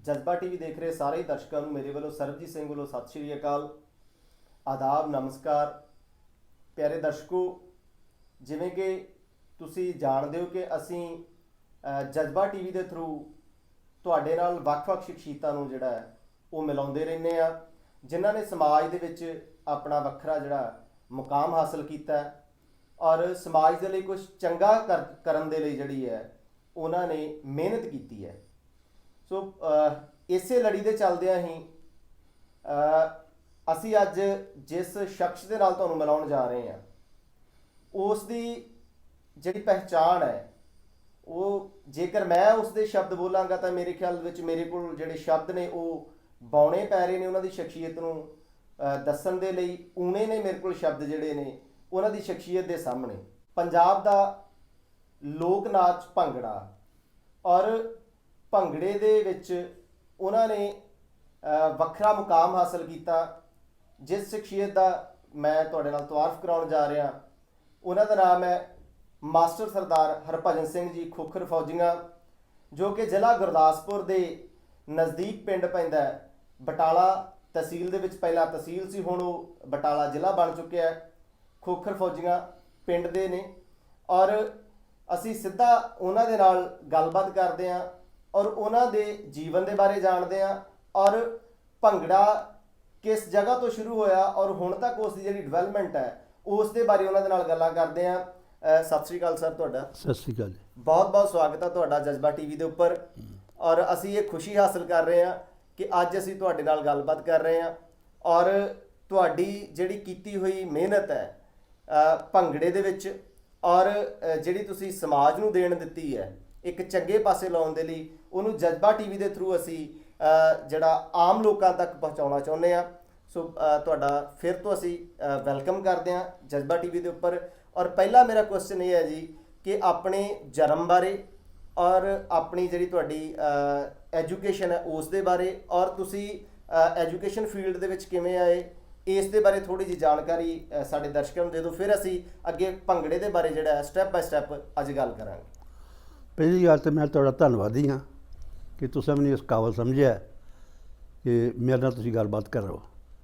ਜਜ਼ਬਾ ਟੀਵੀ ਦੇਖ ਰਹੇ ਸਾਰੇ ਹੀ ਦਰਸ਼ਕਾਂ ਨੂੰ ਮੇਰੇ ਵੱਲੋਂ ਸਰਬਜੀਤ ਸਿੰਘ ਵੱਲੋਂ ਸਤਿ ਸ਼੍ਰੀ ਅਕਾਲ, ਆਦਾਬ, ਨਮਸਕਾਰ। ਪਿਆਰੇ ਦਰਸ਼ਕੋ, ਜਿਵੇਂ ਕਿ ਤੁਸੀਂ ਜਾਣਦੇ ਹੋ ਕਿ ਅਸੀਂ ਜਜ਼ਬਾ ਟੀਵੀ ਦੇ ਥਰੂ ਤੁਹਾਡੇ ਨਾਲ ਵੱਖ-ਵੱਖ ਸ਼ਖਸੀਅਤਾਂ ਨੂੰ ਜਿਹੜਾ ਹੈ ਉਹ ਮਿਲਾਉਂਦੇ ਰਹਿੰਦੇ ਆ, ਜਿਨ੍ਹਾਂ ਨੇ ਸਮਾਜ ਦੇ ਵਿੱਚ ਆਪਣਾ ਵੱਖਰਾ ਜਿਹੜਾ ਮੁਕਾਮ ਹਾਸਲ ਕੀਤਾ ਹੈ ਔਰ ਸਮਾਜ ਦੇ ਲਈ ਕੁਝ ਚੰਗਾ ਕਰਨ ਦੇ ਲਈ ਜਿਹੜੀ ਹੈ ਉਹਨਾਂ ਨੇ ਮਿਹਨਤ ਕੀਤੀ ਹੈ। ਸੋ ਇਸੇ ਲੜੀ ਦੇ ਚੱਲਦਿਆਂ ਹੀ ਅਸੀਂ ਅੱਜ ਜਿਸ ਸ਼ਖਸ ਦੇ ਨਾਲ ਤੁਹਾਨੂੰ ਮਿਲਾਉਣ ਜਾ ਰਹੇ ਹਾਂ ਉਸ ਦੀ ਜਿਹੜੀ ਪਹਿਚਾਣ ਹੈ ਉਹ, ਜੇਕਰ ਮੈਂ ਉਸ ਦੇ ਸ਼ਬਦ ਬੋਲਾਂਗਾ ਤਾਂ ਮੇਰੇ ਖਿਆਲ ਵਿੱਚ ਮੇਰੇ ਕੋਲ ਜਿਹੜੇ ਸ਼ਬਦ ਨੇ ਉਹ ਬਾਉਣੇ ਪੈ ਰਹੇ ਨੇ ਉਹਨਾਂ ਦੀ ਸ਼ਖਸੀਅਤ ਨੂੰ ਦੱਸਣ ਦੇ ਲਈ। ਊਣੇ ਨੇ ਮੇਰੇ ਕੋਲ ਸ਼ਬਦ ਜਿਹੜੇ ਨੇ ਉਹਨਾਂ ਦੀ ਸ਼ਖਸੀਅਤ ਦੇ ਸਾਹਮਣੇ। ਪੰਜਾਬ ਦਾ ਲੋਕ ਨਾਚ ਭੰਗੜਾ ਔਰ ਭੰਗੜੇ ਦੇ ਵਿੱਚ ਉਹਨਾਂ ਨੇ ਵੱਖਰਾ ਮੁਕਾਮ ਹਾਸਲ ਕੀਤਾ। ਜਿਸ ਸ਼ਖਸੀਅਤ ਦਾ ਮੈਂ ਤੁਹਾਡੇ ਨਾਲ ਤਾਰਫ ਕਰਾਉਣ ਜਾ ਰਿਹਾ ਉਹਨਾਂ ਦਾ ਨਾਮ ਹੈ ਮਾਸਟਰ ਸਰਦਾਰ ਹਰਭਜਨ ਸਿੰਘ ਜੀ ਖੋਖਰ ਫੌਜੀਆਂ, ਜੋ ਕਿ ਜ਼ਿਲ੍ਹਾ ਗੁਰਦਾਸਪੁਰ ਦੇ ਨਜ਼ਦੀਕ ਪਿੰਡ ਪੈਂਦਾ ਹੈ। ਬਟਾਲਾ ਤਹਿਸੀਲ ਦੇ ਵਿੱਚ ਪਹਿਲਾਂ ਤਹਿਸੀਲ ਸੀ, ਹੁਣ ਉਹ ਬਟਾਲਾ ਜ਼ਿਲ੍ਹਾ ਬਣ ਚੁੱਕਿਆ ਹੈ। ਖੋਖਰ ਫੌਜੀਆਂ ਪਿੰਡ ਦੇ ਨੇ ਔਰ ਅਸੀਂ ਸਿੱਧਾ ਉਹਨਾਂ ਦੇ ਨਾਲ ਗੱਲਬਾਤ ਕਰਦੇ ਹਾਂ ਔਰ ਉਹਨਾਂ ਦੇ ਜੀਵਨ ਦੇ ਬਾਰੇ ਜਾਣਦੇ ਹਾਂ ਔਰ ਭੰਗੜਾ ਕਿਸ ਜਗ੍ਹਾ ਤੋਂ ਸ਼ੁਰੂ ਹੋਇਆ ਔਰ ਹੁਣ ਤੱਕ ਉਸ ਦੀ ਜਿਹੜੀ ਡਿਵੈਲਪਮੈਂਟ ਹੈ ਉਸ ਦੇ ਬਾਰੇ ਉਹਨਾਂ ਦੇ ਨਾਲ ਗੱਲਾਂ ਕਰਦੇ ਹਾਂ। ਸਤਿ ਸ਼੍ਰੀ ਅਕਾਲ ਸਰ, ਤੁਹਾਡਾ ਸਤਿ ਸ਼੍ਰੀ ਅਕਾਲ ਜੀ। ਬਹੁਤ ਬਹੁਤ ਸਵਾਗਤ ਹੈ ਤੁਹਾਡਾ ਜਜ਼ਬਾ ਟੀਵੀ ਦੇ ਉੱਪਰ। ਔਰ ਅਸੀਂ ਇਹ ਖੁਸ਼ੀ ਹਾਸਲ ਕਰ ਰਹੇ ਹਾਂ ਕਿ ਅੱਜ ਅਸੀਂ ਤੁਹਾਡੇ ਨਾਲ ਗੱਲਬਾਤ ਕਰ ਰਹੇ ਹਾਂ ਔਰ ਤੁਹਾਡੀ ਜਿਹੜੀ ਕੀਤੀ ਹੋਈ ਮਿਹਨਤ ਹੈ ਭੰਗੜੇ ਦੇ ਵਿੱਚ ਔਰ ਜਿਹੜੀ ਤੁਸੀਂ ਸਮਾਜ ਨੂੰ ਦੇਣ ਦਿੱਤੀ ਹੈ ਇੱਕ ਚੰਗੇ ਪਾਸੇ ਲਾਉਣ ਦੇ ਲਈ, ਉਹਨੂੰ ਜਜ਼ਬਾ ਟੀਵੀ ਦੇ ਥਰੂ ਅਸੀਂ ਜਿਹੜਾ ਆਮ ਲੋਕਾਂ ਤੱਕ ਪਹੁੰਚਾਉਣਾ ਚਾਹੁੰਦੇ ਹਾਂ। ਸੋ ਤੁਹਾਡਾ ਫਿਰ ਤੋਂ ਅਸੀਂ ਵੈਲਕਮ ਕਰਦੇ ਹਾਂ ਜਜ਼ਬਾ ਟੀਵੀ ਦੇ ਉੱਪਰ। ਔਰ ਪਹਿਲਾ ਮੇਰਾ ਕੁਐਸਚਨ ਇਹ ਹੈ ਜੀ ਕਿ ਆਪਣੇ ਜਨਮ ਬਾਰੇ ਔਰ ਆਪਣੀ ਜਿਹੜੀ ਤੁਹਾਡੀ ਐਜੂਕੇਸ਼ਨ ਹੈ ਉਸ ਦੇ ਬਾਰੇ ਔਰ ਤੁਸੀਂ ਐਜੂਕੇਸ਼ਨ ਫੀਲਡ ਦੇ ਵਿੱਚ ਕਿਵੇਂ ਆਏ ਇਸ ਦੇ ਬਾਰੇ ਥੋੜ੍ਹੀ ਜਿਹੀ ਜਾਣਕਾਰੀ ਸਾਡੇ ਦਰਸ਼ਕਾਂ ਨੂੰ ਦੇ ਦਿਓ, ਫਿਰ ਅਸੀਂ ਅੱਗੇ ਭੰਗੜੇ ਦੇ ਬਾਰੇ ਜਿਹੜਾ ਹੈ ਸਟੈਪ ਬਾਏ ਸਟੈਪ ਅੱਜ ਗੱਲ ਕਰਾਂਗੇ। ਪਹਿਲੀ ਗੱਲ ਤਾਂ ਮੈਂ ਤੁਹਾਡਾ ਧੰਨਵਾਦੀ ਹਾਂ ਕਿ ਤੁਸੀਂ ਮੈਨੂੰ ਇਸ ਕਾਬਲ ਸਮਝਿਆ ਕਿ ਮੇਰੇ ਨਾਲ ਤੁਸੀਂ ਗੱਲਬਾਤ ਕਰ ਰਹੇ ਹੋ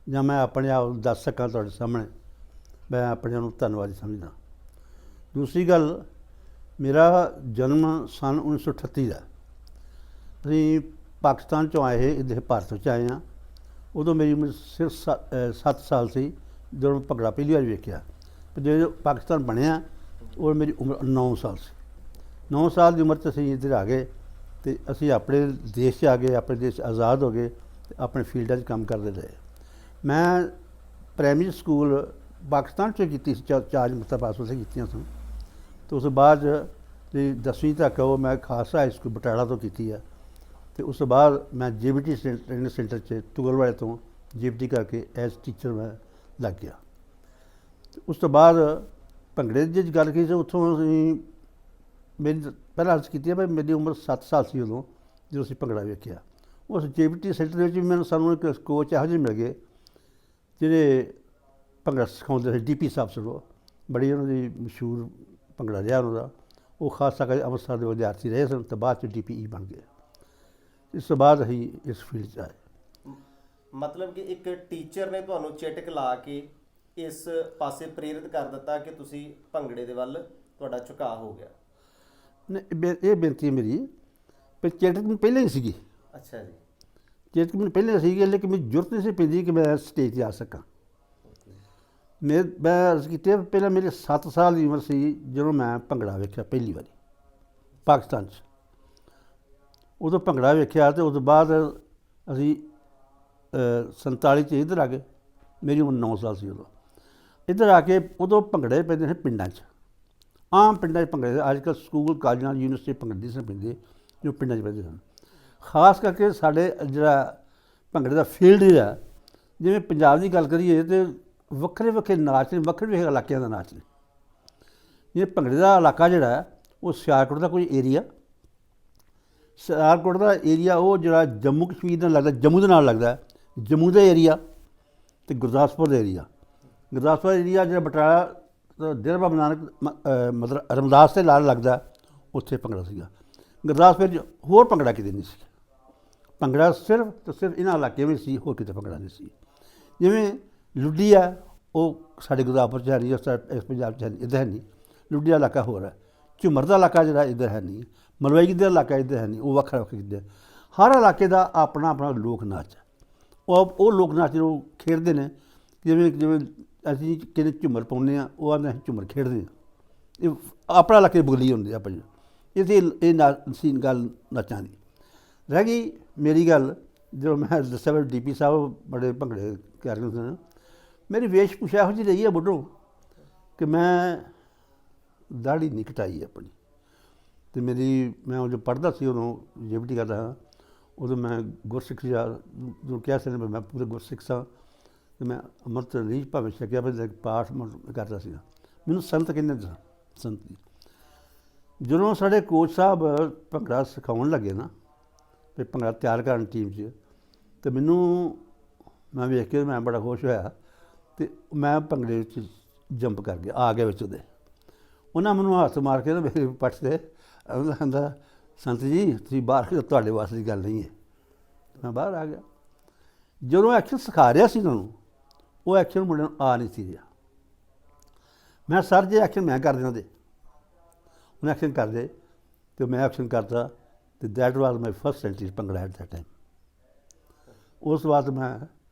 ਜਾਂ ਮੈਂ ਆਪਣੇ ਆਪ ਦੱਸ ਸਕਾਂ ਤੁਹਾਡੇ ਸਾਹਮਣੇ, ਮੈਂ ਆਪਣੇ ਆਪ ਨੂੰ ਧੰਨਵਾਦੀ ਸਮਝਦਾ। ਦੂਸਰੀ ਗੱਲ, ਮੇਰਾ ਜਨਮ ਸੰਨ 1938 ਦਾ। ਅਸੀਂ ਪਾਕਿਸਤਾਨ 'ਚੋਂ ਆਏ, ਇੱਥੇ ਭਾਰਤ 'ਚ ਆਏ ਹਾਂ। ਉਦੋਂ ਮੇਰੀ ਉਮਰ ਸਿਰਫ 7 ਸਾਲ ਸੀ ਜਦੋਂ ਭੰਗੜਾ ਪਹਿਲੀ ਵਾਰ ਵੇਖਿਆ। ਪਰ ਜਦੋਂ ਪਾਕਿਸਤਾਨ ਬਣਿਆ ਉਹ ਮੇਰੀ ਉਮਰ 9 ਸਾਲ ਸੀ। 9 ਸਾਲ ਦੀ ਉਮਰ 'ਚ ਅਸੀਂ ਇੱਧਰ ਆ ਗਏ ਅਤੇ ਅਸੀਂ ਆਪਣੇ ਦੇਸ਼ 'ਚ ਆ ਗਏ, ਆਪਣੇ ਦੇਸ਼ ਆਜ਼ਾਦ ਹੋ ਗਏ ਅਤੇ ਆਪਣੇ ਫੀਲਡਾਂ 'ਚ ਕੰਮ ਕਰਦੇ ਰਹੇ। ਮੈਂ ਪ੍ਰਾਇਮਰੀ ਸਕੂਲ ਪਾਕਿਸਤਾਨ 'ਚ ਕੀਤੀ ਸੀ, ਚਾਰ ਮਰਤਬਾ ਪਾਸ ਉੱਥੇ ਕੀਤੀਆਂ ਸਨ। ਅਤੇ ਉਸ ਤੋਂ ਬਾਅਦ ਜਿਹੜੀ 10ਵੀਂ ਤੱਕ ਉਹ ਮੈਂ ਖਾਲਸਾ ਹਾਈ ਸਕੂਲ ਬਟਾਲਾ ਤੋਂ ਕੀਤੀ ਹੈ। ਅਤੇ ਉਸ ਤੋਂ ਬਾਅਦ ਮੈਂ JBT ਟ੍ਰੇਨਿੰਗ ਸੈਂਟਰ 'ਚ ਤੁਗਲਵਾੜੇ ਤੋਂ JBT ਕਰਕੇ ਐਜ਼ ਟੀਚਰ ਮੈਂ ਲੱਗ ਗਿਆ। ਅਤੇ ਉਸ ਤੋਂ ਬਾਅਦ ਭੰਗੜੇ ਦੀ ਜੇ ਗੱਲ ਕੀਤੀ ਉੱਥੋਂ ਅਸੀਂ ਮੇਰੀ ਪਹਿਲਾਂ ਅਰਜ਼ ਕੀਤੀ ਹੈ ਵੀ ਮੇਰੀ ਉਮਰ 7 ਸਾਲ ਸੀ ਉਦੋਂ ਜਦੋਂ ਅਸੀਂ ਭੰਗੜਾ ਵੇਖਿਆ। ਉਸ JBT ਸੈਂਟਰ ਦੇ ਵਿੱਚ ਵੀ ਸਾਨੂੰ ਇੱਕ ਕੋਚ ਇਹੋ ਜਿਹੇ ਮਿਲ ਗਏ ਜਿਹੜੇ ਭੰਗੜਾ ਸਿਖਾਉਂਦੇ ਸੀ। DP ਸਾਹਿਬ ਸਗੋਂ ਬੜੀ ਉਹਨਾਂ ਦੀ ਮਸ਼ਹੂਰ ਭੰਗੜਾ ਰਿਹਾ ਉਹਨਾਂ ਦਾ। ਉਹ ਖਾਸ ਕਰਕੇ ਅੰਮ੍ਰਿਤਸਰ ਦੇ ਵਿਦਿਆਰਥੀ ਰਹੇ ਸਨ ਅਤੇ ਬਾਅਦ 'ਚ DPE ਬਣ ਗਏ। ਇਸ ਤੋਂ ਬਾਅਦ ਅਸੀਂ ਇਸ ਫੀਲਡ 'ਚ ਆਏ। ਮਤਲਬ ਕਿ ਇੱਕ ਟੀਚਰ ਨੇ ਤੁਹਾਨੂੰ ਚਿਟਕ ਲਾ ਕੇ ਇਸ ਪਾਸੇ ਪ੍ਰੇਰਿਤ ਕਰ ਦਿੱਤਾ ਕਿ ਤੁਸੀਂ ਭੰਗੜੇ ਦੇ ਵੱਲ ਤੁਹਾਡਾ ਝੁਕਾਅ ਹੋ ਗਿਆ। ਨਹੀਂ, ਇਹ ਬੇਨਤੀ ਮੇਰੀ ਵੀ ਚਿਟਕ ਮੈਨੂੰ ਪਹਿਲਾਂ ਹੀ ਸੀਗੀ। ਅੱਛਾ ਜੀ। ਚਿਟਕ ਮੈਨੂੰ ਪਹਿਲਾਂ ਸੀਗੀ, ਲੇਕਿਨ ਮੈਨੂੰ ਜ਼ਰੂਰਤ ਨਹੀਂ ਸੀ ਪੈਂਦੀ ਕਿ ਮੈਂ ਸਟੇਜ 'ਤੇ ਆ ਸਕਾਂ। ਮੈਂ ਅਰਜ਼ ਕੀਤੀ ਪਹਿਲਾਂ ਮੇਰੀ 7 ਸਾਲ ਦੀ ਉਮਰ ਸੀ ਜਦੋਂ ਮੈਂ ਭੰਗੜਾ ਵੇਖਿਆ ਪਹਿਲੀ ਵਾਰੀ ਪਾਕਿਸਤਾਨ 'ਚ। ਉਦੋਂ ਭੰਗੜਾ ਵੇਖਿਆ ਅਤੇ ਉਸ ਤੋਂ ਬਾਅਦ ਅਸੀਂ 47 'ਚ ਇੱਧਰ ਆ ਗਏ। ਮੇਰੀ ਉਮਰ 9 ਸਾਲ ਸੀ ਉਦੋਂ। ਇੱਧਰ ਆ ਕੇ ਉਦੋਂ ਭੰਗੜੇ ਪੈਂਦੇ ਨੇ ਪਿੰਡਾਂ 'ਚ, ਆਮ ਪਿੰਡਾਂ 'ਚ ਭੰਗੜੇ। ਅੱਜ ਕੱਲ੍ਹ ਸਕੂਲ ਕਾਲਜਾਂ ਯੂਨੀਵਰਸਿਟੀ ਭੰਗੜੇ ਨਹੀਂ ਸਨ ਪੈਂਦੇ ਜੋ ਪਿੰਡਾਂ 'ਚ ਪੈਂਦੇ ਸਨ। ਖਾਸ ਕਰਕੇ ਸਾਡੇ ਜਿਹੜਾ ਭੰਗੜੇ ਦਾ ਫੀਲਡ ਹੈ, ਜਿਵੇਂ ਪੰਜਾਬ ਦੀ ਗੱਲ ਕਰੀਏ ਤਾਂ ਵੱਖਰੇ ਵੱਖਰੇ ਨਾਚ ਨੇ, ਵੱਖਰੇ ਵੱਖਰੇ ਇਲਾਕਿਆਂ ਦਾ ਨਾਚ ਨੇ। ਜਿਵੇਂ ਭੰਗੜੇ ਦਾ ਇਲਾਕਾ ਜਿਹੜਾ ਉਹ ਸਿਆਲਕੋਟ ਦਾ ਕੋਈ ਏਰੀਆ, ਸਿਆਲਕੋਟ ਦਾ ਏਰੀਆ ਉਹ ਜਿਹੜਾ ਜੰਮੂ ਕਸ਼ਮੀਰ ਨਾਲ ਲੱਗਦਾ, ਜੰਮੂ ਦੇ ਨਾਲ ਲੱਗਦਾ, ਜੰਮੂ ਦਾ ਏਰੀਆ ਅਤੇ ਗੁਰਦਾਸਪੁਰ ਦਾ ਏਰੀਆ। ਗੁਰਦਾਸਪੁਰ ਏਰੀਆ ਜਿਹੜਾ ਬਟਾਲਾ ਡੇਰਾ ਬਾਬਾ ਨਾਨਕ ਮਤਲਬ ਰਮਦਾਸ ਦੇ ਨਾਲ ਲੱਗਦਾ, ਉੱਥੇ ਭੰਗੜਾ ਸੀਗਾ। ਗੁਰਦਾਸਪੁਰ 'ਚ ਹੋਰ ਭੰਗੜਾ ਕਿਤੇ ਨਹੀਂ ਸੀ। ਭੰਗੜਾ ਸਿਰਫ ਤੇ ਸਿਰਫ ਇਹਨਾਂ ਇਲਾਕਿਆਂ ਵਿੱਚ ਸੀ, ਹੋਰ ਕਿਤੇ ਭੰਗੜਾ ਨਹੀਂ ਸੀ। ਜਿਵੇਂ ਲੁੱਡੀ ਆ, ਉਹ ਸਾਡੇ ਗੁਰਦਾਸਪੁਰ 'ਚ ਹੈ ਨਹੀਂ, ਇਸ ਪੰਜਾਬ 'ਚ ਹੈ ਨਹੀਂ, ਇੱਧਰ ਹੈ ਨਹੀਂ। ਲੁੱਡੀ ਦਾ ਇਲਾਕਾ ਹੋਰ ਹੈ। ਝੂਮਰ ਦਾ ਇਲਾਕਾ ਜਿਹੜਾ ਇੱਧਰ ਹੈ ਨਹੀਂ, ਮਲਵਈ ਦਾ ਇਲਾਕਾ ਇੱਧਰ ਹੈ ਨਹੀਂ, ਉਹ ਵੱਖਰਾ ਵੱਖਰਾ ਕਿਤੇ। ਹਰ ਇਲਾਕੇ ਦਾ ਆਪਣਾ ਆਪਣਾ ਲੋਕ ਨਾਚ ਹੈ। ਉਹ ਲੋਕ ਨਾਚ ਨੂੰ ਖੇਡਦੇ ਨੇ। ਜਿਵੇਂ ਜਿਵੇਂ ਅਸੀਂ ਕਿਤੇ ਝੂਮਰ ਪਾਉਂਦੇ ਹਾਂ, ਉਹ ਆਉਂਦੇ ਅਸੀਂ ਝੂਮਰ ਖੇਡਦੇ ਹਾਂ। ਇਹ ਆਪਣਾ ਇਲਾਕੇ ਬੋਲੀ ਹੁੰਦੀ ਆ ਭਾਈ। ਇਹ ਸੀ ਗੱਲ ਨੱਚਾਂ ਦੀ। ਰਹਿ ਗਈ ਮੇਰੀ ਗੱਲ, ਜਦੋਂ ਮੈਂ ਦੱਸਿਆ DP ਸਾਹਿਬ ਬੜੇ ਭੰਗੜੇ ਕਰਦੇ ਸਨ, ਮੇਰੀ ਵੇਸ਼ ਭੂਸ਼ਾ ਇਹੋ ਜਿਹੀ ਰਹੀ ਹੈ ਬੁੱਢੋ ਕਿ ਮੈਂ ਦਾੜੀ ਨਹੀਂ ਕਟਾਈ ਆਪਣੀ। ਅਤੇ ਮੈਂ ਜਦੋਂ ਪੜ੍ਹਦਾ ਸੀ, ਉਦੋਂ JBT ਕਰਦਾ ਹਾਂ, ਉਦੋਂ ਮੈਂ ਗੁਰਸਿੱਖ ਜਦੋਂ ਕਿਹਾ ਸੀ ਮੈਂ ਪੂਰੇ ਗੁਰਸਿੱਖ ਸਾਂ, ਅਤੇ ਮੈਂ ਅੰਮ੍ਰਿਤ ਨਹੀਂ ਭਾਵੇਂ ਛਕਿਆ, ਪਰ ਪਾਠ ਕਰਦਾ ਸੀਗਾ। ਮੈਨੂੰ ਸੰਤ ਕਹਿੰਦੇ ਸਨ, ਸੰਤ ਜੀ। ਜਦੋਂ ਸਾਡੇ ਕੋਚ ਸਾਹਿਬ ਭੰਗੜਾ ਸਿਖਾਉਣ ਲੱਗੇ ਨਾ, ਅਤੇ ਭੰਗੜਾ ਤਿਆਰ ਕਰਨ ਟੀਮ 'ਚ, ਅਤੇ ਮੈਂ ਵੇਖ ਕੇ ਮੈਂ ਬੜਾ ਖੁਸ਼ ਹੋਇਆ, ਅਤੇ ਮੈਂ ਭੰਗੜੇ ਵਿੱਚ ਜੰਪ ਕਰ ਗਿਆ, ਆ ਗਿਆ ਵਿੱਚ ਉਹਦੇ। ਉਹਨਾਂ ਮੈਨੂੰ ਹੱਥ ਮਾਰ ਕੇ ਨਾ ਮੇਰੇ ਪੱਟ 'ਤੇ ਕਹਿੰਦਾ, ਸੰਤ ਜੀ ਤੁਸੀਂ ਬਾਹਰ, ਤੁਹਾਡੇ ਵਾਸਤੇ ਦੀ ਗੱਲ ਨਹੀਂ ਹੈ। ਮੈਂ ਬਾਹਰ ਆ ਗਿਆ। ਜਦੋਂ ਐਕਸ਼ਨ ਸਿਖਾ ਰਿਹਾ ਸੀ ਤੁਹਾਨੂੰ, ਉਹ ਐਕਸ਼ਨ ਮੁੰਡੇ ਨੂੰ ਆ ਨਹੀਂ ਸੀ ਰਿਹਾ। ਮੈਂ ਸਰ ਜੇ ਐਕਸ਼ਨ ਮੈਂ ਕਰ ਦਿੰਦਾ, ਉਹਨੇ ਐਕਸ਼ਨ ਕਰਦੇ ਅਤੇ ਮੈਂ ਐਕਸ਼ਨ ਕਰਦਾ, ਅਤੇ that was my first entry bhangra at that time. ਉਸ ਤੋਂ ਬਾਅਦ ਮੈਂ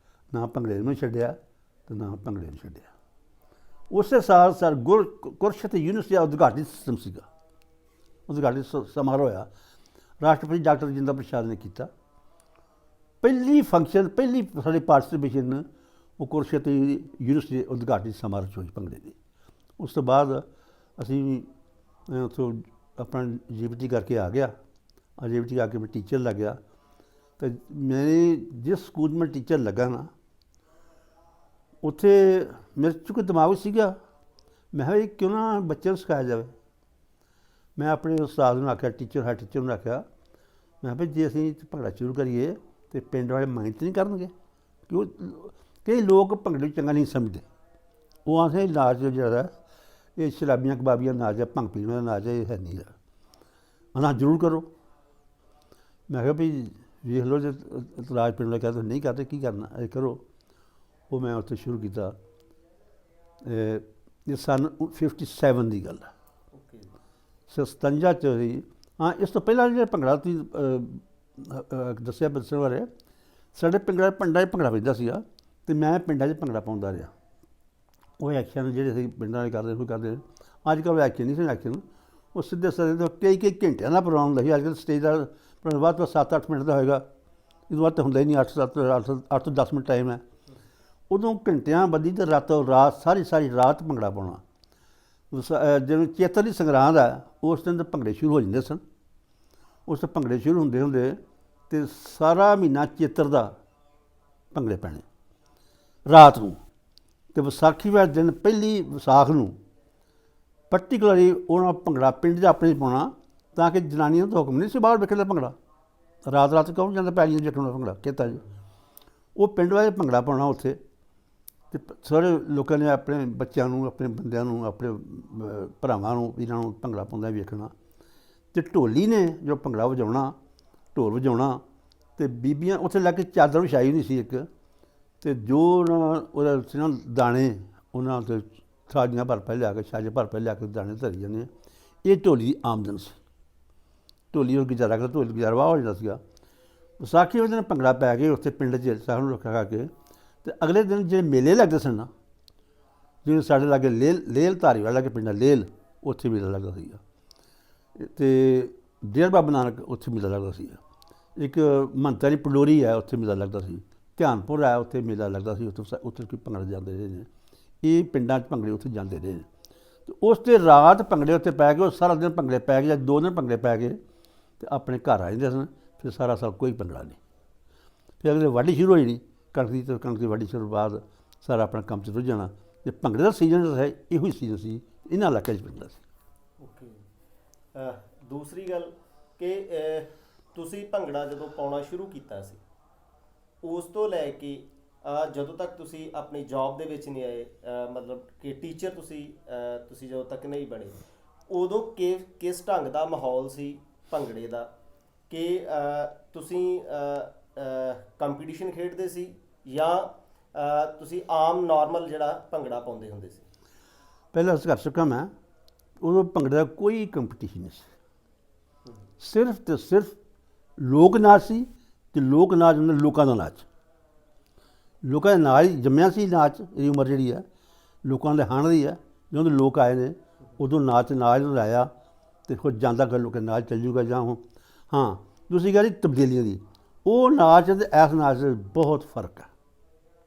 ਨਾ ਭੰਗੜੇ ਨੂੰ ਛੱਡਿਆ ਅਤੇ ਨਾ ਭੰਗੜੇ ਨੂੰ ਛੱਡਿਆ। ਉਸੇ ਸਾਲ ਸਰ ਕੁਰੂਕਸ਼ੇਤਰ ਯੂਨੀਵਰਸਿਟੀ ਦਾ ਉਦਘਾਟਨੀ ਸਿਸਟਮ ਸੀਗਾ, ਉਦਘਾਟਨੀ ਸਮਾਰੋਹ ਹੋਇਆ। ਰਾਸ਼ਟਰਪਤੀ ਡਾਕਟਰ ਰਾਜਿੰਦਰ ਪ੍ਰਸਾਦ ਨੇ ਕੀਤਾ। ਪਹਿਲੀ ਸਾਡੀ ਪਾਰਟੀਸਪੇਸ਼ਨ ਉਹ ਕੁਰੂਕਸ਼ੇਤਰ ਯੂਨੀਵਰਸਿਟੀ ਉਦਘਾਟਨੀ ਸਮਾਰੋਹ 'ਚ ਹੋਈ ਭੰਗੜੇ ਦੀ। ਉਸ ਤੋਂ ਬਾਅਦ ਅਸੀਂ ਉੱਥੋਂ ਆਪਣਾ JBT ਕਰਕੇ ਆ ਗਿਆ। JBT ਆ ਕੇ ਮੈਂ ਟੀਚਰ ਲੱਗ ਗਿਆ। ਅਤੇ ਜਿਸ ਸਕੂਲ 'ਚ ਮੈਂ ਟੀਚਰ ਲੱਗਾ ਨਾ, ਉੱਥੇ ਮੇਰੇ 'ਚ ਕੋਈ ਦਿਮਾਗ ਸੀਗਾ, ਮੈਂ ਕਿਹਾ ਕਿਉਂ ਨਾ ਬੱਚਿਆਂ ਨੂੰ ਸਿਖਾਇਆ ਜਾਵੇ। ਮੈਂ ਆਪਣੇ ਉਸਤਾਦ ਨੂੰ ਆਖਿਆ, ਹੈਡ ਟੀਚਰ ਨੂੰ ਆਖਿਆ, ਮੈਂ ਕਿਹਾ ਜੇ ਅਸੀਂ ਭੰਗੜਾ ਸ਼ੁਰੂ ਕਰੀਏ ਤਾਂ ਪਿੰਡ ਵਾਲੇ ਮਾਈਂਡ ਤਾਂ ਨਹੀਂ ਕਰਨਗੇ, ਕਿਉਂ ਕਈ ਲੋਕ ਭੰਗੜੇ ਚੰਗਾ ਨਹੀਂ ਸਮਝਦੇ। ਉਹ ਆਖਦੇ ਨਾਚ ਜਿਹੜਾ ਇਹ ਸ਼ਰਾਬੀਆਂ ਕਬਾਬੀਆਂ ਨਾਚ ਹੈ, ਭੰਗ ਪੀਣ ਦਾ ਨਾਚ ਹੈ, ਇਹ ਹੈ ਨਹੀਂ। ਨਾ ਜ਼ਰੂਰ ਕਰੋ। ਮੈਂ ਕਿਹਾ ਵੀ ਵੇਖ ਲਓ, ਜੇ ਇਤਰਾਜ਼ ਪਿੰਡ ਵਾਲੇ ਕਹਿੰਦੇ ਨਹੀਂ ਕਰਦੇ, ਕੀ ਕਰਨਾ, ਇਹ ਕਰੋ। ਉਹ ਮੈਂ ਉੱਥੇ ਸ਼ੁਰੂ ਕੀਤਾ। ਇਹ ਸਨ 57 ਦੀ ਗੱਲ ਹੈ। 57 'ਚ ਸੀ। ਹਾਂ, ਇਸ ਤੋਂ ਪਹਿਲਾਂ ਜਿਹੜਾ ਭੰਗੜਾ ਤੁਸੀਂ ਦੱਸਿਆ ਦੱਸਣ ਬਾਰੇ, ਸਾਡੇ ਪਿੰਡਾਂ 'ਚ ਭੰਗੜਾ ਪੈਂਦਾ ਸੀਗਾ, ਅਤੇ ਮੈਂ ਪਿੰਡਾਂ 'ਚ ਭੰਗੜਾ ਪਾਉਂਦਾ ਰਿਹਾ। ਉਹ ਐਕਸ਼ਨ ਜਿਹੜੇ ਅਸੀਂ ਪਿੰਡਾਂ ਵਾਲੇ ਕਰਦੇ ਉਹ ਕਰਦੇ। ਅੱਜ ਕੱਲ੍ਹ ਐਕਸ਼ਨ ਨਹੀਂ ਸੀ, ਐਕਸ਼ਨ ਉਹ ਸਿੱਧੇ ਕਈ ਘੰਟਿਆਂ ਦਾ ਪ੍ਰੋਗਰਾਮ ਹੁੰਦਾ ਸੀ। ਅੱਜ ਕੱਲ੍ਹ ਸਟੇਜ ਦਾ ਪ੍ਰੋਗਰਾਮ ਵੱਧ ਤੋਂ 7-8 ਮਿੰਟ ਦਾ ਹੋਏਗਾ, ਇਹਦੋਂ ਵੱਧ ਤਾਂ ਹੁੰਦਾ ਹੀ ਨਹੀਂ। 8 ਤੋਂ 10 ਮਿੰਟ ਟਾਈਮ ਹੈ। ਉਦੋਂ ਘੰਟਿਆਂ ਬੱਧੀ ਅਤੇ ਰਾਤੋਂ ਰਾਤ ਸਾਰੀ ਰਾਤ ਭੰਗੜਾ ਪਾਉਣਾ। ਜਿਵੇਂ ਚੇਤਰ ਦੀ ਸੰਗਰਾਂਦ ਹੈ, ਉਸ ਦਿਨ ਤਾਂ ਭੰਗੜੇ ਸ਼ੁਰੂ ਹੋ ਜਾਂਦੇ ਸਨ। ਉਸ ਤੋਂ ਭੰਗੜੇ ਸ਼ੁਰੂ ਹੁੰਦੇ ਅਤੇ ਸਾਰਾ ਮਹੀਨਾ ਚੇਤਰ ਦਾ ਭੰਗੜੇ ਪੈਣੇ ਰਾਤ ਨੂੰ। ਅਤੇ ਵਿਸਾਖੀ ਵਾਲੇ ਦਿਨ, ਪਹਿਲੀ ਵਿਸਾਖ ਨੂੰ ਪਰਟੀਕੁਲਰਲੀ ਉਹਨਾਂ ਭੰਗੜਾ ਪਿੰਡ 'ਚ ਆਪਣੇ ਪਾਉਣਾ, ਤਾਂ ਕਿ ਜਨਾਨੀਆਂ ਦਾ ਹੁਕਮ ਨਹੀਂ ਸੀ ਬਾਹਰ ਵੇਖਣ ਦਾ ਭੰਗੜਾ। ਰਾਤ ਕੌਣ ਜਾਂਦਾ ਪੈਲੀਆਂ ਜੱਟਣ ਦਾ ਭੰਗੜਾ ਖੇਤਾਂ 'ਚ। ਉਹ ਪਿੰਡ ਵਾਲੇ ਭੰਗੜਾ ਪਾਉਣਾ ਉੱਥੇ, ਅਤੇ ਸਾਰੇ ਲੋਕਾਂ ਨੇ ਆਪਣੇ ਬੱਚਿਆਂ ਨੂੰ, ਆਪਣੇ ਬੰਦਿਆਂ ਨੂੰ, ਆਪਣੇ ਭਰਾਵਾਂ ਨੂੰ, ਇਹਨਾਂ ਨੂੰ ਭੰਗੜਾ ਪਾਉਂਦਾ ਵੇਖਣਾ। ਅਤੇ ਢੋਲੀ ਨੇ ਜੋ ਭੰਗੜਾ ਵਜਾਉਣਾ, ਢੋਲ ਵਜਾਉਣਾ, ਅਤੇ ਬੀਬੀਆਂ ਉੱਥੇ ਲੱਗ ਕੇ ਚਾਦਰ ਵਿਛਾਈ ਹੁੰਦੀ ਸੀ ਇੱਕ, ਅਤੇ ਜੋ ਉਹਦਾ ਸੀ ਨਾ ਦਾਣੇ, ਉਹਨਾਂ 'ਤੇ ਥਾਲੀਆਂ ਭਰ ਲਿਆ ਕੇ, ਛੱਜ ਭਰ ਲਿਆ ਕੇ ਦਾਣੇ ਧਰੀ ਜਾਂਦੇ। ਇਹ ਢੋਲੀ ਦੀ ਆਮਦਨ ਸੀ। ਢੋਲੀ ਉਹ ਗੁਜ਼ਾਰਾ ਕਰਦਾ, ਢੋਲੀ ਗੁਜ਼ਾਰਾ ਵਾਹ ਹੋ ਜਾਂਦਾ ਸੀਗਾ। ਵਿਸਾਖੀ ਵਾਲੇ ਦਿਨ ਭੰਗੜਾ ਪੈ ਕੇ ਉੱਥੇ ਪਿੰਡ 'ਚ ਸਾਰਿਆਂ ਨੂੰ ਰੱਖਿਆ ਕੇ, ਅਤੇ ਅਗਲੇ ਦਿਨ ਜਿਹੜੇ ਮੇਲੇ ਲੱਗਦੇ ਸਨ ਨਾ, ਜਿਵੇਂ ਸਾਡੇ ਲਾਗੇ ਲੇਲ ਧਾਰੀਵਾਲ ਲਾਗੇ ਪਿੰਡ ਲੇਲ, ਉੱਥੇ ਮੇਲਾ ਲੱਗਦਾ ਸੀਗਾ। ਅਤੇ ਡੇਰਾ ਬਾਬਾ ਨਾਨਕ ਉੱਥੇ ਮੇਲਾ ਲੱਗਦਾ ਸੀਗਾ। ਇੱਕ ਮਹੰਤਾ ਦੀ ਪੰਡੋਰੀ ਹੈ, ਉੱਥੇ ਮੇਲਾ ਲੱਗਦਾ ਸੀ। ਧਿਆਨਪੁਰ ਹੈ, ਉੱਥੇ ਮੇਲਾ ਲੱਗਦਾ ਸੀ। ਉੱਥੇ ਕੋਈ ਭੰਗੜੇ ਜਾਂਦੇ ਰਹੇ ਨੇ। ਇਹ ਪਿੰਡਾਂ 'ਚ ਭੰਗੜੇ ਉੱਥੇ ਜਾਂਦੇ ਰਹੇ ਨੇ। ਅਤੇ ਉਸ 'ਤੇ ਰਾਤ ਭੰਗੜੇ ਉੱਥੇ ਪੈ ਗਏ, ਉਹ ਸਾਰਾ ਦਿਨ ਭੰਗੜੇ ਪੈ ਗਏ ਜਾਂ 2 ਦਿਨ ਭੰਗੜੇ ਪੈ ਗਏ, ਅਤੇ ਆਪਣੇ ਘਰ ਆ ਜਾਂਦੇ ਸਨ। ਫਿਰ ਸਾਰਾ ਸਾਲ ਕੋਈ ਭੰਗੜਾ ਨਹੀਂ। ਫਿਰ ਅਗਲੇ ਵਾਢੀ ਸ਼ੁਰੂ ਹੋਈ ਨਹੀਂ, ਕਣਕ ਦੀ ਵਾਢੀ ਸ਼ੁਰੂ ਬਾਅਦ ਸਾਰਾ ਆਪਣਾ ਕੰਮ 'ਚ ਰੁੱਝ ਜਾਣਾ। ਅਤੇ ਭੰਗੜੇ ਦਾ ਸੀਜ਼ਨ ਜਿਹੜਾ ਹੈ, ਇਹੋ ਹੀ ਸੀਜ਼ਨ ਸੀ ਇਹਨਾਂ ਇਲਾਕਿਆਂ 'ਚ ਪੈਂਦਾ ਸੀ। ਓਕੇ। ਦੂਸਰੀ ਗੱਲ ਕਿ ਤੁਸੀਂ ਭੰਗੜਾ ਜਦੋਂ ਪਾਉਣਾ ਸ਼ੁਰੂ ਕੀਤਾ ਸੀ, ਉਸ ਤੋਂ ਲੈ ਕੇ ਜਦੋਂ ਤੱਕ ਤੁਸੀਂ ਆਪਣੀ ਜੌਬ ਦੇ ਵਿੱਚ ਨਹੀਂ ਆਏ, ਮਤਲਬ ਕਿ ਟੀਚਰ ਤੁਸੀਂ ਜਦੋਂ ਤੱਕ ਨਹੀਂ ਬਣੇ, ਉਦੋਂ ਕਿਸ ਢੰਗ ਦਾ ਮਾਹੌਲ ਸੀ ਭੰਗੜੇ ਦਾ ਕਿ ਤੁਸੀਂ ਕੰਪੀਟੀਸ਼ਨ ਖੇਡਦੇ ਸੀ ਜਾਂ ਤੁਸੀਂ ਆਮ ਨਾਰਮਲ ਜਿਹੜਾ ਭੰਗੜਾ ਪਾਉਂਦੇ ਹੁੰਦੇ ਸੀ? ਪਹਿਲਾਂ ਕਰ ਚੁੱਕਾ ਮੈਂ, ਉਦੋਂ ਭੰਗੜੇ ਦਾ ਕੋਈ ਕੰਪੀਟੀਸ਼ਨ ਨਹੀਂ ਸੀ, ਸਿਰਫ ਤੇ ਸਿਰਫ ਲੋਕ ਨਾਚ ਸੀ। ਤੇ ਲੋਕ ਨਾਚ ਹੁੰਦਾ ਲੋਕਾਂ ਦਾ ਨਾਚ, ਲੋਕਾਂ ਦੇ ਨਾਲ ਹੀ ਜੰਮਿਆ ਸੀ ਨਾਚ। ਇਹ ਉਮਰ ਜਿਹੜੀ ਹੈ ਲੋਕਾਂ ਦੇ ਹਾਣ ਦੀ ਹੈ। ਜਦੋਂ ਲੋਕ ਆਏ ਨੇ ਉਦੋਂ ਨਾਚ ਆਇਆ ਤੇ ਖੁਦ ਜਾਂਦਾ ਕਰ ਲੋਕਾਂ ਨਾਚ ਚੱਲ ਜੂਗਾ ਜਾਂ ਹੁਣ। ਹਾਂ, ਤੁਸੀਂ ਕਹਿੰਦੇ ਤਬਦੀਲੀਆਂ ਦੀ, ਉਹ ਨਾਚ ਤੇ ਇਸ ਨਾਚ 'ਚ ਬਹੁਤ ਫਰਕ ਹੈ,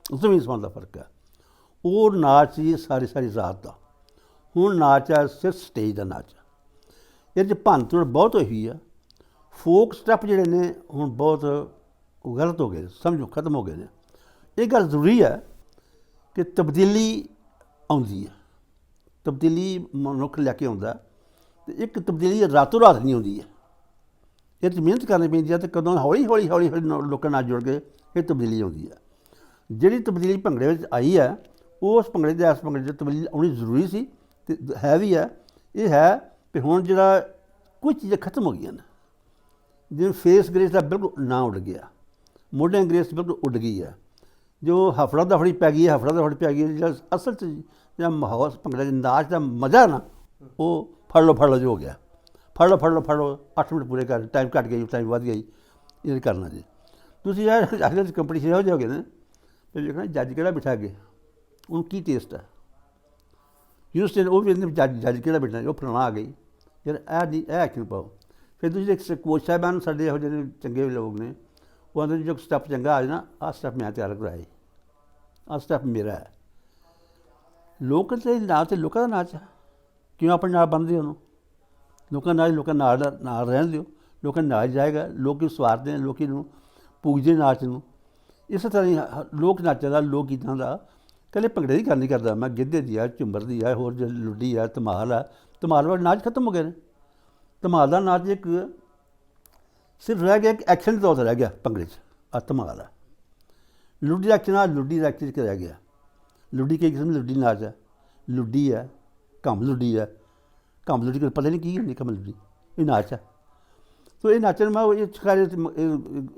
ਉਸ ਵਿੱਚ ਸਮਾਂ ਦਾ ਫਰਕ ਹੈ। ਉਹ ਨਾਚ ਸੀ ਸਾਰੀ ਰਾਤ ਦਾ, ਹੁਣ ਨਾਚ ਹੈ ਸਿਰਫ ਸਟੇਜ ਦਾ ਨਾਚ। ਇਹਦੇ 'ਚ ਭੰਨ-ਤੋੜ ਬਹੁਤ ਹੋਈ ਆ। ਫੋਕ ਸਟੈਪ ਜਿਹੜੇ ਨੇ ਹੁਣ ਬਹੁਤ ਗਲਤ ਹੋ ਗਏ, ਸਮਝੋ ਖਤਮ ਹੋ ਗਏ ਨੇ। ਇਹ ਗੱਲ ਜ਼ਰੂਰੀ ਹੈ ਕਿ ਤਬਦੀਲੀ ਆਉਂਦੀ ਹੈ, ਤਬਦੀਲੀ ਮਨੁੱਖ ਲੈ ਕੇ ਆਉਂਦਾ, ਅਤੇ ਇੱਕ ਤਬਦੀਲੀ ਰਾਤੋਂ ਰਾਤ ਨਹੀਂ ਆਉਂਦੀ ਹੈ। ਇਹ 'ਚ ਮਿਹਨਤ ਕਰਨੀ ਪੈਂਦੀ ਹੈ ਅਤੇ ਕਦੋਂ ਹੌਲੀ ਲੋਕਾਂ ਨਾਲ ਜੁੜ ਕੇ ਇਹ ਤਬਦੀਲੀ ਆਉਂਦੀ ਹੈ। ਜਿਹੜੀ ਤਬਦੀਲੀ ਭੰਗੜੇ ਵਿੱਚ ਆਈ ਹੈ, ਉਸ ਭੰਗੜੇ ਦੇ ਇਸ ਭੰਗੜੇ 'ਚ ਤਬਦੀਲੀ ਆਉਣੀ ਜ਼ਰੂਰੀ ਸੀ ਅਤੇ ਹੈ ਵੀ ਹੈ। ਇਹ ਹੈ ਕਿ ਹੁਣ ਜਿਹੜਾ ਕੁਝ ਚੀਜ਼ਾਂ ਖਤਮ ਹੋ ਗਈਆਂ ਨੇ, ਜਿਵੇਂ ਫੇਸ ਗ੍ਰੇਸ ਦਾ ਬਿਲਕੁਲ ਨਾਂ ਉੱਡ ਗਿਆ, ਮੋਢਿਆਂ ਗ੍ਰੇਸ ਬਿਲਕੁਲ ਉੱਡ ਗਈ ਹੈ। ਜੋ ਹਫੜਾ ਦਫੜੀ ਪੈ ਗਈ ਹੈ, ਜਿਹੜਾ ਅਸਲ 'ਚ ਜਿਹੜਾ ਮਾਹੌਲ ਭੰਗੜੇ ਦੇ ਨਾਚ ਦਾ ਮਜ਼ਾ ਨਾ, ਉਹ ਫੜ ਲਓ ਜੋ ਹੋ ਗਿਆ। ਫੜ ਲਓ 8 ਮਿੰਟ ਪੂਰੇ ਕਰ, ਟਾਈਮ ਘੱਟ ਗਈ, ਟਾਈਮ ਵੱਧ ਗਈ, ਇਹ ਕਰਨਾ ਜੀ। ਤੁਸੀਂ ਯਾਰ ਅੱਜ ਕੱਲ੍ਹ ਕੰਪੀਟੀਸ਼ਨ ਇਹੋ ਜਿਹੇ ਹੋ ਗਏ ਨੇ, ਫਿਰ ਦੇਖਣਾ ਜੱਜ ਕਿਹੜਾ ਬਿਠਾ ਕੇ, ਉਹਨੂੰ ਕੀ ਟੇਸਟ ਹੈ। ਯੂਨੀਵਰਸਿਟੀ ਉਹ ਵੀ ਜੱਜ ਕਿਹੜਾ ਬਿਠਾ, ਉਹ ਫਲਾਣਾ ਆ ਗਈ ਯਾਰ, ਇਹ ਨਹੀਂ, ਇਹ ਐਕਸ਼ਨ ਪਾਓ। ਫਿਰ ਤੁਸੀਂ ਇੱਕ ਕੋਚ ਸਾਹਿਬਾਨ ਸਾਡੇ ਇਹੋ ਜਿਹੇ ਚੰਗੇ ਲੋਕ ਨੇ, ਉਹ ਆਉਂਦੇ ਜੋ ਸਟੈਪ ਚੰਗਾ ਆ ਜਾਏ ਨਾ, ਆਹ ਸਟੈਪ ਮੈਂ ਤਿਆਰ ਕਰਾਏ, ਆਹ ਸਟੈਪ ਮੇਰਾ ਹੈ। ਲੋਕ ਤੇ ਨਾਚ ਤੇ ਲੋਕਾਂ ਦਾ ਨਾਚ ਹੈ, ਕਿਉਂ ਆਪਣੇ ਨਾਲ ਬੰਨ੍ਹਦੇ ਉਹਨੂੰ? ਲੋਕਾਂ ਨਾਲ ਰਹਿਣ ਦਿਓ, ਲੋਕਾਂ ਨਾਚ ਜਾਏਗਾ। ਲੋਕ ਸਵਾਰਦੇ ਨੇ, ਲੋਕ ਨੂੰ ਪੂਜਦੇ ਨਾਚ ਨੂੰ। ਇਸੇ ਤਰ੍ਹਾਂ ਹੀ ਲੋਕ ਨਾਚਾਂ ਦਾ, ਲੋਕ ਗੀਤਾਂ ਦਾ ਇਕੱਲੇ ਭੰਗੜੇ ਦੀ ਗੱਲ ਨਹੀਂ ਕਰਦਾ ਮੈਂ, ਗਿੱਧੇ ਦੀ ਆ, ਝੁੰਮਰ ਦੀ ਆ, ਹੋਰ ਲੁੱਡੀ ਆ, ਧਮਾਲ ਆ। ਧਮਾਲ ਵਾਲੇ ਨਾਚ ਖਤਮ ਹੋ ਗਏ ਨੇ। ਧਮਾਲ ਦਾ ਨਾਚ ਇੱਕ ਸਿਰਫ ਰਹਿ ਗਿਆ, ਇੱਕ ਐਕਸ਼ਨ ਦੇ ਤੌਰ 'ਤੇ ਰਹਿ ਗਿਆ ਭੰਗੜੇ 'ਚ। ਆ ਧਮਾਲ ਆ। ਲੁੱਡੀ ਦਾ ਐਕਸ਼ਨ ਆ, ਲੁੱਡੀ ਦਾ ਐਕਸ਼ਨ 'ਚ ਰਹਿ ਗਿਆ। ਲੁੱਡੀ ਕਈ ਕਿਸਮ ਦੀ ਲੁੱਡੀ ਨਾਚ ਹੈ, ਲੁੱਡੀ ਹੈ, ਘੰਮ ਲੁੱਡੀ ਹੈ। ਘੰਮ ਲੁੱਡੀ ਪਤਾ ਨਹੀਂ ਕੀ ਹੁੰਦੀ, ਘੰਮ ਲੁੱਡੀ ਇਹ ਨਾਚ ਹੈ। ਸੋ ਇਹ ਨਾਚਣ ਮੈਂ ਇਹ ਸਾਰੇ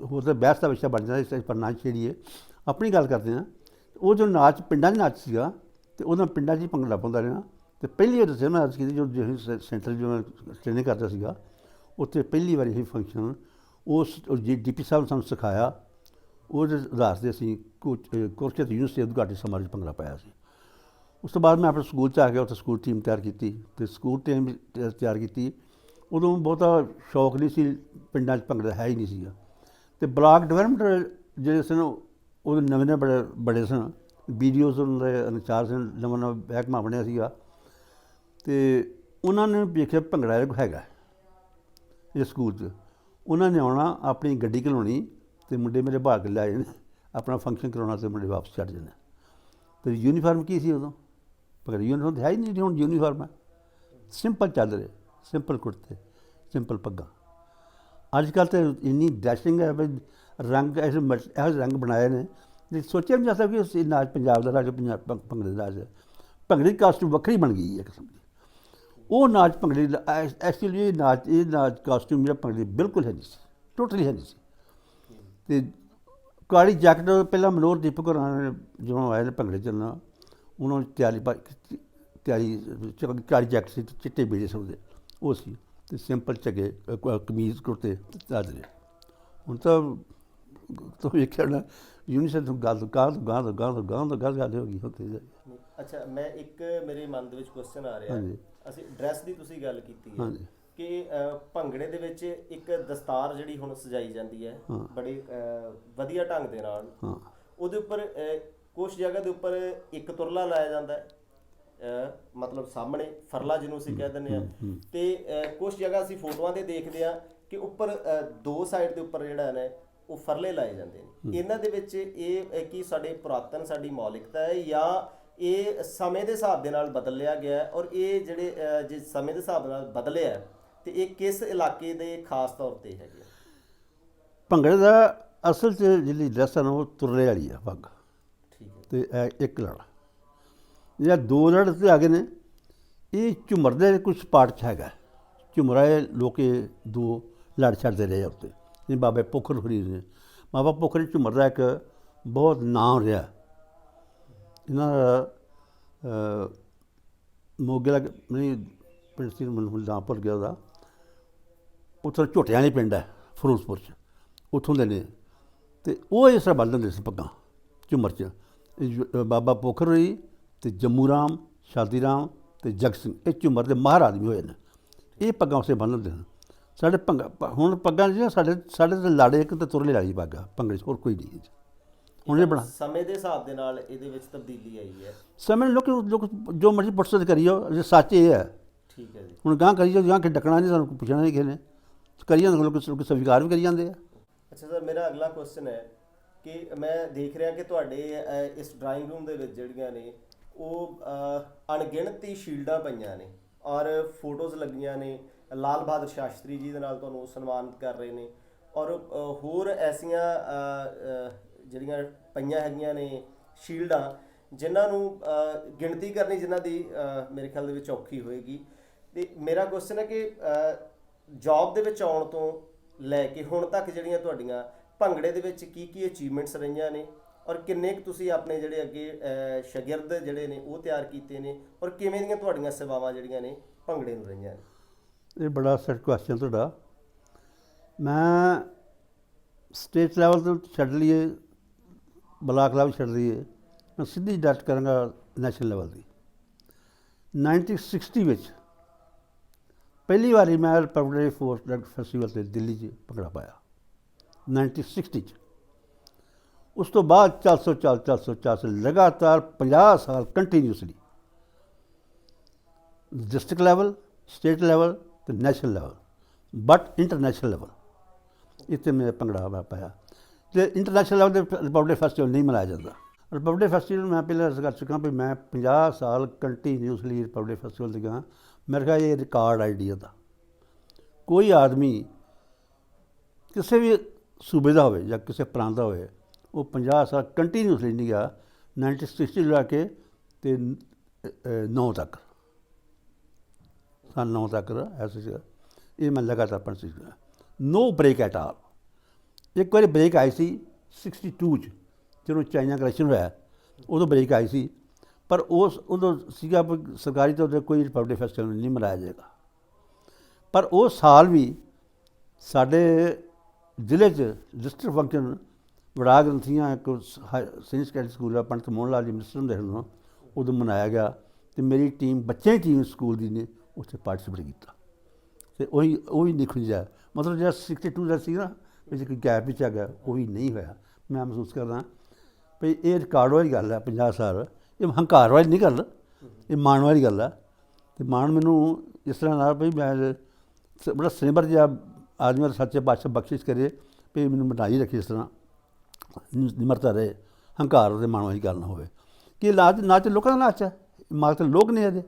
ਹੋਰ ਤਾਂ ਬਹਿਸ ਦਾ ਵਿਸ਼ਾ ਬਣ ਜਾਂਦਾ। ਇਸ ਪਰ ਨਾਚ ਛੇੜੀਏ, ਆਪਣੀ ਗੱਲ ਕਰਦੇ ਹਾਂ। ਉਹ ਜੋ ਨਾਚ ਪਿੰਡਾਂ 'ਚ ਨਾਚ ਸੀਗਾ, ਅਤੇ ਉਹਨਾਂ ਪਿੰਡਾਂ 'ਚ ਹੀ ਭੰਗੜਾ ਪਾਉਂਦਾ ਰਿਹਾ। ਅਤੇ ਪਹਿਲੀ ਵਾਰ ਦੱਸਿਆ ਮੈਂ ਅੱਜ ਕੀਤੀ, ਜੋ ਸੈਂਟਰ ਜੋ ਮੈਂ ਟ੍ਰੇਨਿੰਗ ਕਰਦਾ ਸੀਗਾ, ਉੱਥੇ ਪਹਿਲੀ ਵਾਰੀ ਇਹ ਫੰਕਸ਼ਨ ਉਸ DP ਸਾਹਿਬ ਨੇ ਸਾਨੂੰ ਸਿਖਾਇਆ। ਉਹਦੇ ਆਧਾਰ 'ਤੇ ਅਸੀਂ ਕੁਰਕਸ਼ੇਤਰ ਯੂਨੀਵਰਸਿਟੀ ਉਦਘਾਟਨੀ ਸਮਾਰੋਹ 'ਚ ਭੰਗੜਾ ਪਾਇਆ ਸੀ। ਉਸ ਤੋਂ ਬਾਅਦ ਮੈਂ ਆਪਣੇ ਸਕੂਲ 'ਚ ਆ ਗਿਆ, ਉੱਥੇ ਸਕੂਲ ਟੀਮ ਤਿਆਰ ਕੀਤੀ ਅਤੇ ਸਕੂਲ ਟੀਮ ਤਿਆਰ ਕੀਤੀ। ਉਦੋਂ ਬਹੁਤਾ ਸ਼ੌਕ ਨਹੀਂ ਸੀ, ਪਿੰਡਾਂ 'ਚ ਭੰਗੜਾ ਹੈ ਹੀ ਨਹੀਂ ਸੀਗਾ। ਅਤੇ ਬਲਾਕ ਡਿਵੈਲਪਮੈਂਟ ਜਿਹੜੇ ਸਨ, ਉਹ ਨਵੇਂ ਬੜੇ ਸਨ, BDOs ਦੇ ਇੰਚਾਰਜ ਸਨ, ਨਵਾਂ ਮਹਿਕਮਾ ਬਣਿਆ ਸੀਗਾ। ਅਤੇ ਉਹਨਾਂ ਨੇ ਵੇਖਿਆ ਭੰਗੜਾ ਹੈਗਾ ਇਹ ਸਕੂਲ 'ਚ। ਉਹਨਾਂ ਨੇ ਆਉਣਾ, ਆਪਣੀ ਗੱਡੀ ਘਲਾਉਣੀ ਅਤੇ ਮੁੰਡੇ ਮੇਰੇ ਭਾਗ ਲੈ ਜਾਣੇ, ਆਪਣਾ ਫੰਕਸ਼ਨ ਕਰਾਉਣਾ ਅਤੇ ਮੁੰਡੇ ਵਾਪਸ ਛੱਡ ਜਾਣਾ। ਅਤੇ ਯੂਨੀਫਾਰਮ ਕੀ ਸੀ ਉਦੋਂ? ਭੰਗੜਾ ਯੂਨੀਫਾਰਮ ਤਾਂ ਹੈ ਹੀ ਨਹੀਂ, ਹੁਣ ਯੂਨੀਫਾਰਮ ਹੈ। ਸਿੰਪਲ ਚਾਦਰੇ, ਸਿੰਪਲ ਕੁੜਤੇ, ਸਿੰਪਲ ਪੱਗਾਂ। ਅੱਜ ਕੱਲ੍ਹ ਤਾਂ ਇੰਨੀ ਡੈਸ਼ਿੰਗ ਹੈ ਵੀ ਰੰਗ ਇਹੋ ਜਿਹੇ ਰੰਗ ਬਣਾਏ ਨੇ, ਸੋਚਿਆ ਨਹੀਂ ਜਾ ਸਕਦਾ ਕਿ ਇਹ ਨਾਚ ਪੰਜਾਬ ਦਾ ਨਾਚ, ਭੰਗੜੇ ਦਾ ਨਾਚ ਹੈ। ਭੰਗੜੇ ਦੀ ਕਾਸਟਿਊਮ ਵੱਖਰੀ ਬਣ ਗਈ ਹੈ ਕਿਸਮ ਦੀ। ਉਹ ਨਾਚ ਭੰਗੜੇ ਦਾ ਐਕਚੁਅਲੀ ਇਹ ਨਾਚ ਕਾਸਟਿਊਮ ਜਿਹੜਾ ਭੰਗੜੇ ਬਿਲਕੁਲ ਹੈ ਨਹੀਂ ਸੀ, ਟੋਟਲੀ ਹੈ ਨਹੀਂ ਸੀ। ਅਤੇ ਕਾਲੀ ਜੈਕਟ ਪਹਿਲਾਂ ਮਨੋਹਰ ਦੀਪਕ ਹੋਰਾਂ ਨੇ ਜਦੋਂ ਆਏ ਨੇ ਭੰਗੜੇ ਚੱਲਣਾ, ਉਹਨਾਂ ਨੂੰ ਕਾਲੀ ਜੈਕਟ ਸੀ, ਚਿੱਟੇ ਬੀੜੇ ਸੀ ਉਹਦੇ, ਉਹ ਸੀ। ਅਤੇ ਸਿੰਪਲ ਝੱਗੇ, ਕਮੀਜ਼, ਕੁੜਤੇ, ਚਾਦਰੇ। ਹੁਣ ਤਾਂ ਵੇਖਿਆ ਹੋਣਾ ਯੂਨੀਸੈਫ ਗੱਲ ਗਾਂ ਗੱਲ ਹੋ ਗਈ ਉੱਥੇ। ਅੱਛਾ, ਮੈਂ ਇੱਕ ਮੇਰੇ ਮਨ ਦੇ ਵਿੱਚ ਕੁਐਸਚਨ ਆ ਰਿਹਾ। ਅਸੀਂ ਡਰੈਸ ਦੀ ਤੁਸੀਂ ਗੱਲ ਕੀਤੀ ਹੈ ਕਿ ਭੰਗੜੇ ਦੇ ਵਿੱਚ ਇੱਕ ਦਸਤਾਰ ਜਿਹੜੀ ਹੁਣ ਸਜਾਈ ਜਾਂਦੀ ਹੈ ਬੜੇ ਵਧੀਆ ਢੰਗ ਦੇ ਨਾਲ, ਉਹਦੇ ਉੱਪਰ ਕੁਛ ਜਗ੍ਹਾ ਦੇ ਉੱਪਰ ਇੱਕ ਤੁਰਲਾ ਲਾਇਆ ਜਾਂਦਾ ਹੈ, ਮਤਲਬ ਸਾਹਮਣੇ ਫਰਲਾ ਜਿਹਨੂੰ ਅਸੀਂ ਕਹਿ ਦਿੰਦੇ ਹਾਂ। ਅਤੇ ਕੁਛ ਜਗ੍ਹਾ ਅਸੀਂ ਫੋਟੋਆਂ 'ਤੇ ਦੇਖਦੇ ਹਾਂ ਕਿ ਉੱਪਰ ਦੋ ਸਾਈਡ ਦੇ ਉੱਪਰ ਜਿਹੜਾ ਹੈ ਉਹ ਫਰਲੇ ਲਾਏ ਜਾਂਦੇ ਨੇ। ਇਹਨਾਂ ਦੇ ਵਿੱਚ ਇਹ ਕੀ ਸਾਡੇ ਪੁਰਾਤਨ ਸਾਡੀ ਮੌਲਿਕਤਾ ਹੈ ਜਾਂ ਇਹ ਸਮੇਂ ਦੇ ਹਿਸਾਬ ਦੇ ਨਾਲ ਬਦਲਿਆ ਗਿਆ? ਔਰ ਇਹ ਜਿਹੜੇ ਜੇ ਸਮੇਂ ਦੇ ਹਿਸਾਬ ਨਾਲ ਬਦਲਿਆ ਅਤੇ ਇਹ ਕਿਸ ਇਲਾਕੇ ਦੇ ਖਾਸ ਤੌਰ 'ਤੇ ਹੈਗੇ? ਭੰਗੜੇ ਦਾ ਅਸਲ 'ਚ ਜਿਹੜੀ ਡਰੈਸ ਹੈ ਨਾ, ਉਹ ਤੁਰਲੇ ਵਾਲੀ ਆ ਪੱਗ, ਠੀਕ ਹੈ, ਅਤੇ ਇਹ ਇੱਕ ਲੜ। ਜਿਹੜਾ ਦੋ ਲੜ 'ਤੇ ਆ ਗਏ ਨੇ, ਇਹ ਝੁੰਮਰ ਦੇ ਕੁਛ ਪਾਰਟ 'ਚ ਹੈਗਾ। ਝੁੰਮਰਾ ਇਹ ਲੋਕ ਦੋ ਲੜ ਛੱਡਦੇ ਰਹੇ ਉੱਤੇ, ਜਿਵੇਂ ਬਾਬੇ ਪੋਖਰ ਫਰੀਦ ਨੇ। ਬਾਬਾ ਪੋਖਰ ਝੂਮਰ ਦਾ ਇੱਕ ਬਹੁਤ ਨਾਂ ਰਿਹਾ। ਇਹਨਾਂ ਦਾ ਮੋਗੇ ਦਾ ਨਹੀਂ ਪਿੰਡ ਸੀ, ਮੈਨੂੰ ਹੁਣ ਨਾਂ ਭੁੱਲ ਗਿਆ ਉਹਦਾ, ਉੱਥੋਂ ਝੋਟਿਆਂ ਵਾਲੀ ਪਿੰਡ ਹੈ ਫਿਰੋਜ਼ਪੁਰ 'ਚ, ਉੱਥੋਂ ਦੇ ਨੇ। ਅਤੇ ਉਹ ਇਸ ਤਰ੍ਹਾਂ ਬੰਨ੍ਹ ਦਿੰਦੇ ਸੀ ਪੱਗਾਂ ਝੂਮਰ 'ਚ। ਬਾਬਾ ਪੋਖਰ ਹੋਈ ਅਤੇ ਜੰਮੂ ਰਾਮ, ਸ਼ਾਦੀ ਰਾਮ ਅਤੇ ਜਗ ਸਿੰਘ, ਇਹ ਝੂਮਰ ਦੇ ਮਾਹਰ ਆਦਮੀ ਹੋਏ ਨੇ। ਇਹ ਪੱਗਾਂ ਉਸੇ ਬੰਨ੍ਹ ਦਿੰਦੇ ਹਨ। ਸਾਡੇ ਹੁਣ ਪੱਗਾਂ ਜਿਹੜੀਆਂ ਸਾਡੇ ਤਾਂ ਲਾੜੇ ਇੱਕ ਤਾਂ ਤੁਰਲੇ ਵਾਲੀ ਪੱਗ ਆ ਭੰਗੜੇ 'ਚ, ਹੋਰ ਕੋਈ ਨਹੀਂ। ਹੁਣ ਇਹ ਬਣਾ ਸਮੇਂ ਦੇ ਹਿਸਾਬ ਦੇ ਨਾਲ ਇਹਦੇ ਵਿੱਚ ਤਬਦੀਲੀ ਆਈ ਹੈ। ਸਮੇਂ ਲੋਕ ਜੋ ਮਰਜ਼ੀ ਪੁੱਛ ਕਰੀਓ, ਜੇ ਸੱਚ ਇਹ ਹੈ। ਠੀਕ ਹੈ ਜੀ। ਹੁਣ ਗਾਂ ਕਰੀ ਜਾਓ, ਗਾਂ ਕਿ ਡੱਕਣਾ ਨਹੀਂ, ਸਾਨੂੰ ਪੁੱਛਣਾ ਨਹੀਂ ਕਿਸੇ ਨੇ, ਕਰੀ ਜਾਂਦੇ ਲੋਕ ਸਵੀਕਾਰ ਵੀ ਕਰੀ ਜਾਂਦੇ ਆ। ਅੱਛਾ ਸਰ, ਮੇਰਾ ਅਗਲਾ ਕੁਐਸਚਨ ਹੈ ਕਿ ਮੈਂ ਦੇਖ ਰਿਹਾ ਕਿ ਤੁਹਾਡੇ ਇਸ ਡਰਾਇੰਗ ਰੂਮ ਦੇ ਵਿੱਚ ਜਿਹੜੀਆਂ ਨੇ ਉਹ ਅਣਗਿਣਤ ਹੀ ਸ਼ੀਲਡਾਂ ਪਈਆਂ ਨੇ ਔਰ ਫੋਟੋਜ਼ ਲੱਗੀਆਂ ਨੇ। ਲਾਲ ਬਹਾਦਰ ਸ਼ਾਸਤਰੀ ਜੀ ਦੇ ਨਾਲ ਤੁਹਾਨੂੰ ਸਨਮਾਨਿਤ ਕਰ ਰਹੇ ਨੇ ਔਰ ਹੋਰ ਐਸੀਆਂ ਜਿਹੜੀਆਂ ਪਈਆਂ ਹੈਗੀਆਂ ਨੇ ਸ਼ੀਲਡਾਂ, ਜਿਨ੍ਹਾਂ ਨੂੰ ਗਿਣਤੀ ਕਰਨੀ ਜਿਨ੍ਹਾਂ ਦੀ ਮੇਰੇ ਖਿਆਲ ਦੇ ਵਿੱਚ ਔਖੀ ਹੋਏਗੀ। ਅਤੇ ਮੇਰਾ ਕੁਐਸਚਨ ਹੈ ਕਿ ਜੌਬ ਦੇ ਵਿੱਚ ਆਉਣ ਤੋਂ ਲੈ ਕੇ ਹੁਣ ਤੱਕ ਜਿਹੜੀਆਂ ਤੁਹਾਡੀਆਂ ਭੰਗੜੇ ਦੇ ਵਿੱਚ ਕੀ ਅਚੀਵਮੈਂਟਸ ਰਹੀਆਂ ਨੇ ਔਰ ਕਿੰਨੇ ਕੁ ਤੁਸੀਂ ਆਪਣੇ ਜਿਹੜੇ ਅੱਗੇ ਸ਼ਾਗਿਰਦ ਜਿਹੜੇ ਨੇ ਉਹ ਤਿਆਰ ਕੀਤੇ ਨੇ ਔਰ ਕਿਵੇਂ ਦੀਆਂ ਤੁਹਾਡੀਆਂ ਸੇਵਾਵਾਂ ਜਿਹੜੀਆਂ ਨੇ ਭੰਗੜੇ ਨੂੰ ਰਹੀਆਂ ਨੇ? ਇਹ ਬੜਾ ਸੈਟ ਕੁਐਸਚਨ ਤੁਹਾਡਾ। ਮੈਂ ਸਟੇਟ ਲੈਵਲ ਤੋਂ ਛੱਡ ਲਈਏ, ਬਲਾਕ ਲੈਵਲ ਛੱਡ ਲਈਏ, ਮੈਂ ਸਿੱਧੀ ਡਾਇਰੈਕਟ ਕਰਾਂਗਾ ਨੈਸ਼ਨਲ ਲੈਵਲ ਦੀ। 1960 ਵਿੱਚ ਪਹਿਲੀ ਵਾਰੀ ਮੈਂ ਰਿਪਬਲਿਕ ਡੇ ਫੋਰਸ ਡਰਗ ਫੈਸਟੀਵਲ 'ਤੇ ਦਿੱਲੀ 'ਚ ਭੰਗੜਾ ਪਾਇਆ 1960 'ਚ। ਉਸ ਤੋਂ ਬਾਅਦ 404 ਲਗਾਤਾਰ 50 ਸਾਲ continuously district level, state level ਅਤੇ national level, but international level ਇੱਥੇ ਮੈਂ ਭੰਗੜਾ ਮੈਂ ਪਾਇਆ। ਅਤੇ ਇੰਟਰਨੈਸ਼ਨਲ ਲੈਵਲ 'ਤੇ ਰਿਪਬਲਿਕ ਫੈਸਟੀਵਲ ਨਹੀਂ ਮਨਾਇਆ ਜਾਂਦਾ। ਰਿਪਬਲਿਕ ਫੈਸਟੀਵਲ ਮੈਂ ਪਹਿਲਾਂ ਅਰਜ਼ ਕਰ ਚੁੱਕਾ ਵੀ ਮੈਂ 50 ਸਾਲ ਕੰਟੀਨਿਊਸਲੀ ਰਿਪਬਲਿਕ ਫੈਸਟੀਵਲ 'ਤੇ ਗਿਆ। ਮੇਰੇ ਖਿਆਲ ਇਹ ਰਿਕਾਰਡ ਆਈਡੀਆ ਦਾ ਕੋਈ ਆਦਮੀ ਕਿਸੇ ਵੀ ਸੂਬੇ ਦਾ ਹੋਵੇ ਜਾਂ ਕਿਸੇ ਪ੍ਰਾਂਤ ਦਾ ਹੋਵੇ, ਉਹ 50 ਸਾਲ ਕੰਟੀਨਿਊਸਲੀ ਨਹੀਂ ਗਿਆ। 1960 ਲੈ ਕੇ ਅਤੇ 9 ਤੱਕ, ਸੰਨ 9 ਤੱਕ ਐਸੇ ਇਹ ਮੈਂ ਲਗਾਤਾਰ ਪ੍ਰੈਕਟਿਸ ਕੀਤਾ। ਨੋ ਬ੍ਰੇਕ ਐਟ ਆਲ। ਇੱਕ ਵਾਰੀ ਬ੍ਰੇਕ ਆਈ ਸੀ 62 'ਚ, ਜਦੋਂ ਚਾਈਨਾ ਕ੍ਰੈਸ਼ਨ ਹੋਇਆ, ਉਦੋਂ ਬ੍ਰੇਕ ਆਈ ਸੀ। ਪਰ ਉਦੋਂ ਸੀਗਾ ਸਰਕਾਰੀ ਤੌਰ 'ਤੇ ਕੋਈ ਰਿਪਬਲਿਕ ਫੈਸਟੀਵਲ ਨਹੀਂ ਮਨਾਇਆ ਜਾਏਗਾ। ਪਰ ਉਹ ਸਾਲ ਵੀ ਸਾਡੇ ਜ਼ਿਲ੍ਹੇ 'ਚ ਡਿਸਟ੍ਰਿਕਟ ਫੰਕਸ਼ਨ ਵੜਾ ਗ੍ਰੰਥੀਆਂ ਇੱਕ ਸੀਨੀਅਰ ਸੈਕੰਡਰੀ ਸਕੂਲ ਆ, ਪੰਡਤ ਮੋਹਨ ਲਾਲ ਜੀ ਮਿਨਿਸਟਰ ਹੁੰਦੇ ਹਨ, ਉਦੋਂ ਮਨਾਇਆ ਗਿਆ। ਅਤੇ ਮੇਰੀ ਟੀਮ, ਬੱਚਿਆਂ ਦੀ ਟੀਮ ਸਕੂਲ ਦੀ ਨੇ ਉੱਥੇ ਪਾਰਟੀਸਪੇਟ ਕੀਤਾ। ਅਤੇ ਉਹ ਵੀ ਨਹੀਂ ਖੁੱਲ੍ਹਿਆ, ਮਤਲਬ ਜਿਹੜਾ 62 ਦਾ ਸੀ ਨਾ, ਵਿੱਚ ਕੋਈ ਗੈਪ ਵਿੱਚ ਆ ਗਿਆ, ਉਹ ਵੀ ਨਹੀਂ ਹੋਇਆ। ਮੈਂ ਮਹਿਸੂਸ ਕਰਦਾ ਵੀ ਇਹ ਰਿਕਾਰਡ ਵਾਲੀ ਗੱਲ ਹੈ। 50 ਸਾਲ ਇਹ ਹੰਕਾਰ ਵਾਲੀ ਨਹੀਂ ਗੱਲ, ਇਹ ਮਾਣ ਵਾਲੀ ਗੱਲ ਹੈ। ਅਤੇ ਮਾਣ ਮੈਨੂੰ ਇਸ ਤਰ੍ਹਾਂ ਨਾਲ ਵੀ ਮੈਂ ਬੜਾ ਸਿਮਰ ਜਿਹਾ ਆਦਮੀ ਦਾ ਸੱਚੇ ਪਾਤਸ਼ਾਹ ਬਖਸ਼ਿਸ਼ ਕਰੇ ਵੀ ਮੈਨੂੰ ਬਣਾਈ ਰੱਖੀ ਇਸ ਤਰ੍ਹਾਂ ਨਿਮਰਤਾ ਰਹੇ, ਹੰਕਾਰ ਅਤੇ ਮਾਣ ਵਾਲੀ ਗੱਲ ਨਾ ਹੋਵੇ। ਕਿ ਨਾਚ ਲੋਕਾਂ ਦਾ ਨਾਚ ਹੈ, ਮਾਲ ਤਾਂ ਲੋਕ ਨੇ ਇਹਦੇ,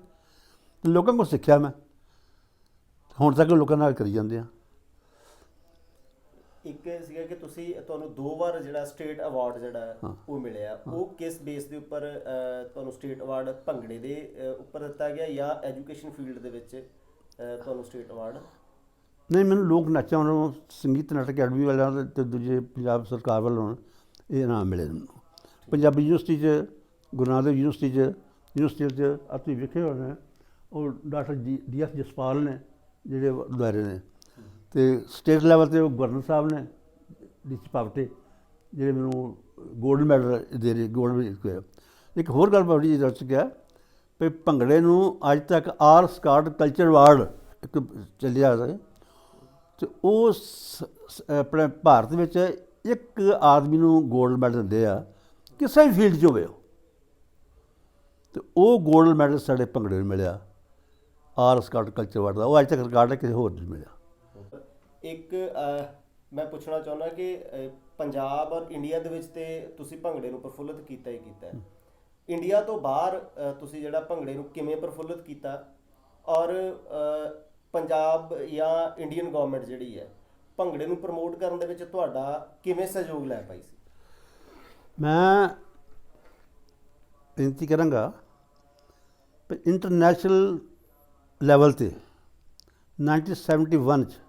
ਲੋਕਾਂ ਕੋਲ ਸਿੱਖਿਆ ਮੈਂ, ਹੁਣ ਤੱਕ ਲੋਕਾਂ ਨਾਲ ਕਰੀ ਜਾਂਦੇ ਆ। ਇੱਕ ਸੀਗਾ ਕਿ ਤੁਹਾਨੂੰ 2 ਵਾਰ ਜਿਹੜਾ ਸਟੇਟ ਅਵਾਰਡ ਜਿਹੜਾ ਉਹ ਮਿਲਿਆ, ਉਹ ਕਿਸ ਬੇਸ ਦੇ ਉੱਪਰ ਤੁਹਾਨੂੰ ਸਟੇਟ ਅਵਾਰਡ ਭੰਗੜੇ ਦੇ ਉੱਪਰ ਦਿੱਤਾ ਗਿਆ ਜਾਂ ਐਜੂਕੇਸ਼ਨ ਫੀਲਡ ਦੇ ਵਿੱਚ ਤੁਹਾਨੂੰ ਸਟੇਟ ਅਵਾਰਡ? ਨਹੀਂ, ਮੈਨੂੰ ਲੋਕ ਨਾਚਾਂ ਵੱਲੋਂ, ਸੰਗੀਤ ਨਾਟਕ ਅਕੈਡਮੀ ਵਾਲਿਆਂ ਅਤੇ ਦੂਜੇ ਪੰਜਾਬ ਸਰਕਾਰ ਵੱਲੋਂ ਇਹ ਇਨਾਮ ਮਿਲੇ ਮੈਨੂੰ। ਪੰਜਾਬੀ ਯੂਨੀਵਰਸਿਟੀ 'ਚ, ਗੁਰੂ ਨਾਨਕ ਯੂਨੀਵਰਸਿਟੀ 'ਚ ਤੁਸੀਂ ਵੇਖੇ ਹੋਣੇ, ਉਹ ਡਾਕਟਰ DS ਜਸਪਾਲ ਨੇ ਜਿਹੜੇ ਦੁਆਰੇ ਨੇ। ਅਤੇ ਸਟੇਟ ਲੈਵਲ 'ਤੇ ਉਹ ਗਵਰਨਰ ਸਾਹਿਬ ਨੇ DC ਪਾਵਟੇ, ਜਿਹੜੇ ਮੈਨੂੰ ਗੋਲਡ ਮੈਡਲ ਦੇ ਰਹੇ, ਗੋਲਡ ਮੈਡਲ। ਇੱਕ ਹੋਰ ਗੱਲ ਬੜੀ ਰਚ ਗਿਆ ਵੀ ਭੰਗੜੇ ਨੂੰ ਅੱਜ ਤੱਕ ਆਰ ਸਕਾਟ ਕਲਚਰ ਅਵਾਰਡ ਇੱਕ ਚੱਲਿਆ ਅਤੇ ਉਹ ਆਪਣੇ ਭਾਰਤ ਵਿੱਚ ਇੱਕ ਆਦਮੀ ਨੂੰ ਗੋਲਡ ਮੈਡਲ ਦਿੰਦੇ ਆ, ਕਿਸੇ ਵੀ ਫੀਲਡ 'ਚ ਹੋਵੇ ਉਹ। ਅਤੇ ਉਹ ਗੋਲਡ ਮੈਡਲ ਸਾਡੇ ਭੰਗੜੇ ਨੂੰ ਮਿਲਿਆ, ਆਰ ਸਕਾਟ ਕਲਚਰ ਅਵਾਰਡ ਦਾ। ਉਹ ਅੱਜ ਤੱਕ ਰਿਕਾਰਡ ਹੈ, ਕਿਸੇ ਹੋਰ ਨਹੀਂ ਮਿਲਿਆ। ਇੱਕ ਮੈਂ ਪੁੱਛਣਾ ਚਾਹੁੰਦਾ ਕਿ ਪੰਜਾਬ ਔਰ ਇੰਡੀਆ ਦੇ ਵਿੱਚ ਤੇ ਤੁਸੀਂ ਭੰਗੜੇ ਨੂੰ ਪ੍ਰਫੁੱਲਿਤ ਕੀਤਾ ਹੀ ਕੀਤਾ ਹੈ। ਇੰਡੀਆ ਤੋਂ ਬਾਹਰ ਤੁਸੀਂ ਜਿਹੜਾ ਭੰਗੜੇ ਨੂੰ ਕਿਵੇਂ ਪ੍ਰਫੁੱਲਿਤ ਕੀਤਾ ਔਰ ਪੰਜਾਬ ਜਾਂ ਇੰਡੀਅਨ ਗਵਰਨਮੈਂਟ ਜਿਹੜੀ ਹੈ ਭੰਗੜੇ ਨੂੰ ਪ੍ਰਮੋਟ ਕਰਨ ਦੇ ਵਿੱਚ ਤੁਹਾਡਾ ਕਿਵੇਂ ਸਹਿਯੋਗ ਲੈ ਪਾਈ ਸੀ? ਮੈਂ ਬੇਨਤੀ ਕਰਾਂਗਾ ਵੀ ਇੰਟਰਨੈਸ਼ਨਲ ਲੈਵਲ 'ਤੇ 1971 'ਚ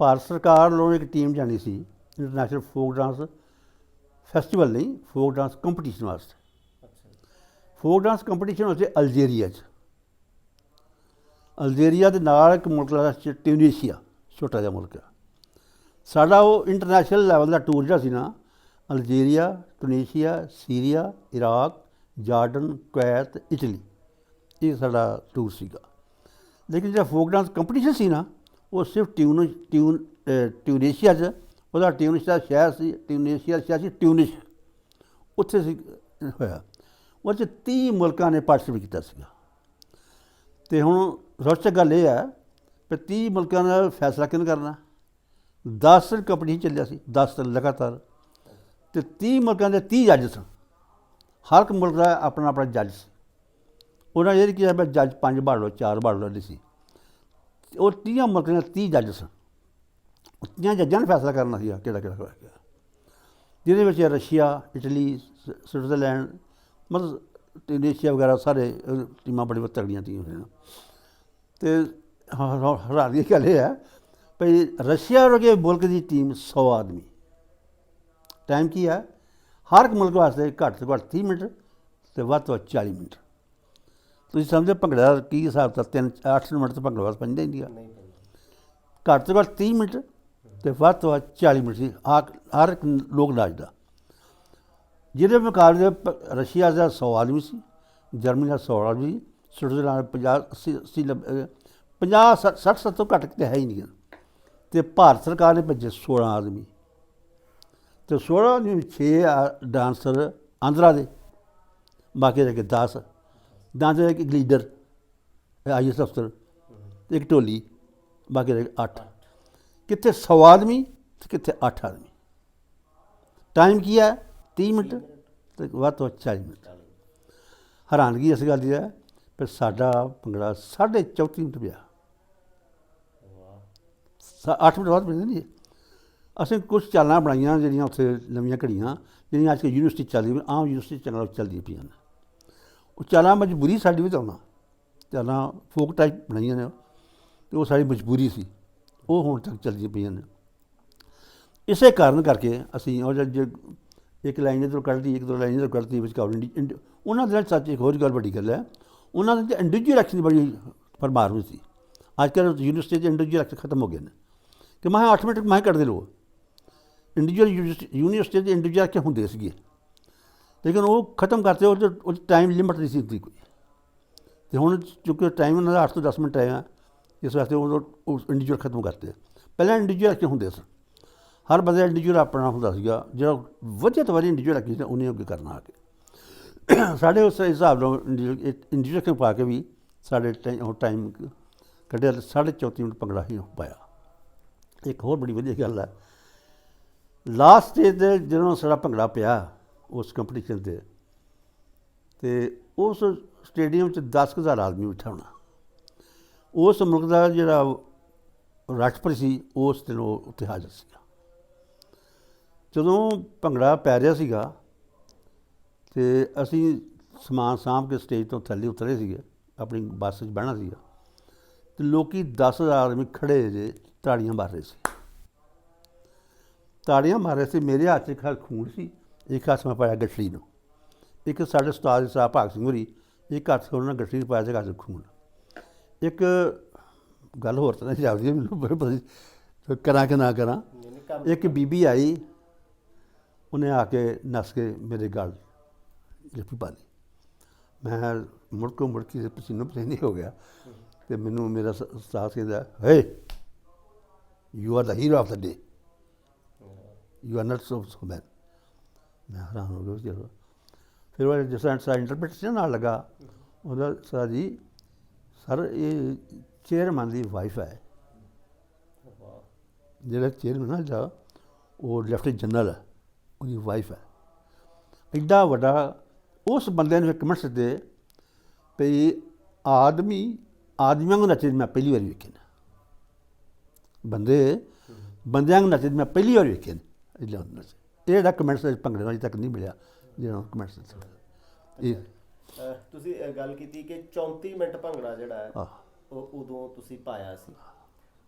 ਭਾਰਤ ਸਰਕਾਰ ਵੱਲੋਂ ਇੱਕ ਟੀਮ ਜਾਣੀ ਸੀ ਇੰਟਰਨੈਸ਼ਨਲ ਫੋਕ ਡਾਂਸ ਫੈਸਟੀਵਲ ਨਹੀਂ, ਫੋਕ ਡਾਂਸ ਕੰਪੀਟੀਸ਼ਨ ਵਾਸਤੇ। ਅੱਛਾ ਜੀ। ਫੋਕ ਡਾਂਸ ਕੰਪੀਟੀਸ਼ਨ ਉੱਥੇ ਅਲਜੀਰੀਆ 'ਚ, ਅਲਜੀਰੀਆ ਦੇ ਨਾਲ ਇੱਕ ਮੁਲਕ ਲੱਗਦਾ ਟਿਊਨੀਸ਼ੀਆ, ਛੋਟਾ ਜਿਹਾ ਮੁਲਕ ਆ। ਸਾਡਾ ਉਹ ਇੰਟਰਨੈਸ਼ਨਲ ਲੈਵਲ ਦਾ ਟੂਰ ਜਿਹੜਾ ਸੀ ਨਾ, Algeria, Tunisia, Syria, Iraq, Jordan, Kuwait, Italy, ਇਹ ਸਾਡਾ ਟੂਰ ਸੀਗਾ। ਲੇਕਿਨ ਜਿਹੜਾ ਫੋਕ ਡਾਂਸ ਕੰਪੀਟੀਸ਼ਨ ਸੀ ਨਾ, ਉਹ ਸਿਰਫ ਟਿਊਨੀਸ਼ੀਆ 'ਚ, ਉਹਦਾ ਟਿਊਨੀਸ਼ੀਆ ਸ਼ਹਿਰ ਸੀ, ਟਿਊਨੀਸ਼ੀਆ ਸ਼ਹਿਰ ਸੀ ਟਿਊਨਿਸ਼, ਉੱਥੇ ਸੀ ਹੋਇਆ। ਉਹ 'ਚ 30 ਮੁਲਕਾਂ ਨੇ ਪਾਰਟੀਸਪੇਟ ਕੀਤਾ ਸੀਗਾ। ਅਤੇ ਹੁਣ ਰੋਚਕ ਗੱਲ ਇਹ ਹੈ ਕਿ 30 ਮੁਲਕਾਂ ਦਾ ਫੈਸਲਾ ਕਿਹਨੇ ਕਰਨਾ। 10 ਕੰਪੀਟੀਸ਼ਨ ਚੱਲਿਆ ਸੀ, 10 ਲਗਾਤਾਰ, ਅਤੇ 30 ਮੁਲਕਾਂ ਦੇ 30 ਜੱਜ ਸਨ। ਹਰ ਇੱਕ ਮੁਲਕ ਦਾ ਆਪਣਾ ਆਪਣਾ ਜੱਜ ਸੀ। ਉਹਨਾਂ ਇਹ ਨਹੀਂ ਕਿਹਾ ਵੀ ਜੱਜ 5 ਬਾੜ ਲਓ, 4 ਬਾੜ ਲਓ, ਨਹੀਂ ਸੀ। ਉਹ 30 ਮੁਲਕਾਂ ਦੇ 30 ਜੱਜ ਸਨ। 30 ਜੱਜਾਂ ਨੇ ਫੈਸਲਾ ਕਰਨਾ ਸੀਗਾ ਕਿਹੜਾ ਕਿਹੜਾ ਹੋਇਆ ਗਿਆ, ਜਿਹਦੇ ਵਿੱਚ ਰਸ਼ੀਆ, ਇਟਲੀ, ਸਵਿਟਜ਼ਰਲੈਂਡ, ਮਤਲਬ ਟਿਊਨੀਸ਼ੀਆ ਵਗੈਰਾ ਸਾਰੇ ਟੀਮਾਂ ਬੜੀ ਤਗੜੀਆਂ ਟੀਮਾਂ ਸੀ। ਅਤੇ ਹੈਰਾਨ ਦੀ ਗੱਲ ਇਹ ਹੈ ਭਈ ਰਸ਼ੀਆ ਵਰਗੇ ਮੁਲਕ ਦੀ ਟੀਮ 100 ਆਦਮੀ। ਟਾਈਮ ਕੀ ਹੈ ਹਰ ਇੱਕ ਮੁਲਕ ਵਾਸਤੇ? ਘੱਟ ਤੋਂ ਘੱਟ 30 ਮਿੰਟ ਅਤੇ ਵੱਧ ਤੋਂ ਵੱਧ 40 ਮਿੰਟ। ਤੁਸੀਂ ਸਮਝੋ ਭੰਗੜੇ ਦਾ ਕੀ ਹਿਸਾਬ ਤਾਂ 8 ਮਿੰਟ ਤੋਂ ਭੰਗੜਾ ਵਾਸ ਪੈਂਦਾ ਇੰਡੀਆ। ਘੱਟ ਤੋਂ ਘੱਟ 30 ਮਿੰਟ ਅਤੇ ਵੱਧ ਤੋਂ ਵੱਧ 40 ਮਿੰਟ ਸੀ ਹਰ ਇੱਕ ਲੋਕ ਨਾਚ ਦਾ। ਜਿਹਦੇ ਮੁਕਾਬਲੇ ਰਸ਼ੀਆ ਦਾ 100 ਆਦਮੀ ਸੀ, ਜਰਮਨੀ ਦਾ 100 ਆਦਮੀ ਸੀ, ਸਵਿਟਜ਼ਰਲੈਂਡ 50 60 ਤੋਂ ਘੱਟ ਕਿਤੇ ਹੈ ਹੀ ਨਹੀਂ। ਅਤੇ ਭਾਰਤ ਸਰਕਾਰ ਨੇ ਭੇਜੇ 16 ਆਦਮੀ, ਅਤੇ 16 ਆਦਮੀ 6 ਡਾਂਸਰ ਆਂਧਰਾ ਦੇ, ਬਾਕੀ ਰਹਿ ਗਏ 10 ਡਾਂਸਰ, ਇੱਕ ਲੀਡਰ IAS ਅਫਸਰ, ਇੱਕ ਢੋਲੀ, ਬਾਕੀ ਰਹਿ ਗਏ 8। ਕਿੱਥੇ 100 ਆਦਮੀ ਅਤੇ ਕਿੱਥੇ 8 ਆਦਮੀ। ਟਾਈਮ ਕੀ ਹੈ 30 ਮਿੰਟ ਅਤੇ ਵੱਧ ਤੋਂ ਵੱਧ 40 ਮਿੰਟ। ਹੈਰਾਨਗੀ ਇਸ ਗੱਲ ਦੀ ਹੈ ਕਿ ਸਾਡਾ ਭੰਗੜਾ 34.5 ਮਿੰਟ ਪਿਆ। 8 ਮਿੰਟ ਬਾਅਦ ਮਿਲਦੇ ਨਹੀਂ। ਅਸੀਂ ਕੁਛ ਚਾਲਾਂ ਬਣਾਈਆਂ ਜਿਹੜੀਆਂ ਉੱਥੇ ਨਵੀਆਂ ਘੜੀਆਂ, ਜਿਹੜੀਆਂ ਅੱਜ ਕੱਲ੍ਹ ਯੂਨੀਵਰਸਿਟੀ ਚੱਲਦੀਆਂ, ਆਮ ਯੂਨੀਵਰਸਿਟੀ ਚੰਗਾ ਚੱਲਦੀਆਂ ਪਈਆਂ ਨੇ। ਉਹ ਚਾਲਾਂ ਮਜਬੂਰੀ ਸਾਡੀ ਵੀ ਆਉਣਾ, ਚਾਲਾਂ ਫੋਕ ਟਾਈਪ ਬਣਾਈਆਂ ਨੇ, ਅਤੇ ਉਹ ਸਾਡੀ ਮਜਬੂਰੀ ਸੀ, ਉਹ ਹੁਣ ਤੱਕ ਚੱਲਦੀਆਂ ਪਈਆਂ ਨੇ। ਇਸੇ ਕਾਰਨ ਕਰਕੇ ਅਸੀਂ ਉਹ ਜੇ ਇੱਕ ਲਾਈਨ ਇੱਧਰੋਂ ਕੱਢਦੀ, ਇੱਕ ਦੋ ਲਾਈਨ ਇੱਧਰੋਂ ਕੱਢਦੀ, ਵਿਚਕਾਰ ਉਹਨਾਂ ਦੇ ਨਾਲ ਸੱਚ ਇੱਕ ਹੋਰ ਗੱਲ ਵੱਡੀ ਗੱਲ ਹੈ, ਉਹਨਾਂ ਦੇ ਇੰਡੀਵਿਜੂਅਲ ਐਕਸ਼ਨ ਦੀ ਬੜੀ ਭਰਮਾਰ ਹੋਈ ਸੀ। ਅੱਜ ਕੱਲ੍ਹ ਯੂਨੀਵਰਸਿਟੀ 'ਚ ਇੰਡੀਵਿਜੂਅਲ ਐਕਸ਼ਨ ਖਤਮ ਹੋ ਗਏ ਨੇ ਕਿ ਮੈਂ 8 ਮਿੰਟ ਮੈਂ ਕੱਢਦੇ ਰਹੋ। ਇੰਡੀਵਿਜੂਅਲ ਯੂਨੀਵਰਸਿਟੀ ਦੇ ਇੰਡੀਵਿਜੂਅਲ ਐਕਸ਼ਨ ਹੁੰਦੇ ਸੀਗੇ, ਲੇਕਿਨ ਉਹ ਖਤਮ ਕਰਤੇ। ਉਹ ਟਾਈਮ ਲਿਮਿਟ ਨਹੀਂ ਸੀ ਹੁੰਦੀ ਕੋਈ। ਅਤੇ ਹੁਣ ਚੂँਕਿ ਟਾਈਮ ਉਹਨਾਂ ਦਾ 8 ਤੋਂ 10 ਮਿੰਟ ਆਇਆ, ਇਸ ਵਾਸਤੇ ਉਹ ਇੰਡੀਵਿਜੂਅਲ ਖਤਮ ਕਰਤੇ। ਪਹਿਲਾਂ ਇੰਡੀਵਿਜੂਅਲ ਐਕਸ਼ਨ ਹੁੰਦੇ ਸਨ, ਹਰ ਬੰਦੇ ਇੰਡੀਵਿਜੂਅਲ ਆਪਣਾ ਹੁੰਦਾ ਸੀਗਾ, ਜਿਹੜਾ ਵਧੀਆ ਤੋਂ ਵਧੀਆ ਇੰਡੀਵਿਜੂਅਲ ਐਕਸ਼ਨ ਉਹਨੇ ਅੱਗੇ ਕਰਨਾ ਆ ਕੇ। ਸਾਡੇ ਉਸ ਹਿਸਾਬ ਨਾਲ ਇੰਡੀਵਿਜੂਅਲ ਐਕਸ਼ਨ ਪਾ ਕੇ ਵੀ ਸਾਡੇ ਟਾਈਮ ਕੱਢਿਆ 34.5 ਮਿੰਟ ਭੰਗੜਾ ਹੀ ਪਾਇਆ। ਇੱਕ ਹੋਰ ਬੜੀ ਵਧੀਆ ਗੱਲ ਹੈ, ਲਾਸਟ ਸਟੇਜ 'ਤੇ ਜਦੋਂ ਸਾਡਾ ਭੰਗੜਾ ਪਿਆ ਉਸ ਕੰਪੀਟੀਸ਼ਨ 'ਤੇ, ਅਤੇ ਉਸ ਸਟੇਡੀਅਮ 'ਚ 10,000 ਆਦਮੀ ਬੈਠਾ ਹੋਣਾ। ਉਸ ਮੁਲਕ ਦਾ ਜਿਹੜਾ ਰਾਸ਼ਟਰਪਤੀ ਸੀ ਉਸ ਦਿਨ ਉਹ ਉੱਥੇ ਹਾਜ਼ਰ ਸੀਗਾ। ਜਦੋਂ ਭੰਗੜਾ ਪੈ ਰਿਹਾ ਸੀਗਾ ਅਤੇ ਅਸੀਂ ਸਮਾਨ ਸਾਂਭ ਕੇ ਸਟੇਜ ਤੋਂ ਥੱਲੇ ਉਤਰੇ ਸੀਗੇ, ਆਪਣੀ ਬੱਸ 'ਚ ਬਹਿਣਾ ਸੀਗਾ, ਅਤੇ ਲੋਕ 10,000 ਆਦਮੀ ਖੜ੍ਹੇ ਜੇ ਤਾੜੀਆਂ ਮਾਰ ਰਹੇ ਸੀ। ਤਾੜੀਆਂ ਮਾਰ ਰਹੇ ਸੀ। ਮੇਰੇ ਹੱਥ 'ਚ ਇੱਕ ਹੱਥ ਖੂਨ ਸੀ, ਇੱਕ ਹੱਥ ਮੈਂ ਪਾਇਆ ਗੱਠੜੀ ਨੂੰ। ਇੱਕ ਸਾਡੇ ਉਸਤਾਦ ਸਾਹਿਬ ਭਾਗ ਸਿੰਘ ਹੋਰੀ, ਇੱਕ ਹੱਥ ਉਹਨਾਂ ਨੇ ਗੱਠੜੀ ਨੂੰ ਪਾਇਆ ਸੀ, ਇੱਕ ਹੱਥ ਖੂਨ। ਇੱਕ ਗੱਲ ਹੋਰ ਤਾਂ ਨਹੀਂ ਜਾਪਦੀ ਮੈਨੂੰ, ਪਤਾ ਨਹੀਂ ਕਰਾਂ ਕਿ ਨਾ ਕਰਾਂ। ਇੱਕ ਬੀਬੀ ਆਈ, ਉਹਨੇ ਆ ਕੇ ਨੱਸ ਕੇ ਮੇਰੇ ਗਲ ਜੱਫੀ ਪਾ ਲਈ। ਮੈਂ ਮੁੜ ਕੇ ਪਸੀਨੋ ਪਸੀਨੀ ਹੋ ਗਿਆ, ਅਤੇ ਮੈਨੂੰ ਮੇਰਾ ਉਸਤਾਦ ਕਹਿੰਦਾ, hey you are the hero of the day, you are not so man. ਮੈਂ ਹੈਰਾਨ ਹੋ ਗਿਆ। ਚਲੋ ਫਿਰ ਉਹ ਜਿਸ ਤਰ੍ਹਾਂ ਸਾਡਾ ਇੰਟਰਪ੍ਰੀਟੇਸ਼ਨ ਨਾਲ ਲੱਗਾ, ਉਹਦਾ ਸਰ ਜੀ ਸਰ ਇਹ ਚੇਅਰਮੈਨ ਦੀ ਵਾਈਫ ਹੈ। ਜਿਹੜਾ ਚੇਅਰਮੈਨ ਨਾ ਜਿਹੜਾ ਉਹ ਲੈਫਟੀਨੈਂਟ ਜਨਰਲ ਹੈ, ਉਹਦੀ ਵਾਈਫ ਹੈ। ਐਡਾ ਵੱਡਾ ਉਸ ਬੰਦੇ ਨੂੰ ਕਮੈਂਟਸ ਦਿੱਤੇ ਵੀ ਆਦਮੀਆਂ ਨੂੰ ਨੱਚਦੇ ਮੈਂ ਪਹਿਲੀ ਵਾਰੀ ਵੇਖੇ ਨੇ, ਬੰਦਿਆਂ ਨੂੰ ਨੱਚਦੇ ਮੈਂ ਪਹਿਲੀ ਵਾਰ ਵੇਖੇ ਨੇ। ਇਹ ਜਿਹੜਾ ਕਮੈਂਟਸ ਭੰਗੜੇ ਨਾਲ ਅਜੇ ਤੱਕ ਨਹੀਂ ਮਿਲਿਆ, ਜਿਹੜਾ ਕਮੈਂਟਸ ਇਹ ਤੁਸੀਂ ਗੱਲ ਕੀਤੀ ਕਿ 34 ਮਿੰਟ ਭੰਗੜਾ ਜਿਹੜਾ ਹੈ ਉਹ ਉਦੋਂ ਤੁਸੀਂ ਪਾਇਆ ਸੀ।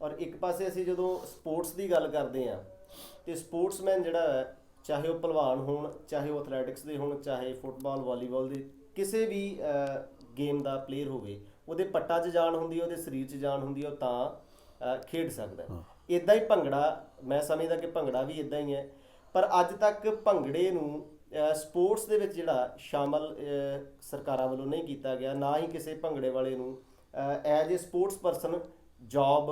ਔਰ ਇੱਕ ਪਾਸੇ ਅਸੀਂ ਜਦੋਂ ਸਪੋਰਟਸ ਦੀ ਗੱਲ ਕਰਦੇ ਹਾਂ ਤੇ ਸਪੋਰਟਸਮੈਨ ਜਿਹੜਾ ਹੈ, ਚਾਹੇ ਉਹ ਭਲਵਾਨ ਹੋਣ, ਚਾਹੇ ਉਹ ਐਥਲੈਟਿਕਸ ਦੇ ਹੋਣ, ਚਾਹੇ ਫੁੱਟਬਾਲ ਵਾਲੀਬਾਲ ਦੇ ਕਿਸੇ ਵੀ ਗੇਮ ਦਾ ਪਲੇਅਰ ਹੋਵੇ, ਉਹਦੇ ਪੱਟਾਂ 'ਚ ਜਾਨ ਹੁੰਦੀ ਹੈ, ਉਹਦੇ ਸਰੀਰ 'ਚ ਜਾਨ ਹੁੰਦੀ ਹੈ, ਉਹ ਤਾਂ ਖੇਡ ਸਕਦਾ ਹੈ। ਇੱਦਾਂ ਹੀ ਭੰਗੜਾ, ਮੈਂ ਸਮਝਦਾ ਕਿ ਭੰਗੜਾ ਵੀ ਇੱਦਾਂ ਹੀ ਹੈ। ਪਰ ਅੱਜ ਤੱਕ ਭੰਗੜੇ ਨੂੰ ਸਪੋਰਟਸ ਦੇ ਵਿੱਚ ਜਿਹੜਾ ਸ਼ਾਮਲ ਸਰਕਾਰਾਂ ਵੱਲੋਂ ਨਹੀਂ ਕੀਤਾ ਗਿਆ, ਨਾ ਹੀ ਕਿਸੇ ਭੰਗੜੇ ਵਾਲੇ ਨੂੰ as a sports person job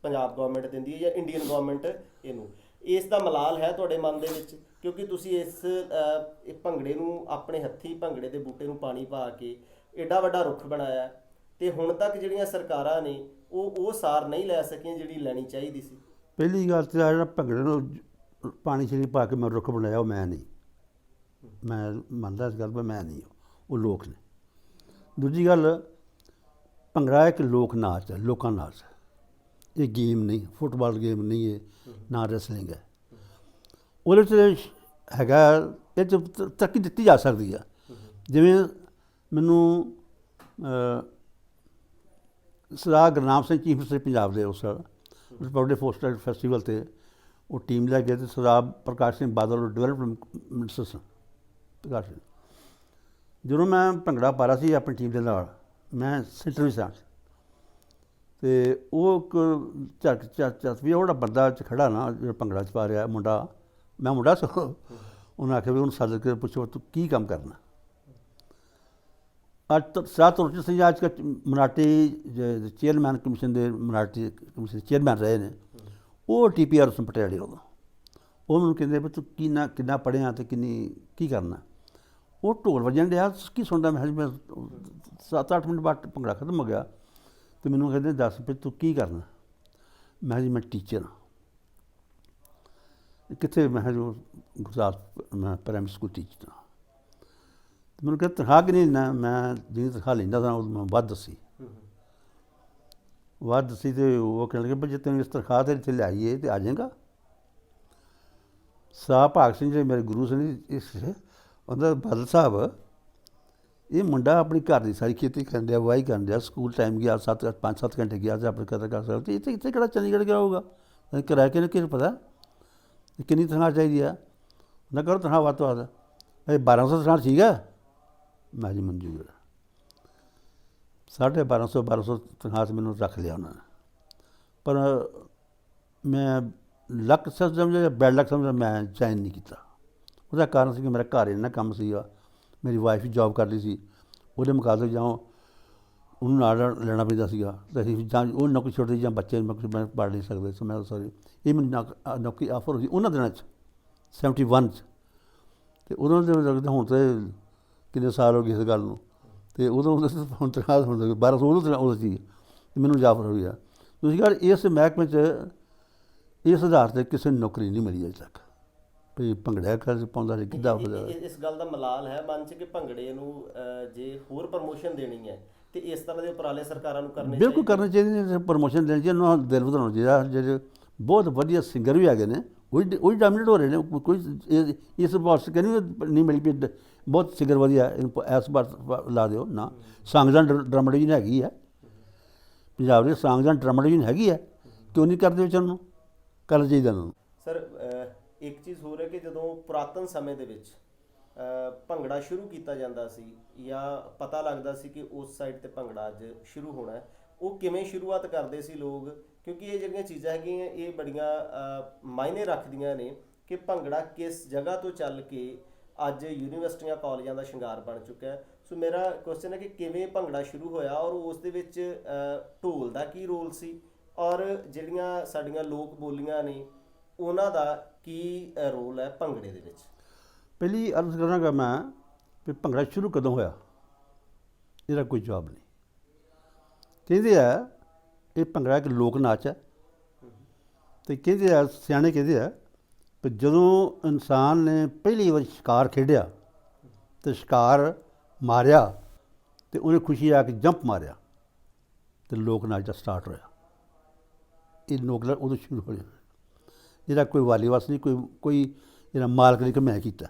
Punjab government ਦਿੰਦੀ ਹੈ ਜਾਂ ਇੰਡੀਅਨ ਗਵਰਨਮੈਂਟ ਇਹਨੂੰ। ਇਸ ਦਾ ਮਲਾਲ ਹੈ ਤੁਹਾਡੇ ਮਨ ਦੇ ਵਿੱਚ, ਕਿਉਂਕਿ ਤੁਸੀਂ ਇਹ ਭੰਗੜੇ ਨੂੰ ਆਪਣੇ ਹੱਥੀਂ, ਭੰਗੜੇ ਦੇ ਬੂਟੇ ਨੂੰ ਪਾਣੀ ਪਾ ਕੇ ਐਡਾ ਵੱਡਾ ਰੁੱਖ ਬਣਾਇਆ, ਤੇ ਹੁਣ ਤੱਕ ਜਿਹੜੀਆਂ ਸਰਕਾਰਾਂ ਨੇ ਉਹ ਸਾਰ ਨਹੀਂ ਲੈ ਸਕੀਆਂ ਜਿਹੜੀ ਲੈਣੀ ਚਾਹੀਦੀ ਸੀ। ਪਹਿਲੀ ਗੱਲ ਤਾਂ ਜਿਹੜਾ ਭੰਗੜੇ ਨੂੰ ਪਾਣੀ 'ਚ ਨਹੀਂ ਪਾ ਕੇ ਮੈਂ ਰੁੱਖ ਬਣਾਇਆ, ਉਹ ਮੈਂ ਨਹੀਂ, ਮੈਂ ਮੰਨਦਾ ਇਸ ਗੱਲ ਪਰ ਮੈਂ ਨਹੀਂ, ਉਹ ਲੋਕ ਨੇ। ਦੂਜੀ ਗੱਲ, ਭੰਗੜਾ ਇੱਕ ਲੋਕ ਨਾਚ ਹੈ, ਲੋਕਾਂ ਨਾਚ ਹੈ, ਇਹ ਗੇਮ ਨਹੀਂ, ਫੁੱਟਬਾਲ ਗੇਮ ਨਹੀਂ ਹੈ, ਨਾ ਰੈਸਲਿੰਗ ਹੈ। ਉਹਦੇ 'ਚ ਹੈਗਾ, ਇਹ 'ਚ ਤਰੱਕੀ ਦਿੱਤੀ ਜਾ ਸਕਦੀ ਆ। ਜਿਵੇਂ ਮੈਨੂੰ ਸਰਦਾਰ ਗੁਰਨਾਮ ਸਿੰਘ ਚੀਫ ਮਿਨਿਸਟਰ ਪੰਜਾਬ ਦੇ ਉਸ ਰਿਪਬਲਿਕ ਫੋਸਟਰ ਫੈਸਟੀਵਲ 'ਤੇ ਉਹ ਟੀਮ ਲੈ ਗਏ, ਅਤੇ ਸਰਦਾਰ ਪ੍ਰਕਾਸ਼ ਸਿੰਘ ਬਾਦਲ ਡਿਵੈਲਪਮੈਂਟ ਮਿਨਿਸਟਰ ਸਨ। ਪ੍ਰਕਾਸ਼ ਸਿੰਘ, ਜਦੋਂ ਮੈਂ ਭੰਗੜਾ ਪਾ ਰਿਹਾ ਸੀ ਆਪਣੀ ਟੀਮ ਦੇ ਨਾਲ, ਮੈਂ ਸੈਂਟਰ ਵੀ ਸਾਂ, ਅਤੇ ਉਹ ਝੱਟ ਵੀ ਉਹ ਜਿਹੜਾ ਬੰਦਾ 'ਚ ਖੜਾ ਨਾ, ਜਿਹੜਾ ਭੰਗੜਾ 'ਚ ਪਾ ਰਿਹਾ ਮੁੰਡਾ, ਮੈਂ ਮੁੰਡਾ ਸੀ, ਉਹਨੇ ਆਖਿਆ ਵੀ ਉਹਨੂੰ ਸੱਦ ਕੇ ਪੁੱਛੋ ਤੂੰ ਕੀ ਕੰਮ ਕਰਨਾ। ਅੱਜ ਸਰਦਾਰ ਤੁਰਜੀਤ ਸਿੰਘ ਅੱਜ ਕੱਲ੍ਹ ਮਰਾਠੀ ਚੇਅਰਮੈਨ ਕਮਿਸ਼ਨ ਦੇ, ਮਰਾਠੀ ਕਮਿਸ਼ਨ ਦੇ ਚੇਅਰਮੈਨ ਰਹੇ ਨੇ, ਉਹ TPR ਤੋਂ ਪਟਿਆਲੇ ਉਦੋਂ। ਉਹ ਮੈਨੂੰ ਕਹਿੰਦੇ ਵੀ ਤੂੰ ਕਿੰਨਾ ਪੜ੍ਹਿਆ ਅਤੇ ਕੀ ਕਰਨਾ। ਉਹ ਢੋਲ ਵੱਜਣ ਡਿਆ, ਕੀ ਸੁਣਦਾ, ਮੈਂ 7-8 ਮਿੰਟ ਬਾਅਦ ਭੰਗੜਾ ਖਤਮ ਹੋ ਗਿਆ, ਅਤੇ ਮੈਨੂੰ ਕਹਿੰਦੇ ਦੱਸ ਵੀ ਤੂੰ ਕੀ ਕਰਨਾ। ਮੈਂ ਜੀ ਮੈਂ ਟੀਚਰ ਹਾਂ। ਕਿੱਥੇ? ਮੈਂ ਜੋ ਗੁਰਦਾਸਪੁਰ, ਮੈਂ ਪ੍ਰਾਇਮਰੀ ਸਕੂਲ ਟੀਚਰ ਹਾਂ। ਮੈਨੂੰ ਕਹਿੰਦਾ ਤਨਖਾਹ ਕਿੰਨੀ ਦਿੰਦਾ? ਮੈਂ ਜਿੰਨੀ ਤਨਖਾਹ ਲੈਂਦਾ ਸਾਂ ਉਹ ਮੈਂ ਵੱਧ ਦੱਸੀ, ਅਤੇ ਉਹ ਕਹਿਣ ਲੱਗੇ ਵੀ ਜੇ ਤੈਨੂੰ ਇਸ ਤਨਖਾਹ 'ਤੇ ਇੱਥੇ ਲਿਆਈਏ ਤਾਂ ਆ ਜਾਏਗਾ। ਸਾਹ ਭਾਗ ਸਿੰਘ ਜਿਹੜੇ ਮੇਰੇ ਗੁਰੂ ਸਨ, ਇਸ ਉਹਦਾ ਬਾਦਲ ਸਾਹਿਬ, ਇਹ ਮੁੰਡਾ ਆਪਣੀ ਘਰ ਦੀ ਸਾਰੀ ਖੇਤੀ ਕਰਨ ਡਿਆ, ਵਾਹੀ ਕਰਨ ਡਿਆ, ਸਕੂਲ ਟਾਈਮ ਗਿਆ, 5-7 ਘੰਟੇ ਗਿਆ ਅਤੇ ਆਪਣੇ ਕਦਰ ਕਰ ਸਕਦਾ, ਅਤੇ ਇੱਥੇ ਕਿਹੜਾ ਚੰਡੀਗੜ੍ਹ ਗਿਆ ਹੋਊਗਾ, ਕਿਰਾਇਆ ਕਿਹਨੂੰ ਪਤਾ ਕਿੰਨੀ ਤਨਖਾਹ ਚਾਹੀਦੀ ਆ। ਨਾ ਕਰੋ ਤਨਖਾਹ ਵੱਧ ਤੋਂ ਵੱਧ, 1200 ਤਨਖਾਹ ਠੀਕ ਹੈ। ਮੈਂ ਜੀ ਮਨਜ਼ੂਰ ਹੈ। 1250 ਤਨਖਾਹ 'ਤੇ ਮੈਨੂੰ ਰੱਖ ਲਿਆ ਉਹਨਾਂ ਨੇ, ਪਰ ਮੈਂ ਲੱਕ ਸਮਝਿਆ ਜਾਂ ਬੈਡ ਲੱਕ ਸਮਝਿਆ, ਮੈਂ ਜੁਆਇਨ ਨਹੀਂ ਕੀਤਾ। ਉਹਦਾ ਕਾਰਨ ਸੀ ਕਿ ਮੇਰਾ ਘਰ ਇੰਨਾ ਕੰਮ ਸੀਗਾ, ਮੇਰੀ ਵਾਈਫ ਵੀ ਜੋਬ ਕਰਦੀ ਸੀ, ਉਹਦੇ ਮੁਕਾਬਲੇ ਜਾਂ ਉਹਨੂੰ ਨਾਲ ਲੈਣਾ ਪੈਂਦਾ ਸੀਗਾ, ਅਤੇ ਅਸੀਂ ਜਾਂ ਉਹ ਨੌਕਰੀ ਛੋੜਦੀ ਜਾਂ ਬੱਚੇ ਮੈਂ ਪੜ੍ਹ ਨਹੀਂ ਸਕਦੇ। ਸੋ ਮੈਂ ਸੌਰੀ, ਇਹ ਮੈਨੂੰ ਨੌਕਰੀ ਆਫਰ ਹੋਈ ਉਹਨਾਂ ਦਿਨਾਂ 'ਚ 71 'ਚ, ਅਤੇ ਉਦੋਂ ਦੇ ਲੱਗਦਾ ਹੁਣ ਤਾਂ ਕਿੰਨੇ ਸਾਲ ਹੋ ਗਏ ਇਸ ਗੱਲ ਨੂੰ, ਅਤੇ ਉਦੋਂ ਹੁਣ ਤਨਖਾਹ ਹੁਣ 1200 ਉਦੋਂ ਸੀ, ਅਤੇ ਮੈਨੂੰ ਜਾਫਰ ਹੋਈ ਆ। ਤੁਸੀਂ ਗੱਲ ਇਸ ਮਹਿਕਮੇ 'ਚ ਇਸ ਆਧਾਰ 'ਤੇ ਕਿਸੇ ਨੂੰ ਨੌਕਰੀ ਨਹੀਂ ਮਿਲੀ ਅਜੇ ਤੱਕ, ਵੀ ਭੰਗੜਾ ਕਰ ਪਾਉਂਦਾ ਸੀ ਕਿੱਦਾਂ। ਇਸ ਗੱਲ ਦਾ ਮਲਾਲ ਹੈ ਮਨ 'ਚ ਕਿ ਭੰਗੜੇ ਨੂੰ ਜੇ ਹੋਰ ਪ੍ਰਮੋਸ਼ਨ ਦੇਣੀ ਹੈ ਤੇ ਇਸ ਤਰ੍ਹਾਂ ਦੇ ਉਪਰਾਲੇ ਸਰਕਾਰਾਂ ਨੂੰ ਕਰਨੇ ਬਿਲਕੁਲ ਕਰਨੇ ਚਾਹੀਦੇ ਨੇ, ਪ੍ਰਮੋਸ਼ਨ ਦੇਣੀ ਚਾਹੀਦੀ, ਉਹਨਾਂ ਨੂੰ ਦਿਲ ਵਧਾਉਣਾ ਚਾਹੀਦਾ। ਜਿਹੜੇ ਬਹੁਤ ਵਧੀਆ ਸਿੰਗਰ ਵੀ ਹੈਗੇ ਨੇ, ਉਹੀ ਡੋਮੀਨੇਟ ਹੋ ਰਹੇ ਨੇ। ਕੋਈ ਇਸ ਵਾਸਤੇ ਕਹਿੰਦੀ ਨਹੀਂ ਮਿਲੀ ਵੀ ਬਹੁਤ ਸਿੰਗਰ ਵਧੀਆ ਇਸ ਵਾਰ ਲਾ ਦਿਓ ਨਾ। ਸਾਂਗਜ਼ਾਂ ਡਰਮ ਡਿਵੀਜ਼ਨ ਹੈਗੀ ਹੈ ਪੰਜਾਬ ਦੀ, ਸਾਂਗਜ਼ਾਂ ਡਰਮ ਡਿਵੀਜ਼ਨ ਹੈਗੀ ਹੈ, ਕਿਉਂ ਨਹੀਂ ਕਰਦੇ ਵਿੱਚ ਉਹਨੂੰ ਕਰਨਾ ਚਾਹੀਦਾ ਉਹਨਾਂ ਨੂੰ। ਸਰ ਇੱਕ ਚੀਜ਼ ਹੋਰ ਹੈ ਕਿ ਜਦੋਂ ਪੁਰਾਤਨ ਸਮੇਂ ਦੇ ਵਿੱਚ ਭੰਗੜਾ ਸ਼ੁਰੂ ਕੀਤਾ ਜਾਂਦਾ ਸੀ ਜਾਂ ਪਤਾ ਲੱਗਦਾ ਸੀ ਕਿ ਉਸ ਸਾਈਡ 'ਤੇ ਭੰਗੜਾ ਅੱਜ ਸ਼ੁਰੂ ਹੋਣਾ ਹੈ, ਉਹ ਕਿਵੇਂ ਸ਼ੁਰੂਆਤ ਕਰਦੇ ਸੀ ਲੋਕ? ਕਿਉਂਕਿ ਇਹ ਜਿਹੜੀਆਂ ਚੀਜ਼ਾਂ ਹੈਗੀਆਂ ਇਹ ਬੜੀਆਂ ਮਾਇਨੇ ਰੱਖਦੀਆਂ ਨੇ ਕਿ ਭੰਗੜਾ ਕਿਸ ਜਗ੍ਹਾ ਤੋਂ ਚੱਲ ਕੇ ਅੱਜ ਯੂਨੀਵਰਸਿਟੀਆਂ ਕਾਲਜਾਂ ਦਾ ਸ਼ਿੰਗਾਰ ਬਣ ਚੁੱਕਾ ਹੈ। ਸੋ ਮੇਰਾ ਕੁਐਸਚਨ ਹੈ ਕਿ ਕਿਵੇਂ ਭੰਗੜਾ ਸ਼ੁਰੂ ਹੋਇਆ ਔਰ ਉਸ ਦੇ ਵਿੱਚ ਢੋਲ ਦਾ ਕੀ ਰੋਲ ਸੀ ਔਰ ਜਿਹੜੀਆਂ ਸਾਡੀਆਂ ਲੋਕ ਬੋਲੀਆਂ ਨੇ ਉਹਨਾਂ ਦਾ ਕੀ ਰੋਲ ਹੈ ਭੰਗੜੇ ਦੇ ਵਿੱਚ? ਪਹਿਲੀ ਅਰਜ਼ ਕਰਾਂਗਾ ਮੈਂ ਵੀ ਭੰਗੜਾ ਸ਼ੁਰੂ ਕਦੋਂ ਹੋਇਆ, ਇਹਦਾ ਕੋਈ ਜਵਾਬ ਨਹੀਂ। ਕਹਿੰਦੇ ਆ ਇਹ ਭੰਗੜਾ ਇੱਕ ਲੋਕ ਨਾਚ ਹੈ, ਅਤੇ ਕਹਿੰਦੇ ਆ ਸਿਆਣੇ ਕਹਿੰਦੇ ਆ ਵੀ ਜਦੋਂ ਇਨਸਾਨ ਨੇ ਪਹਿਲੀ ਵਾਰ ਸ਼ਿਕਾਰ ਖੇਡਿਆ ਅਤੇ ਸ਼ਿਕਾਰ ਮਾਰਿਆ ਅਤੇ ਉਹਨੇ ਖੁਸ਼ੀ ਆ ਕੇ ਜੰਪ ਮਾਰਿਆ ਅਤੇ ਲੋਕ ਨਾਚ ਦਾ ਸਟਾਰਟ ਹੋਇਆ। ਇਹ ਲੋਕ ਨਾਚ ਉਦੋਂ ਸ਼ੁਰੂ ਹੋਇਆ, ਇਹਦਾ ਕੋਈ ਵਾਲੀਵਾਸ ਨਹੀਂ, ਕੋਈ ਇਹਦਾ ਮਾਲਕ ਨਹੀਂ ਕਿ ਮੈਂ ਕੀਤਾ।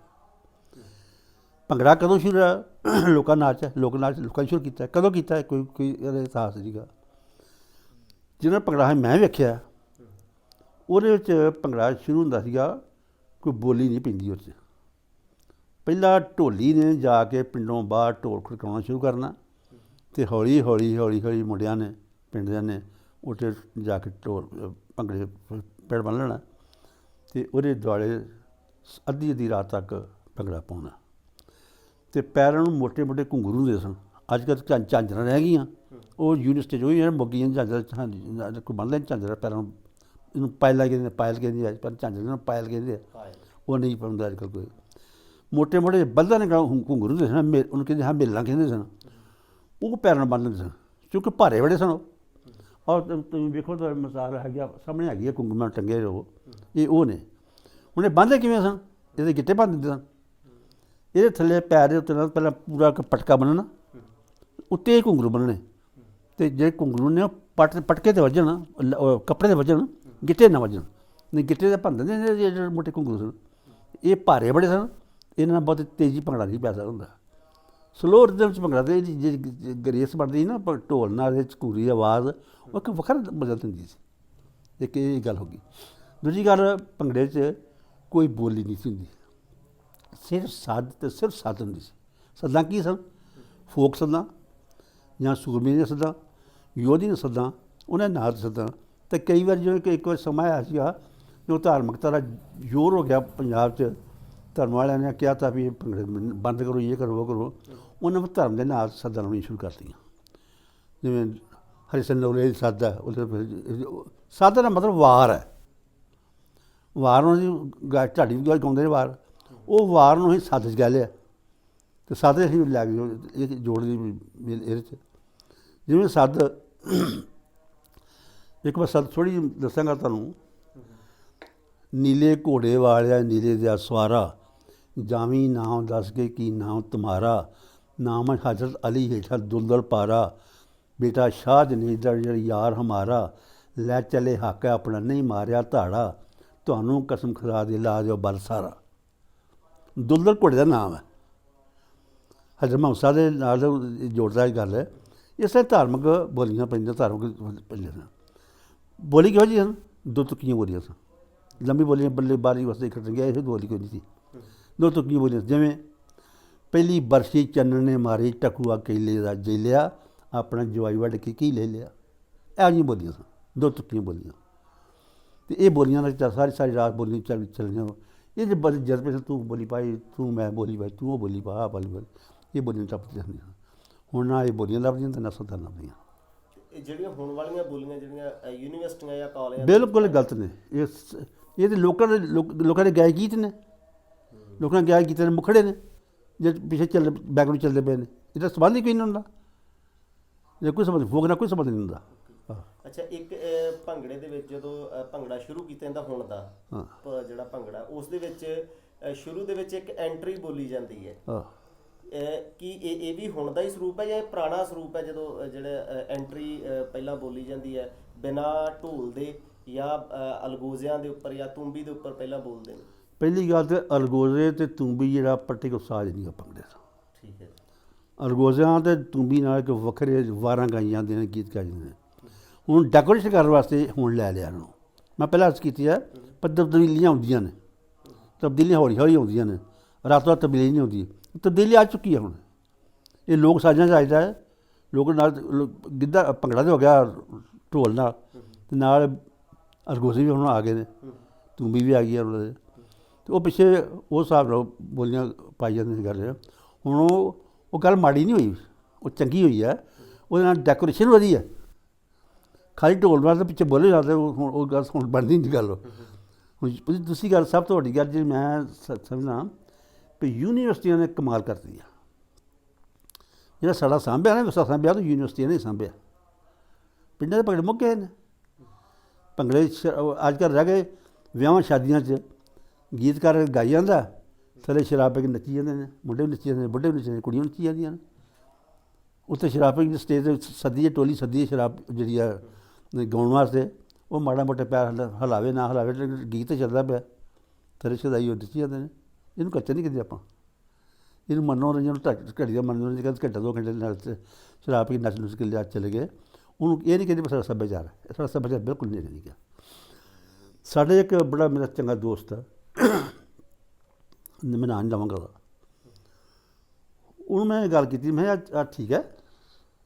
ਭੰਗੜਾ ਕਦੋਂ ਸ਼ੁਰੂ ਹੋਇਆ? ਲੋਕਾਂ ਨਾਚ ਹੈ, ਲੋਕ ਨਾਚ ਲੋਕਾਂ ਨੇ ਸ਼ੁਰੂ ਕੀਤਾ। ਕਦੋਂ ਕੀਤਾ? ਕੋਈ ਇਹਦਾ ਇਤਿਹਾਸ ਸੀਗਾ। ਜਿਹਨਾਂ ਭੰਗੜਾ ਮੈਂ ਵੇਖਿਆ ਉਹਦੇ ਵਿੱਚ ਭੰਗੜਾ ਸ਼ੁਰੂ ਹੁੰਦਾ ਸੀਗਾ, ਕੋਈ ਬੋਲੀ ਨਹੀਂ ਪੈਂਦੀ ਉਹ 'ਚ। ਪਹਿਲਾਂ ਢੋਲੀ ਨੇ ਜਾ ਕੇ ਪਿੰਡੋਂ ਬਾਹਰ ਢੋਲ ਖੜਕਾਉਣਾ ਸ਼ੁਰੂ ਕਰਨਾ, ਅਤੇ ਹੌਲੀ ਹੌਲੀ ਹੌਲੀ ਹੌਲੀ ਮੁੰਡਿਆਂ ਨੇ ਪਿੰਡ ਦਿਆਂ ਨੇ ਉੱਥੇ ਜਾ ਕੇ ਢੋਲ ਭੰਗੜੇ ਪੈੜ ਬੰਨ੍ਹ ਲੈਣਾ ਅਤੇ ਉਹਦੇ ਦੁਆਲੇ ਅੱਧੀ ਅੱਧੀ ਰਾਤ ਤੱਕ ਭੰਗੜਾ ਪਾਉਣਾ। ਅਤੇ ਪੈਰਾਂ ਨੂੰ ਮੋਟੇ ਮੋਟੇ ਘੁੰਗਰੂ ਹੁੰਦੇ ਸਨ। ਅੱਜ ਕੱਲ੍ਹ ਝਾਂਜਰਾਂ ਰਹਿ ਗਈਆਂ, ਉਹ ਯੂਨੀਵਰਸਿਟੀ 'ਚ ਉਹੀ ਮੁੱਗੀਆਂ ਝਾਂਜਰਾਂ, ਕੋਈ ਬੰਨ੍ਹਦੇ ਝਾਂਜਰਾਂ ਪੈਰਾਂ ਨੂੰ, ਇਹਨੂੰ ਪਾਇਲ ਕਹਿੰਦੇ, ਪਾਇਲ ਕਹਿੰਦੇ ਅੱਜ, ਪਰ ਝਾਂਜਰਾਂ ਨੂੰ ਪਾਇਲ ਕਹਿੰਦੇ ਆ, ਉਹ ਨਹੀਂ ਪਾਉਂਦਾ ਅੱਜ ਕੱਲ੍ਹ ਕੋਈ। ਮੋਟੇ ਮੋਟੇ ਬਲਦਾਂ ਨੇ ਘੁੰਗਰੂ ਹੁੰਦੇ ਸਨ, ਉਹਨੂੰ ਕਹਿੰਦੇ ਹਾਂ ਮੇਲਾਂ ਕਹਿੰਦੇ ਸਨ, ਉਹ ਪੈਰਾਂ ਨਾਲ ਬੰਨ੍ਹ ਲੈਂਦੇ ਸਨ ਕਿਉਂਕਿ ਭਾਰੇ ਬੜੇ ਸਨ ਉਹ। ਔਰ ਤੁਸੀਂ ਵੇਖੋ ਤਾਂ ਮਿਸਾਲ ਹੈਗੀ ਆ, ਸਾਹਮਣੇ ਹੈਗੀ ਆ, ਘੁੰਗਰੂਆਂ ਟੰਗੇ ਉਹ ਨੇ। ਹੁਣ ਇਹ ਬੰਨ੍ਹਦੇ ਕਿਵੇਂ ਸਨ? ਇਹਦੇ ਗਿੱਟੇ ਬੰਨ੍ਹ ਦਿੰਦੇ ਸਨ, ਇਹਦੇ ਥੱਲੇ ਪੈਰ ਦੇ ਉੱਤੇ ਨਾਲ ਪਹਿਲਾਂ ਪੂਰਾ ਇੱਕ ਪਟਕਾ ਬੰਨ੍ਹਣਾ, ਉੱਤੇ ਘੁੰਗਰੂ ਬੰਨ੍ਹਣੇ, ਅਤੇ ਜਿਹੜੇ ਘੁੰਗਰੂ ਨੇ ਉਹ ਪਟਕੇ 'ਤੇ ਵੱਜਣ, ਕੱਪੜੇ 'ਤੇ ਵੱਜਣ, ਗਿੱਟੇ ਨਾ ਵੱਜਣ, ਨਹੀਂ ਗਿੱਟੇ 'ਤੇ ਭੰਨ ਦਿੰਦੇ ਨੇ ਜਿਹੜੇ ਮੋਟੇ ਘੁੰਗਰੂ ਸਨ। ਇਹ ਭਾਰੇ ਬੜੇ ਸਨ, ਇਹਨਾਂ ਨਾਲ ਬਹੁਤ ਤੇਜ਼ੀ ਭੰਗੜਾ ਨਹੀਂ ਪੈ ਸਕਦਾ ਹੁੰਦਾ। ਸਲੋਅ ਰਿਦਮ ਵਿੱਚ ਭੰਗੜਾ ਅਤੇ ਜੇ ਗਰੇਸ ਬਣਦੀ ਸੀ ਨਾ ਢੋਲ ਨਾਲ, ਇਹ ਘੂਰੀ ਆਵਾਜ਼ ਉਹ ਇੱਕ ਵੱਖਰਾ ਮਜ਼ਾ ਦਿੰਦੀ ਸੀ। ਇੱਕ ਇਹ ਗੱਲ ਹੋ ਗਈ। ਦੂਜੀ ਗੱਲ, ਭੰਗੜੇ 'ਚ ਕੋਈ ਬੋਲੀ ਨਹੀਂ ਸੀ ਹੁੰਦੀ, ਸਿਰਫ ਸਾਧ ਅਤੇ ਸਿਰਫ ਸਾਧ ਹੁੰਦੀ ਸੀ। ਸੱਦਾਂ ਕੀ ਸਨ? ਫੋਕ ਸੱਦਾਂ ਜਾਂ ਸੂਰਮੇ ਦੀਆਂ ਸੱਦਾਂ, ਯੋਧੀ ਦੀਆਂ ਸੱਦਾਂ, ਉਹਨਾਂ ਦੇ ਨਾਂ 'ਤੇ ਸੱਦਾਂ। ਅਤੇ ਕਈ ਵਾਰ ਜਿਵੇਂ ਕਿ ਇੱਕ ਵਾਰ ਸਮਾਂ ਆਇਆ ਸੀਗਾ ਜੋ ਧਾਰਮਿਕਤਾ ਦਾ ਜ਼ੋਰ ਹੋ ਗਿਆ ਪੰਜਾਬ 'ਚ, ਧਰਮ ਵਾਲਿਆਂ ਨੇ ਕਿਹਾ ਤਾਂ ਵੀ ਭੰਗੜੇ ਬੰਦ ਕਰੋ, ਇਹ ਕਰੋ ਉਹ ਕਰੋ, ਉਹਨਾਂ ਨੇ ਧਰਮ ਦੇ ਨਾਲ ਸੱਦਾਂ ਲਾਉਣੀਆਂ ਸ਼ੁਰੂ ਕਰਤੀਆਂ। ਜਿਵੇਂ ਹਰੀ ਸਿੰਘ ਨਲੂਏ ਦੀ ਸੱਦ ਹੈ, ਉਹਦੇ ਸੱਦ ਦਾ ਮਤਲਬ ਵਾਰ ਹੈ। ਵਾਰ ਨੂੰ ਅਸੀਂ ਢਾਡੀ ਵੀ ਗਾਉਂਦੇ ਨੇ ਵਾਰ, ਉਹ ਵਾਰ ਨੂੰ ਅਸੀਂ ਸੱਦ 'ਚ ਕਹਿ ਲਿਆ, ਅਤੇ ਸੱਦ ਅਸੀਂ ਲੈ ਗਏ ਇਹ ਜੋੜ ਦੀ ਇਹਦੇ 'ਚ। ਜਿਵੇਂ ਸੱਦ, ਇੱਕ ਵਾਰ ਸੱਦ ਥੋੜ੍ਹੀ ਜਿਹੀ ਦੱਸਾਂਗਾ ਤੁਹਾਨੂੰ। ਨੀਲੇ ਘੋੜੇ ਵਾਲਿਆ ਨੀਲੇ ਦਿਆ ਸਵਾਰਾ, ਜਾਵੀਂ ਨਾਮ ਦੱਸ ਕੇ ਕੀ ਨਾਮ ਤੁਮਾਰਾ, ਨਾਮ ਹਜ਼ਰਤ ਅਲੀ ਹੇਠਾਂ ਦੁਲਦਲ ਪਾਰਾ, ਬੇਟਾ ਸ਼ਾਹ ਜਨੇਦਰ ਯਾਰ ਹਮਾਰਾ, ਲੈ ਚਲੇ ਹੱਕ ਆਪਣਾ ਨਹੀਂ ਮਾਰਿਆ ਧਾੜਾ, ਤੁਹਾਨੂੰ ਕਸਮ ਖੁਦਾ ਦੀ ਲਾ ਦਿਓ ਬਲ ਸਾਰਾ। ਦੁਲਦਲ ਘੋੜੇ ਦਾ ਨਾਮ ਹੈ। ਹਜ਼ਰਤ ਮੁਹੰਮਦ ਸਾਹਿਬ ਦੇ ਨਾਲ ਜੋੜਦਾ ਇਹ ਗੱਲ ਹੈ। ਇਸ ਤਰ੍ਹਾਂ ਧਾਰਮਿਕ ਬੋਲੀਆਂ ਪੈਂਦੀਆਂ, ਧਾਰਮਿਕ ਪੈਂਦੀਆਂ ਸਨ। ਬੋਲੀ ਕਿਹੋ ਜਿਹੀ ਹਨ? ਦੋ ਤੁੱਕੀਆਂ ਬੋਲੀਆਂ ਸਨ। ਲੰਬੀ ਬੋਲੀਆਂ ਬੱਲੇ ਬਾਰੀ ਵਾਸਤੇ ਖੜਨ ਗਿਆ, ਇਹ ਬੋਲੀ ਕੋਈ ਨਹੀਂ ਸੀ। ਦੋ ਤੁੱਕੀਆਂ ਬੋਲੀਆਂ, ਜਿਵੇਂ ਪਹਿਲੀ ਬਰਸ਼ੀ ਚੰਨਣ ਨੇ ਮਾਰੀ, ਟਕੂਆ ਕੇਲੇ ਦਾ ਜੇਲਿਆ, ਆਪਣਾ ਜਵਾਈ ਵੱਢ ਕੇ ਕੀ ਲੈ ਲਿਆ। ਇਹੋ ਜਿਹੀਆਂ ਬੋਲੀਆਂ ਸਨ, ਦੋ ਤੁੱਕੀਆਂ ਬੋਲੀਆਂ। ਅਤੇ ਇਹ ਬੋਲੀਆਂ ਦਾ ਸਾਰੀ ਸਾਰੀ ਰਾਤ ਬੋਲੀਆਂ ਚੱਲੀਆਂ। ਇਹ ਜੇ ਬੜੇ ਜਜ਼ਬੇ ਨਾਲ ਤੂੰ ਬੋਲੀ ਪਾਈ, ਤੂੰ ਮੈਂ ਬੋਲੀ ਪਾਈ, ਤੂੰ ਉਹ ਬੋਲੀ ਪਾ, ਆਹ ਬੋਲੀ ਪਾਈ, ਇਹ ਬੋਲੀਆਂ ਟੱਪਦੀਆਂ ਹੁੰਦੀਆਂ। ਹੁਣ ਨਾ ਇਹ ਬੋਲੀਆਂ ਲੱਭਦੀਆਂ ਅਤੇ ਨਾ ਸੱਦਾਂ ਲੱਭਦੀਆਂ। ਇਹ ਜਿਹੜੀਆਂ ਹੁਣ ਵਾਲੀਆਂ ਬੋਲੀਆਂ ਜਿਹੜੀਆਂ ਯੂਨੀਵਰਸਿਟੀਆਂ ਜਾਂ ਕਾਲਜਾਂ ਬਿਲਕੁਲ ਗਲਤ ਨੇ। ਇਹ ਤਾਂ ਲੋਕਾਂ ਦੇ ਗਾਏ ਗੀਤ ਨੇ, ਲੋਕਾਂ ਦੇ ਗਾਏ ਗੀਤਾਂ ਦੇ ਮੁਖੜੇ ਨੇ, ਜਿਹੜੇ ਪਿੱਛੇ ਬੈਕਗਰਾਊਂਡ ਚੱਲਦੇ ਪਏ ਨੇ। ਇਹਦਾ ਸੰਬੰਧ ਹੀ ਕੋਈ ਨਹੀਂ ਹੁੰਦਾ, ਜੇ ਕੋਈ ਸੰਬੰਧ ਫੋਕ ਨਾਲ ਕੋਈ ਸੰਬੰਧ ਨਹੀਂ ਹੁੰਦਾ। ਅੱਛਾ, ਇੱਕ ਭੰਗੜੇ ਦੇ ਵਿੱਚ ਜਦੋਂ ਭੰਗੜਾ ਸ਼ੁਰੂ ਕੀਤਾ ਜਾਂਦਾ ਹੁਣ ਦਾ ਜਿਹੜਾ ਭੰਗੜਾ, ਉਸ ਦੇ ਵਿੱਚ ਸ਼ੁਰੂ ਦੇ ਵਿੱਚ ਇੱਕ ਐਂਟਰੀ ਬੋਲੀ ਜਾਂਦੀ ਹੈ। ਕੀ ਇਹ ਵੀ ਹੁਣ ਦਾ ਹੀ ਸਰੂਪ ਹੈ ਜਾਂ ਇਹ ਪੁਰਾਣਾ ਸਰੂਪ ਹੈ, ਜਦੋਂ ਜਿਹੜਾ ਐਂਟਰੀ ਪਹਿਲਾਂ ਬੋਲੀ ਜਾਂਦੀ ਹੈ ਬਿਨਾਂ ਢੋਲ ਦੇ ਜਾਂ ਅਲਗੋਜ਼ਿਆਂ ਦੇ ਉੱਪਰ ਜਾਂ ਤੂੰਬੀ ਦੇ ਉੱਪਰ ਪਹਿਲਾਂ ਬੋਲਦੇ ਨੇ? ਪਹਿਲੀ ਗੱਲ ਤਾਂ ਅਲਗੋਜ਼ੇ ਅਤੇ ਤੂੰਬੀ ਜਿਹੜਾ ਪਰਟੀਕੁਲਰ ਸਾਜ਼ ਨਹੀਂ ਆ ਭੰਗੜੇ ਦਾ। ਠੀਕ ਹੈ। ਅਲਗੋਜ਼ਿਆਂ ਅਤੇ ਤੂੰਬੀ ਨਾਲ ਇੱਕ ਵੱਖਰੇ ਵਾਰਾਂ ਗਾਈਆਂ ਜਾਂਦੀਆਂ ਨੇ, ਗੀਤ ਗਾਏ ਜਾਂਦੇ ਨੇ। ਹੁਣ ਡੈਕੋਰੇਸ਼ਨ ਕਰਨ ਵਾਸਤੇ ਹੁਣ ਲੈ ਲਿਆ ਇਹਨੂੰ। ਮੈਂ ਪਹਿਲਾਂ ਅਰਜ਼ ਕੀਤੀ ਹੈ, ਪਰ ਤਬਦੀਲੀਆਂ ਆਉਂਦੀਆਂ ਨੇ, ਤਬਦੀਲੀਆਂ ਹੌਲੀ ਹੌਲੀ ਆਉਂਦੀਆਂ ਨੇ, ਰਾਤੋਂ ਰਾਤ ਤਬਦੀਲੀ ਨਹੀਂ ਆਉਂਦੀ। ਤਬਦੀਲੀ ਆ ਚੁੱਕੀ ਹੈ ਹੁਣ। ਇਹ ਲੋਕ ਸਾਜ਼ਾਂ 'ਚ ਆਈਦਾ ਹੈ, ਲੋਕ ਨਾਲ ਗਿੱਧਾ ਭੰਗੜਾ ਤਾਂ ਹੋ ਗਿਆ ਢੋਲ ਨਾਲ, ਅਤੇ ਨਾਲ ਅਲਗੋਜ਼ੇ ਵੀ ਹੁਣ ਆ ਗਏ ਨੇ, ਤੂੰਬੀ ਵੀ ਆ ਗਈ ਹੈ ਉਹਨਾਂ ਦੇ। ਅਤੇ ਉਹ ਪਿੱਛੇ ਉਸ ਹਿਸਾਬ ਨਾਲ ਬੋਲੀਆਂ ਪਾਈ ਜਾਂਦੀਆਂ ਸੀ ਗੱਲ। ਹੁਣ ਉਹ ਗੱਲ ਮਾੜੀ ਨਹੀਂ ਹੋਈ, ਉਹ ਚੰਗੀ ਹੋਈ ਹੈ। ਉਹਦੇ ਨਾਲ ਡੈਕੋਰੇਸ਼ਨ ਵਧੀਆ, ਖਾਲੀ ਢੋਲ ਨਾਲ ਤਾਂ ਪਿੱਛੇ ਬੋਲੇ ਜਾਂਦੇ। ਹੁਣ ਉਹ ਗੱਲ ਹੁਣ ਬਣਦੀ ਨਹੀਂ ਗੱਲ। ਹੁਣ ਦੂਸਰੀ ਗੱਲ, ਸਭ ਤੋਂ ਵੱਡੀ ਗੱਲ ਜਿਹੜੀ ਮੈਂ ਸਮਝਦਾ ਵੀ ਯੂਨੀਵਰਸਿਟੀਆਂ ਨੇ ਕਮਾਲ ਕਰਤੀ ਆ। ਜਿਹੜਾ ਸਾਡਾ ਸਾਂਭਿਆ ਨਾ, ਵਿਰਸਾ ਸਾਂਭਿਆ, ਤਾਂ ਯੂਨੀਵਰਸਿਟੀਆਂ ਨੇ ਸਾਂਭਿਆ। ਪਿੰਡਾਂ ਦੇ ਭੰਗੜੇ ਮੁੱਕ ਗਏ ਨੇ। ਭੰਗੜੇ ਅੱਜ ਕੱਲ੍ਹ ਰਹਿ ਗਏ ਵਿਆਹਾਂ ਸ਼ਾਦੀਆਂ 'ਚ ਗੀਤਕਾਰ ਗਾਈ ਜਾਂਦਾ, ਥੱਲੇ ਸ਼ਰਾਬ ਪੀ ਕੇ ਨੱਚੀ ਜਾਂਦੇ ਨੇ, ਮੁੰਡੇ ਵੀ ਨੱਚੀ ਜਾਂਦੇ ਨੇ, ਬੁੱਢੇ ਵੀ ਨੱਚੀ ਜਾਂਦੇ, ਕੁੜੀਆਂ ਵੀ ਨੱਚੀ ਜਾਂਦੀਆਂ ਨੇ। ਉੱਥੇ ਸ਼ਰਾਬ ਪੀ ਕੇ ਸਟੇਜ 'ਤੇ ਸੱਦੀ ਹੈ, ਟੋਲੀ ਸੱਦੀ ਹੈ ਸ਼ਰਾਬ ਜਿਹੜੀ ਆ ਗਾਉਣ ਵਾਸਤੇ। ਉਹ ਮਾੜਾ ਮੋਟਾ ਪੈਰ ਹਿਲਾਵੇ ਨਾ ਹਿਲਾਵੇ, ਗੀਤ ਤਾਂ ਚੱਲਦਾ ਪਿਆ, ਥੱਲੇ ਸ਼ਦਾਈ ਉਹ ਨੱਚੀ ਜਾਂਦੇ ਨੇ। ਇਹਨੂੰ ਕੱਚਾ ਨਹੀਂ ਕਹਿੰਦੇ ਆਪਾਂ, ਇਹਨੂੰ ਮਨੋਰੰਜਨ, ਘੜੀ ਦਾ ਮਨੋਰੰਜਨ, ਘੰਟਾ 2 ਘੰਟੇ ਨਾਲ ਸ਼ਰਾਬ ਪੀ ਕੇ ਨੱਚ ਨੁੱਚ ਕੇ ਲਿਆ ਚਲੇ ਗਏ। ਉਹਨੂੰ ਇਹ ਨਹੀਂ ਕਹਿੰਦੇ ਵੀ ਸਾਡਾ ਸੱਭਿਆਚਾਰ ਹੈ। ਸਾਡਾ ਸੱਭਿਆਚਾਰ ਬਿਲਕੁਲ ਨਹੀਂ ਗਿਆ। ਸਾਡੇ ਇੱਕ ਬੜਾ ਮੇਰਾ ਚੰਗਾ ਦੋਸਤ ਹੈ, ਮੈਂ ਨਾਂ ਨਹੀਂ ਲਵਾਂਗਾ ਉਹਦਾ, ਉਹਨੂੰ ਮੈਂ ਇਹ ਗੱਲ ਕੀਤੀ, ਮੈਂ ਕਿਹਾ ਠੀਕ ਹੈ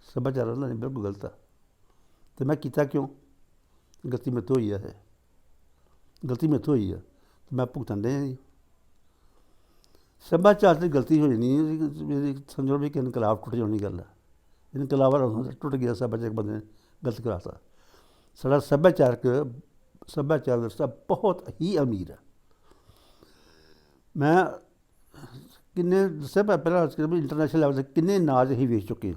ਸੱਭਿਆਚਾਰ ਉਹਦਾ ਨਹੀਂ ਬਿਲਕੁਲ ਗਲਤ ਹੈ। ਅਤੇ ਮੈਂ ਕੀਤਾ ਕਿਉਂ? ਗਲਤੀ ਮੇਰੇ ਤੋਂ ਹੋਈ ਹੈ, ਗਲਤੀ ਮੇਰੇ ਤੋਂ ਹੋਈ ਹੈ ਅਤੇ ਮੈਂ ਭੁਗਤਣ ਡਿਆ ਜੀ। ਸੱਭਿਆਚਾਰ 'ਤੇ ਗਲਤੀ ਹੋ ਜਾਣੀ ਮੇਰੀ, ਸਮਝੋ ਵੀ ਕਿ ਇਨਕਲਾਬ ਟੁੱਟ ਜਾਣੀ ਗੱਲ ਹੈ। ਇਨਕਲਾਬ ਟੁੱਟ ਗਿਆ, ਸੱਭਿਆਚਾਰ ਬੰਦੇ ਨੇ ਗਲਤ ਕਰਾਤਾ। ਸਾਡਾ ਸੱਭਿਆਚਾਰ ਵਿਰਸਾ ਬਹੁਤ ਹੀ ਅਮੀਰ ਹੈ। ਮੈਂ ਕਿੰਨੇ ਦੱਸਿਆ ਪਹਿਲਾਂ ਵੀ ਇੰਟਰਨੈਸ਼ਨਲ ਲੈਵਲ 'ਤੇ ਕਿੰਨੇ ਨਾਚ ਅਸੀਂ ਵੇਚ ਚੁੱਕੇ ਹਾਂ।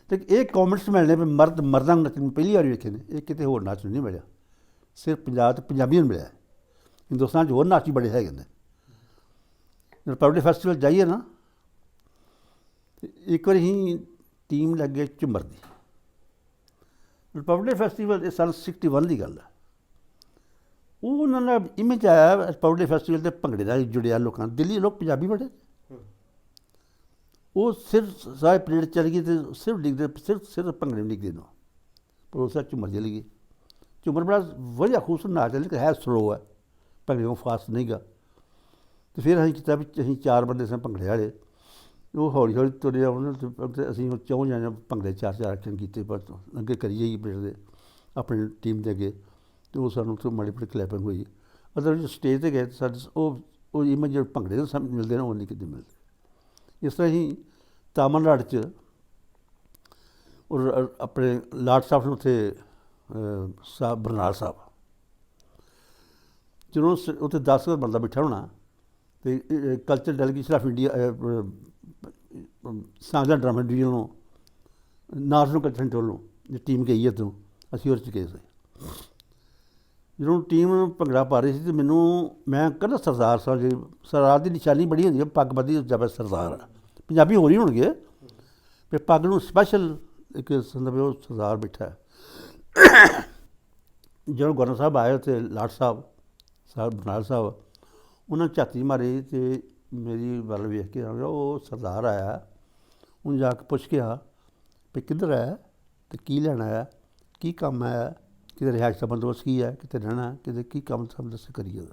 ਅਤੇ ਇਹ ਕੌਮੈਂਟਸ ਮਿਲਣੇ ਵੀ ਮਰਦਾਂ ਨੂੰ ਨੱਚਣ ਪਹਿਲੀ ਵਾਰ ਵੇਖੇ ਨੇ, ਇਹ ਕਿਤੇ ਹੋਰ ਨਾਚ ਨੂੰ ਨਹੀਂ ਮਿਲਿਆ, ਸਿਰਫ ਪੰਜਾਬ ਅਤੇ ਪੰਜਾਬੀਆਂ ਨੂੰ ਮਿਲਿਆ। ਹਿੰਦੁਸਤਾਨ 'ਚ ਹੋਰ ਨਾਚ ਹੀ ਬੜੇ ਹੈਗੇ ਨੇ। ਰਿਪਬਲਿਕ ਫੈਸਟੀਵਲ ਜਾਈਏ ਨਾ, ਇੱਕ ਵਾਰੀ ਅਸੀਂ ਟੀਮ ਲੱਗੇ ਝੁੰਮਰ ਦੀ। ਰਿਪਬਲਿਕ ਫੈਸਟੀਵਲ ਇਹ ਸਨ 61 ਦੀ ਗੱਲ ਹੈ। ਉਹ ਉਹਨਾਂ ਦਾ ਇਮੇਜ ਆਇਆ ਰਿਪਬਲਿਕ ਫੈਸਟੀਵਲ 'ਤੇ ਭੰਗੜੇ ਨਾਲ ਜੁੜਿਆ ਲੋਕਾਂ, ਦਿੱਲੀ ਲੋਕ ਪੰਜਾਬੀ ਬੜੇ, ਉਹ ਸਿਰਫ ਸਾਰੇ ਪਰੇਡ ਚੱਲ ਗਈ ਅਤੇ ਸਿਰਫ ਡਿੱਗਦੇ, ਸਿਰਫ ਭੰਗੜੇ ਨੂੰ ਡਿੱਗਦੇ ਨੂੰ, ਪਰ ਉਸ ਦਾ ਝੁੰਮਰ ਚਲੀ ਗਈ। ਝੁੰਮਰ ਬੜਾ ਵਧੀਆ ਖੂਬਸੂਰਤ ਨਾਚ ਹੈ, ਲੇਕਿਨ ਹੈ ਸਲੋ ਹੈ, ਭੰਗੜੇ ਨੂੰ ਫਾਸਟ ਨਹੀਂ ਗਾ। ਅਤੇ ਫਿਰ ਅਸੀਂ ਕੀਤਾ ਵੀ ਅਸੀਂ 4 ਬੰਦੇ ਸਨ ਭੰਗੜੇ ਵਾਲੇ, ਉਹ ਹੌਲੀ ਹੌਲੀ ਤੁਰੇ ਉਹਨਾਂ ਅਤੇ ਅਸੀਂ 4 ਜਾਣੇ ਭੰਗੜੇ 4 ਐਕਸ਼ਨ ਕੀਤੇ, ਪਰ ਅੱਗੇ ਕਰੀ ਜਾਈਏ ਪਰੇਡ ਦੇ ਆਪਣੀ ਟੀਮ ਦੇ ਅੱਗੇ, ਅਤੇ ਉਹ ਸਾਨੂੰ ਉੱਥੋਂ ਮਾੜੀ ਬੜੀ ਕਲੈਪਿੰਗ ਹੋਈ। ਅਦਰ ਸਟੇਜ 'ਤੇ ਗਏ ਤਾਂ ਸਾਡੇ ਉਹ ਇਮੇਜ ਜਿਹੜੇ ਭੰਗੜੇ ਦੇ ਸਾਹਮਣੇ ਮਿਲਦੇ ਨੇ ਉਹ ਨਹੀਂ ਕਿਤੇ ਮਿਲਦੇ। ਇਸ ਤਰ੍ਹਾਂ ਹੀ ਤਾਮਿਲਨਾਡੂ 'ਚ ਔਰ ਆਪਣੇ ਲਾਟ ਸਾਹਿਬ ਨੂੰ ਉੱਥੇ ਬਰਨਾਲਾ ਸਾਹਿਬ, ਜਦੋਂ ਉੱਥੇ 10 ਬੰਦਾ ਬੈਠਾ ਹੋਣਾ ਅਤੇ ਕਲਚਰ ਡੈਲੀਗੇਸ਼ਨ ਆਫ ਇੰਡੀਆ ਸਾਂਝਾ ਡਰਾਮਾ ਡਿਵੀਜ਼ਨ ਨੂੰ, ਨਾਰਥਰਨ ਕਲਚਰ ਸੈਂਟਰ ਵੱਲੋਂ ਜੇ ਟੀਮ ਗਈ ਇੱਥੋਂ, ਅਸੀਂ ਉਹਦੇ 'ਚ ਗਏ ਸੀ। ਜਦੋਂ ਟੀਮ ਭੰਗੜਾ ਪਾ ਰਹੀ ਸੀ ਅਤੇ ਮੈਂ ਕਹਿੰਦਾ ਸਰਦਾਰ ਸਾਹਿਬ ਜੀ, ਸਰਦਾਰ ਦੀ ਨਿਸ਼ਾਨੀ ਬੜੀ ਹੁੰਦੀ ਹੈ, ਪੱਗ ਬੱਧੀ ਜਬ ਸਰਦਾਰ, ਪੰਜਾਬੀ ਹੋਰ ਹੀ ਹੋਣਗੇ, ਅਤੇ ਪੱਗ ਨੂੰ ਸਪੈਸ਼ਲ ਇੱਕ ਸੰਦਰਭ ਉਹ ਸਰਦਾਰ ਬੈਠਾ ਹੈ। ਜਦੋਂ ਗਵਰਨਰ ਸਾਹਿਬ ਆਏ ਉੱਥੇ ਲਾਟ ਸਾਹਿਬ ਬਰਨਾਲਾ ਸਾਹਿਬ, ਉਹਨਾਂ ਝਾਤੀ ਮਾਰੀ ਅਤੇ ਮੇਰੀ ਵੱਲ ਵੇਖ ਕੇ ਉਹ ਸਰਦਾਰ ਆਇਆ, ਉਹਨੂੰ ਜਾ ਕੇ ਪੁੱਛ ਗਿਆ ਵੀ ਕਿੱਧਰ ਆਇਆ ਅਤੇ ਕੀ ਲੈਣਾ ਆਇਆ, ਕੀ ਕੰਮ ਆਇਆ, ਕਿਤੇ ਰਿਹਾਇਸ਼ ਦਾ ਬੰਦੋਬਸਤ ਕੀ ਹੈ, ਕਿਤੇ ਰਹਿਣਾ, ਕਿਤੇ ਕੀ ਕੰਮ ਸਭ ਦੱਸ ਕਰੀਏ।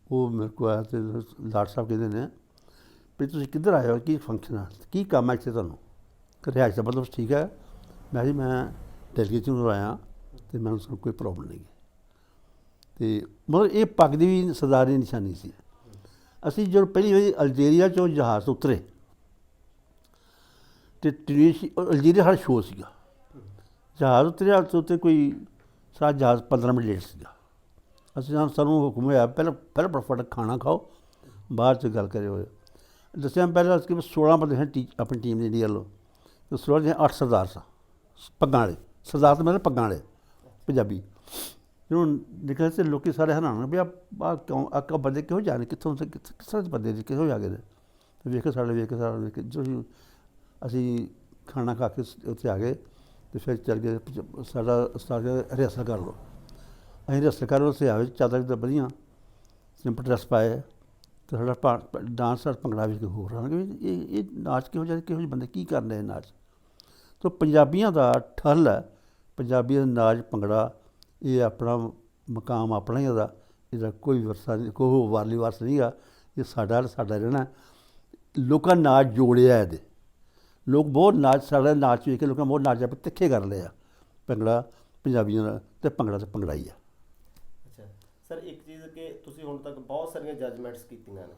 ਉਹ ਮੇਰੇ ਕੋਲ ਆਇਆ ਅਤੇ ਲਾਟ ਸਾਹਿਬ ਕਹਿੰਦੇ ਨੇ ਵੀ ਤੁਸੀਂ ਕਿੱਧਰ ਆਏ ਹੋ, ਕੀ ਫੰਕਸ਼ਨ ਆ, ਕੀ ਕੰਮ ਹੈ ਇੱਥੇ ਤੁਹਾਨੂੰ, ਰਿਹਾਇਸ਼ ਦਾ ਬੰਦੋਬਸਤ ਠੀਕ ਹੈ। ਮੈਂ ਜੀ ਮੈਂ ਡੈਲੀਗੇਸ਼ਨ ਤੋਂ ਆਇਆ ਅਤੇ ਮੈਨੂੰ ਕੋਈ ਪ੍ਰੋਬਲਮ ਨਹੀਂ। ਅਤੇ ਮਤਲਬ ਇਹ ਪੱਗ ਦੀ ਵੀ ਸਰਦਾਰ ਦੀ ਨਿਸ਼ਾਨੀ ਸੀ। ਅਸੀਂ ਜਦੋਂ ਪਹਿਲੀ ਵਾਰੀ ਅਲਜੀਰੀਆ 'ਚੋਂ ਜਹਾਜ਼ ਤੋਂ ਉਤਰੇ ਅਤੇ ਅਲਜੀਰੀਆ ਸਾਡਾ ਸ਼ੋਅ ਸੀਗਾ, ਜਹਾਜ਼ ਉਤਰਿਆ ਉੱਤੇ ਕੋਈ ਸਾਡਾ ਜਹਾਜ਼ 15 ਮਿੰਟ ਲੇਟ ਸੀਗਾ। ਸਾਨੂੰ ਹੁਕਮ ਹੋਇਆ ਪਹਿਲਾਂ ਫਟਾਫਟ ਖਾਣਾ ਖਾਓ, ਬਾਅਦ 'ਚ ਗੱਲ ਕਰਿਓ। ਦੱਸਿਆ ਪਹਿਲਾਂ ਕਿ 16 ਬੰਦੇ ਸਨ ਆਪਣੀ ਟੀਮ ਦੀ ਇੰਡੀਆ ਵੱਲੋਂ, ਅਤੇ 16 ਦੇ 8 ਸਰਦਾਰ ਸਨ, ਪੱਗਾਂ ਵਾਲੇ ਸਰਦਾਰ, ਤਾਂ ਮਤਲਬ ਪੱਗਾਂ ਵਾਲੇ ਪੰਜਾਬੀ। ਜਦੋਂ ਨਿਕਲੇ ਤਾਂ ਲੋਕ ਸਾਰੇ ਹੈਰਾਨ ਵੀ ਆਹ ਕਿਉਂ ਬੰਦੇ ਕਿਹੋ ਜਾ ਨੇ, ਕਿੱਥੋਂ ਕਿਸ ਤਰ੍ਹਾਂ ਦੇ ਬੰਦੇ ਜੀ ਕਿਹੋ ਜਾ ਕੇ ਨੇ। ਵੇਖ ਕੇ ਜਦੋਂ ਅਸੀਂ ਖਾਣਾ ਖਾ ਕੇ ਉੱਥੇ ਆ ਗਏ ਅਤੇ ਫਿਰ ਚੱਲ ਗਏ, ਸਾਡਾ ਉਸਤਾਦ ਰਿਹਰਸਲ ਕਰ ਲਓ। ਅਸੀਂ ਰਿਹਰਸਲ ਕਰ ਉੱਥੇ ਆ ਗਏ, ਚਾਦਰ ਵਧੀਆ ਸਿੰਪਲ ਡਰੈਸ ਪਾਏ ਅਤੇ ਸਾਡਾ ਡਾਂਸ ਭੰਗੜਾ ਵੀ ਹੋਰ ਆਉਣਗੇ ਵੀ ਇਹ ਨਾਚ ਕਿਹੋ ਜਿਹੇ ਬੰਦੇ ਕੀ ਕਰ ਰਹੇ ਨਾਚ। ਤਾਂ ਪੰਜਾਬੀਆਂ ਦਾ ਠੱਲ ਹੈ, ਪੰਜਾਬੀਆਂ ਦਾ ਨਾਚ ਭੰਗੜਾ, ਇਹ ਆਪਣਾ ਮਕਾਮ ਆਪਣਾ ਹੀ ਇਹਦਾ ਕੋਈ ਵਿਰਸਾ ਨਹੀਂ, ਕੋਈ ਵਾਰਲੀ ਵਾਰਸ ਨਹੀਂ ਗਾ, ਇਹ ਸਾਡਾ ਰਹਿਣਾ। ਲੋਕਾਂ ਨਾਚ ਜੋੜਿਆ ਇਹਦੇ, ਲੋਕ ਬਹੁਤ ਨਾਚ, ਸਾਡਾ ਨਾਚ ਵੇਖ ਕੇ ਲੋਕਾਂ ਬਹੁਤ ਨਾਚ ਆਪਣੇ ਤਿੱਖੇ ਕਰ ਲਏ ਆ। ਭੰਗੜਾ ਪੰਜਾਬੀਆਂ ਦਾ ਅਤੇ ਭੰਗੜਾ ਹੀ ਆ। ਅੱਛਾ ਸਰ, ਇੱਕ ਚੀਜ਼ ਕਿ ਤੁਸੀਂ ਹੁਣ ਤੱਕ ਬਹੁਤ ਸਾਰੀਆਂ ਜੱਜਮੈਂਟਸ ਕੀਤੀਆਂ ਨੇ,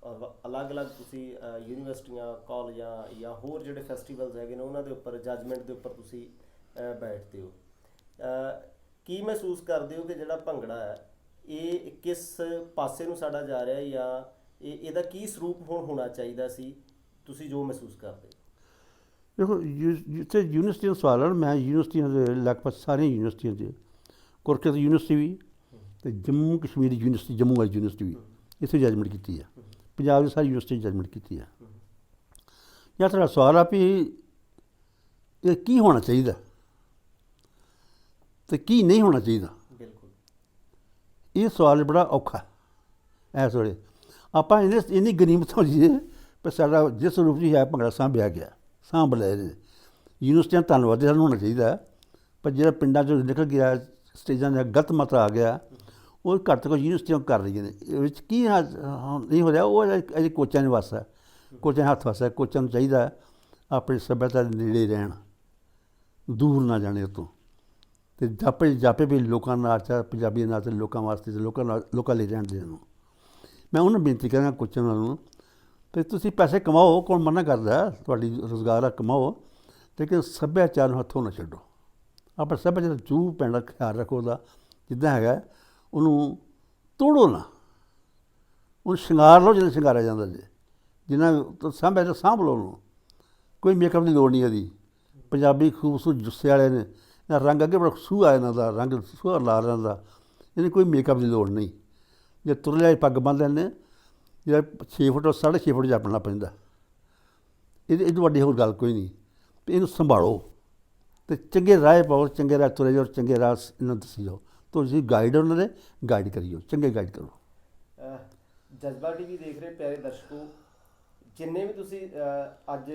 ਔਰ ਅਲੱਗ-ਅਲੱਗ ਤੁਸੀਂ ਯੂਨੀਵਰਸਿਟੀਆਂ, ਕਾਲਜਾਂ ਜਾਂ ਹੋਰ ਜਿਹੜੇ ਫੈਸਟੀਵਲਸ ਹੈਗੇ ਨੇ ਉਹਨਾਂ ਦੇ ਉੱਪਰ ਜੱਜਮੈਂਟ ਦੇ ਉੱਪਰ ਤੁਸੀਂ ਬੈਠਦੇ ਹੋ। ਕੀ ਮਹਿਸੂਸ ਕਰਦੇ ਹੋ ਕਿ ਜਿਹੜਾ ਭੰਗੜਾ ਹੈ ਇਹ ਕਿਸ ਪਾਸੇ ਨੂੰ ਸਾਡਾ ਜਾ ਰਿਹਾ, ਜਾਂ ਇਹਦਾ ਕੀ ਸਰੂਪ ਹੁਣ ਹੋਣਾ ਚਾਹੀਦਾ ਸੀ, ਤੁਸੀਂ ਜੋ ਮਹਿਸੂਸ ਕਰਦੇ ਹੋ? ਦੇਖੋ ਜਿੱਥੇ ਯੂਨੀਵਰਸਿਟੀਆਂ ਦਾ ਸਵਾਲ ਹੈ, ਮੈਂ ਯੂਨੀਵਰਸਿਟੀਆਂ ਦੇ ਲਗਭਗ ਸਾਰੀਆਂ ਯੂਨੀਵਰਸਿਟੀਆਂ 'ਚ, ਕੁਰਕੇਤ ਯੂਨੀਵਰਸਿਟੀ ਵੀ ਅਤੇ ਜੰਮੂ ਕਸ਼ਮੀਰ ਯੂਨੀਵਰਸਿਟੀ, ਜੰਮੂ ਵਾਲੀ ਯੂਨੀਵਰਸਿਟੀ ਵੀ ਇੱਥੇ ਜੱਜਮੈਂਟ ਕੀਤੀ ਹੈ, ਪੰਜਾਬ ਦੀ ਸਾਰੀ ਯੂਨੀਵਰਸਿਟੀ ਜੱਜਮੈਂਟ ਕੀਤੀ ਹੈ। ਜਾਂ ਤੁਹਾਡਾ ਸਵਾਲ ਆ ਵੀ ਇਹ ਕੀ ਹੋਣਾ ਚਾਹੀਦਾ ਅਤੇ ਕੀ ਨਹੀਂ ਹੋਣਾ ਚਾਹੀਦਾ, ਬਿਲਕੁਲ ਇਹ ਸਵਾਲ ਬੜਾ ਔਖਾ ਇਸ ਵੇਲੇ। ਆਪਾਂ ਇੰਨੀ ਗਨੀਮਤ ਹੋ ਜਾਈਏ ਪਰ ਸਾਡਾ ਜਿਸ ਰੂਪ 'ਚ ਹੈ ਭੰਗੜਾ ਸਾਂਭਿਆ ਗਿਆ, ਸਾਂਭ ਲਿਆ ਇਹਦੇ, ਯੂਨੀਵਰਸਿਟੀਆਂ ਧੰਨਵਾਦੀ ਸਾਨੂੰ ਹੋਣਾ ਚਾਹੀਦਾ ਹੈ, ਪਰ ਜਿਹੜਾ ਪਿੰਡਾਂ 'ਚੋਂ ਨਿਕਲ ਗਿਆ, ਸਟੇਜਾਂ ਦਾ ਗਲਤ ਮਤ ਆ ਗਿਆ, ਉਹ ਘੱਟ ਤੋਂ ਘੱਟ ਯੂਨੀਵਰਸਿਟੀਆਂ ਕਰ ਰਹੀਆਂ ਨੇ। ਇਹ ਵਿੱਚ ਕੀ ਨਹੀਂ ਹੋ ਰਿਹਾ, ਉਹ ਅਜੇ ਕੋਚਾਂ ਦੇ ਵੱਸ ਹੈ, ਕੋਚਾਂ ਦੇ ਹੱਥ ਵੱਸ ਹੈ। ਕੋਚਾਂ ਨੂੰ ਚਾਹੀਦਾ ਹੈ ਆਪਣੀ ਸੱਭਿਅਤਾ ਦੇ ਨੇੜੇ ਰਹਿਣ, ਦੂਰ ਨਾ ਜਾਣੇ ਉੱਤੋਂ, ਅਤੇ ਜਾਪੇ ਵੀ ਲੋਕਾਂ ਦਾ ਨਾਚ ਹੈ, ਪੰਜਾਬੀ ਦਾ ਨਾਚ ਲੋਕਾਂ ਵਾਸਤੇ, ਅਤੇ ਲੋਕਾਂ ਲਈ ਰਹਿਣ ਦੇਣ ਨੂੰ। ਮੈਂ ਉਹਨਾਂ ਨੂੰ ਬੇਨਤੀ ਕਰਾਂਗਾ ਕੋਚਾਂ ਨੂੰ, ਅਤੇ ਤੁਸੀਂ ਪੈਸੇ ਕਮਾਓ, ਕੌਣ ਮਨਾ ਕਰਦਾ, ਤੁਹਾਡੀ ਰੁਜ਼ਗਾਰ ਆ, ਕਮਾਓ, ਲੇਕਿਨ ਸੱਭਿਆਚਾਰ ਨੂੰ ਹੱਥੋਂ ਨਾ ਛੱਡੋ। ਆਪਣੇ ਸੱਭਿਆਚਾਰ ਜੂ ਪੈਣ ਦਾ ਖਿਆਲ ਰੱਖੋ, ਉਹਦਾ ਜਿੱਦਾਂ ਹੈਗਾ ਉਹਨੂੰ ਤੋੜੋ ਨਾ, ਉਹਨੂੰ ਸ਼ਿੰਗਾਰ ਲਓ ਜਿੰਨਾ ਸ਼ਿੰਗਾਰਿਆ ਜਾਂਦਾ ਜੇ, ਜਿੰਨਾ ਸੱਭਿਆਚਾਰ ਸਾਂਭ ਲਓ ਉਹਨੂੰ। ਕੋਈ ਮੇਕਅਪ ਦੀ ਲੋੜ ਨਹੀਂ ਇਹਦੀ। ਪੰਜਾਬੀ ਖੂਬਸੂਰਤ ਜੁੱਸੇ ਵਾਲੇ ਨੇ, ਇਹਨਾਂ ਰੰਗ ਅੱਗੇ ਬੜਾ ਸੂਹਾ ਇਹਨਾਂ ਦਾ, ਰੰਗ ਸੂਹਾ ਲਾ ਇਹਨਾਂ ਦਾ, ਇਹਨੂੰ ਕੋਈ ਮੇਕਅਪ ਦੀ ਲੋੜ ਨਹੀਂ। ਜੇ ਤੁਰਲੇ ਪੱਗ ਬੰਨ੍ਹ ਲੈਂਦੇ, ਜਿਹੜਾ 6 ਫੁੱਟ 6.5 ਫੁੱਟ ਜਾਪਣਾ ਪੈਂਦਾ, ਇਹ ਤੋਂ ਵੱਡੀ ਹੋਰ ਗੱਲ ਕੋਈ ਨਹੀਂ। ਅਤੇ ਇਹਨੂੰ ਸੰਭਾਲੋ ਅਤੇ ਚੰਗੇ ਰਾਹ ਪਾਓ, ਚੰਗੇ ਰਾਹ ਤੁਰੇ ਜਾਓ, ਚੰਗੇ ਰਾਹ ਇਹਨਾਂ ਨੂੰ ਦੱਸੀ ਜਾਓ। ਤੁਸੀਂ ਗਾਈਡ ਉਹਨਾਂ ਦੇ ਗਾਈਡ ਕਰੀਓ, ਚੰਗੇ ਗਾਈਡ ਕਰੋ। ਜਜ਼ਬਾ ਟੀਵੀ ਦੇਖ ਰਹੇ ਪਿਆਰੇ ਦਰਸ਼ਕੋ, ਜਿੰਨੇ ਵੀ ਤੁਸੀਂ ਅੱਜ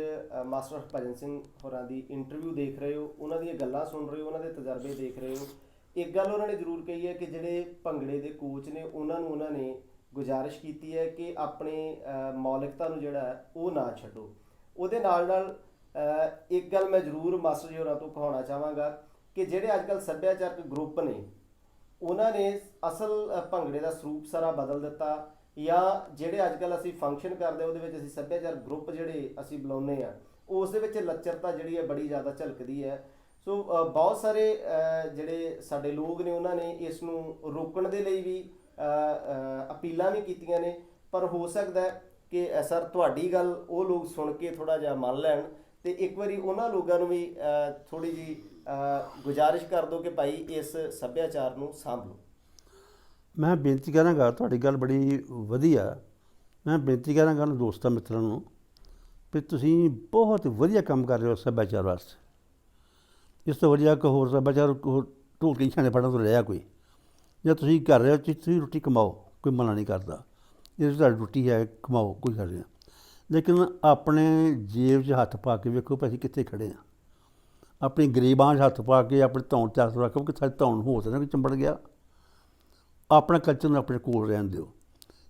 ਮਾਸਟਰ ਹਰਭਜਨ ਸਿੰਘ ਹੋਰਾਂ ਦੀ ਇੰਟਰਵਿਊ ਦੇਖ ਰਹੇ ਹੋ, ਉਹਨਾਂ ਦੀਆਂ ਗੱਲਾਂ ਸੁਣ ਰਹੇ ਹੋ, ਉਹਨਾਂ ਦੇ ਤਜਰਬੇ ਦੇਖ ਰਹੇ ਹੋ, ਇੱਕ ਗੱਲ ਉਹਨਾਂ ਨੇ ਜ਼ਰੂਰ ਕਹੀ ਹੈ ਕਿ ਜਿਹੜੇ ਭੰਗੜੇ ਦੇ ਕੋਚ ਨੇ ਉਹਨਾਂ ਨੇ ਗੁਜ਼ਾਰਿਸ਼ ਕੀਤੀ ਹੈ ਕਿ ਆਪਣੇ ਮੌਲਿਕਤਾ ਨੂੰ ਜਿਹੜਾ ਹੈ ਉਹ ਨਾ ਛੱਡੋ। ਉਹਦੇ ਨਾਲ ਇੱਕ ਗੱਲ ਮੈਂ ਜ਼ਰੂਰ ਮਾਸਟਰ ਜੀ ਹੋਰਾਂ ਤੋਂ ਕਹਾਉਣਾ ਚਾਹਾਂਗਾ ਕਿ ਜਿਹੜੇ ਅੱਜ ਕੱਲ੍ਹ ਸੱਭਿਆਚਾਰਕ ਗਰੁੱਪ ਨੇ, ਉਹਨਾਂ ਨੇ ਅਸਲ ਭੰਗੜੇ ਦਾ ਸਰੂਪ ਸਾਰਾ ਬਦਲ ਦਿੱਤਾ, ਜਾਂ ਜਿਹੜੇ ਅੱਜ ਕੱਲ੍ਹ ਅਸੀਂ ਫੰਕਸ਼ਨ ਕਰਦੇ ਉਹਦੇ ਵਿੱਚ ਅਸੀਂ ਸੱਭਿਆਚਾਰ ਗਰੁੱਪ ਜਿਹੜੇ ਅਸੀਂ ਬੁਲਾਉਂਦੇ ਹਾਂ, ਉਸ ਦੇ ਵਿੱਚ ਲੱਚਰਤਾ ਜਿਹੜੀ ਹੈ ਬੜੀ ਜ਼ਿਆਦਾ ਝਲਕਦੀ ਹੈ। ਸੋ ਬਹੁਤ ਸਾਰੇ ਜਿਹੜੇ ਸਾਡੇ ਲੋਕ ਨੇ, ਉਹਨਾਂ ਨੇ ਇਸ ਨੂੰ ਰੋਕਣ ਦੇ ਲਈ ਵੀ ਅਪੀਲਾਂ ਵੀ ਕੀਤੀਆਂ ਨੇ, ਪਰ ਹੋ ਸਕਦਾ ਹੈ ਕਿ ਸਰ ਤੁਹਾਡੀ ਗੱਲ ਉਹ ਲੋਕ ਸੁਣ ਕੇ ਥੋੜ੍ਹਾ ਜਿਹਾ ਮੰਨ ਲੈਣ, ਅਤੇ ਇੱਕ ਵਾਰੀ ਉਹਨਾਂ ਲੋਕਾਂ ਨੂੰ ਵੀ ਥੋੜ੍ਹੀ ਜਿਹੀ ਗੁਜ਼ਾਰਿਸ਼ ਕਰ ਦਿਓ ਕਿ ਭਾਈ ਇਸ ਸੱਭਿਆਚਾਰ ਨੂੰ ਸਾਂਭ ਲਓ। ਮੈਂ ਬੇਨਤੀ ਕਰਾਂਗਾ, ਤੁਹਾਡੀ ਗੱਲ ਬੜੀ ਵਧੀਆ। ਮੈਂ ਬੇਨਤੀ ਕਰਾਂਗਾ ਉਹਨਾਂ ਦੋਸਤਾਂ ਮਿੱਤਰਾਂ ਨੂੰ ਵੀ ਤੁਸੀਂ ਬਹੁਤ ਵਧੀਆ ਕੰਮ ਕਰ ਰਹੇ ਹੋ ਸੱਭਿਆਚਾਰ ਵਾਸਤੇ। ਇਸ ਤੋਂ ਵਧੀਆ ਕੋਈ ਹੋਰ ਸੱਭਿਆਚਾਰ ਢੋਲਕੀ ਛਾਣੇ ਫੜਨ ਤੋਂ ਰਿਹਾ ਕੋਈ? ਜਾਂ ਤੁਸੀਂ ਕਰ ਰਹੇ ਹੋ, ਤੁਸੀਂ ਰੋਟੀ ਕਮਾਓ, ਕੋਈ ਮਨਾ ਨਹੀਂ ਕਰਦਾ, ਇਹ ਤੁਹਾਡੀ ਰੋਟੀ ਹੈ, ਕਮਾਓ, ਕੋਈ ਗੱਲ ਨਹੀਂ। ਲੇਕਿਨ ਆਪਣੇ ਜੇਬ 'ਚ ਹੱਥ ਪਾ ਕੇ ਵੇਖੋ ਵੀ ਅਸੀਂ ਕਿੱਥੇ ਖੜ੍ਹੇ ਹਾਂ। ਆਪਣੀ ਗਰੀਬਾਂ 'ਚ ਹੱਥ ਪਾ ਕੇ ਆਪਣੇ ਧੌਣ 'ਚ ਹੱਥ ਰੱਖੋ ਕਿ ਸਾਡੀ ਧੌਣ ਹੋ ਸਕਦਾ ਕਿ ਚੰਬੜ ਗਿਆ। ਆਪਣਾ ਕਲਚਰ ਨੂੰ ਆਪਣੇ ਕੋਲ ਰਹਿਣ ਦਿਓ,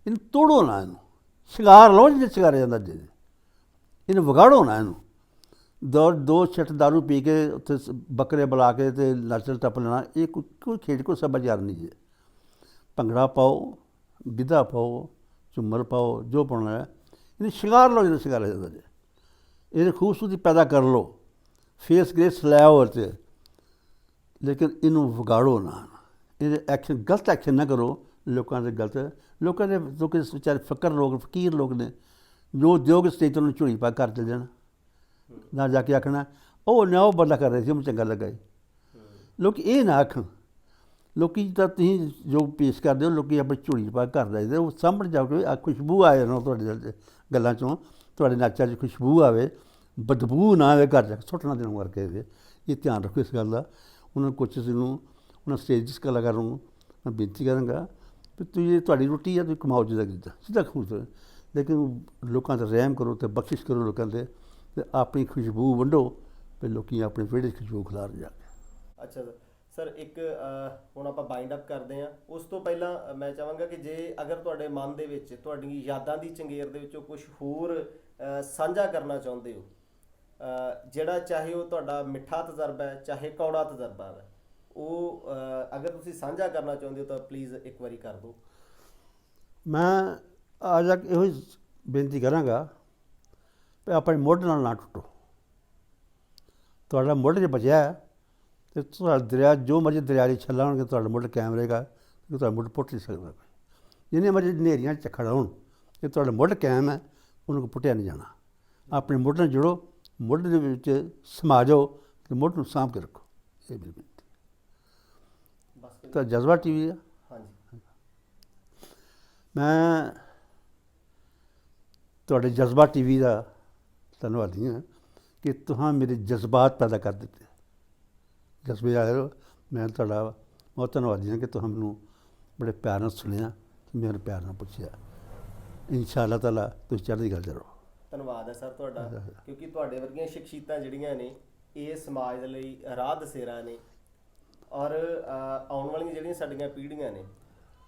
ਇਹਨੂੰ ਤੋੜੋ ਨਾ, ਇਹਨੂੰ ਸ਼ਿੰਗਾਰ ਲਓ ਜਿੱਦਾਂ ਸ਼ਿੰਗਾਰਿਆ ਜਾਂਦਾ ਜੇ, ਇਹਨੂੰ ਵਿਗਾੜੋ ਨਾ, ਇਹਨੂੰ ਦੋ ਛੱਟ ਦਾਰੂ ਪੀ ਕੇ ਉੱਥੇ ਬੱਕਰੇ ਬੁਲਾ ਕੇ ਅਤੇ ਨੱਚਣ ਟੱਪ ਲੈਣਾ, ਇਹ ਕੋਈ ਖੇਡ, ਕੋਈ ਸੱਭਿਆਚਾਰ ਨਹੀਂ ਜੇ। ਭੰਗੜਾ ਪਾਓ, ਗਿੱਧਾ ਪਾਓ, ਝੂਮਰ ਪਾਓ, ਜੋ ਪਾਉਣਾ ਹੈ, ਇਹਨੂੰ ਸ਼ਿੰਗਾਰ ਲਓ ਜਿੱਦਾਂ ਸ਼ਿੰਗਾਰਿਆ ਜਾਂਦਾ ਜੇ, ਇਹਦੀ ਖੂਬਸੂਰਤੀ ਪੈਦਾ ਕਰ ਲਓ, ਫੇਸ ਗ੍ਰੇਸ ਲੈ ਆਓ ਅਤੇ, ਲੇਕਿਨ ਇਹਨੂੰ ਵਿਗਾੜੋ ਨਾ। ਇਹਦੇ ਐਕਸ਼ਨ, ਗਲਤ ਐਕਸ਼ਨ ਨਾ ਕਰੋ ਲੋਕਾਂ ਦੇ ਲੋਕਾਂ ਦੇ ਵਿਚਾਰੇ ਫਕੀਰ ਲੋਕ ਨੇ, ਜੋ ਉਦਯੋਗ ਸਟੇਜ ਤੋਂ ਝੋਲੀ ਪਾ ਕਰ ਚਲ ਜਾਣਾ, ਨਾ ਜਾ ਕੇ ਆਖਣਾ ਉਹ ਬੰਦਾ ਕਰ ਰਹੇ ਸੀ, ਉਹਨੂੰ ਚੰਗਾ ਲੱਗਾ। ਲੋਕ ਇਹ ਨਾ ਆਖਣ, ਲੋਕ ਤਾਂ ਤੁਸੀਂ ਜੋ ਪੇਸ਼ ਕਰਦੇ ਹੋ, ਲੋਕ ਆਪਣੀ ਝੋਲੀ ਪਾ ਕਰ ਰਹੇ, ਉਹ ਸਾਹਮਣੇ ਜਾ ਕੇ ਖੁਸ਼ਬੂ ਆਏ ਨਾ ਤੁਹਾਡੇ ਗੱਲਾਂ 'ਚੋਂ, ਤੁਹਾਡੇ ਨਾਚਾਂ 'ਚ ਖੁਸ਼ਬੂ ਆਵੇ, ਬਦਬੂ ਨਾ ਆਵੇ, ਘਰ ਜਾ ਕੇ ਸੁੱਟਣਾ ਦੇਣ ਕਰਕੇ। ਇਹ ਧਿਆਨ ਰੱਖੋ ਇਸ ਗੱਲ ਦਾ। ਉਹਨਾਂ ਕੋਚਿਸ ਨੂੰ, ਉਹਨਾਂ ਸਟੇਜਿਸ ਕਲਾਕਾਰਾਂ ਨੂੰ ਮੈਂ ਬੇਨਤੀ ਕਰਾਂਗਾ ਵੀ ਤੁਸੀਂ, ਤੁਹਾਡੀ ਰੋਟੀ ਹੈ, ਤੁਸੀਂ ਕਮਾਓ ਜਿੱਦਾਂ ਸਿੱਧਾ ਖੂਦ, ਲੇਕਿਨ ਲੋਕਾਂ 'ਤੇ ਰਹਿਮ ਕਰੋ ਅਤੇ ਬਖਸ਼ਿਸ਼ ਕਰੋ ਲੋਕਾਂ 'ਤੇ, ਅਤੇ ਆਪਣੀ ਖੁਸ਼ਬੂ ਵੰਡੋ ਵੀ ਲੋਕ ਆਪਣੇ ਵਿਹੜੇ 'ਚ ਖੁਸ਼ਬੂ ਖਿਲਾਰ ਜਾ ਕੇ। ਅੱਛਾ ਸਰ, ਇੱਕ ਹੁਣ ਆਪਾਂ ਬਾਈਂਡ ਅਪ ਕਰਦੇ ਹਾਂ। ਉਸ ਤੋਂ ਪਹਿਲਾਂ ਮੈਂ ਚਾਹਾਂਗਾ ਕਿ ਜੇ ਅਗਰ ਤੁਹਾਡੇ ਮਨ ਦੇ ਵਿੱਚ, ਤੁਹਾਡੀ ਯਾਦਾਂ ਦੀ ਚੰਗੇਰ ਦੇ ਵਿੱਚੋਂ ਕੁਝ ਹੋਰ ਸਾਂਝਾ ਕਰਨਾ ਚਾਹੁੰਦੇ ਹੋ, ਜਿਹੜਾ ਚਾਹੇ ਉਹ ਤੁਹਾਡਾ ਮਿੱਠਾ ਤਜਰਬਾ ਹੈ, ਚਾਹੇ ਕੌੜਾ ਤਜਰਬਾ ਹੈ, ਉਹ ਅਗਰ ਤੁਸੀਂ ਸਾਂਝਾ ਕਰਨਾ ਚਾਹੁੰਦੇ ਹੋ ਤਾਂ ਪਲੀਜ਼ ਇੱਕ ਵਾਰੀ ਕਰ ਦਿਓ। ਮੈਂ ਅੱਜ ਤੱਕ ਇਹੋ ਹੀ ਬੇਨਤੀ ਕਰਾਂਗਾ ਵੀ ਆਪਣੇ ਮੁੱਢ ਨਾਲ ਨਾ ਟੁੱਟੋ। ਤੁਹਾਡਾ ਮੁੱਢ ਜੇ ਬਚਿਆ ਅਤੇ ਤੁਹਾਡਾ ਦਰਿਆ, ਜੋ ਮਰਜ਼ੀ ਦਰਿਆ ਦੀ ਛੱਲਾਂ ਹੋਣਗੇ, ਤੁਹਾਡਾ ਮੁੱਢ ਕਾਇਮ ਰਹੇਗਾ, ਕਿ ਤੁਹਾਡਾ ਮੁੱਢ ਪੁੱਟ ਨਹੀਂ ਸਕਦਾ ਕੋਈ। ਜਿੰਨੇ ਮਰਜ਼ੀ ਹਨੇਰੀਆਂ ਝੱਖੜ ਆਉਣ, ਜੇ ਤੁਹਾਡਾ ਮੁੱਢ ਕਾਇਮ ਹੈ, ਉਹਨੂੰ ਪੁੱਟਿਆ ਨਹੀਂ ਜਾਣਾ। ਆਪਣੇ ਮੁੱਢ ਨਾਲ ਜੁੜੋ, ਮੁੱਢ ਦੇ ਵਿੱਚ ਸਮਾ ਜਾਓ ਅਤੇ ਮੁੱਢ ਨੂੰ ਸਾਂਭ ਕੇ ਰੱਖੋ। ਇਹ ਮੇਰੀ ਬੇਨਤੀ। ਤਾਂ ਜਜ਼ਬਾ ਟੀਵੀ ਆ, ਹਾਂਜੀ, ਮੈਂ ਤੁਹਾਡੇ ਜਜ਼ਬਾ ਟੀਵੀ ਦਾ ਧੰਨਵਾਦੀ ਹਾਂ ਕਿ ਤੁਸੀਂ ਮੇਰੇ ਜਜ਼ਬਾਤ ਪੈਦਾ ਕਰ ਦਿੱਤੇ, ਜਜ਼ਬੇ ਵਾਲੇ ਹੋ। ਮੈਂ ਤੁਹਾਡਾ ਬਹੁਤ ਧੰਨਵਾਦੀ ਹਾਂ ਕਿ ਤੁਸੀਂ ਮੈਨੂੰ ਬੜੇ ਪਿਆਰ ਨਾਲ ਸੁਣਿਆ, ਮੇਰੇ ਪਿਆਰ ਨਾਲ ਪੁੱਛਿਆ। ਇਨਸ਼ਾ ਅੱਲਾਹ ਤਾਲਾ ਤੁਸੀਂ ਚੜ੍ਹਦੀ ਕਲਾ 'ਚ ਰਹੋ। ਧੰਨਵਾਦ ਹੈ ਸਰ ਤੁਹਾਡਾ, ਕਿਉਂਕਿ ਤੁਹਾਡੇ ਵਰਗੀਆਂ ਸ਼ਖਸੀਅਤਾਂ ਜਿਹੜੀਆਂ ਨੇ ਇਹ ਸਮਾਜ ਦੇ ਲਈ ਰਾਹ ਦਸੇਰਾ ਨੇ ਔਰ ਆਉਣ ਵਾਲੀਆਂ ਜਿਹੜੀਆਂ ਸਾਡੀਆਂ ਪੀੜ੍ਹੀਆਂ ਨੇ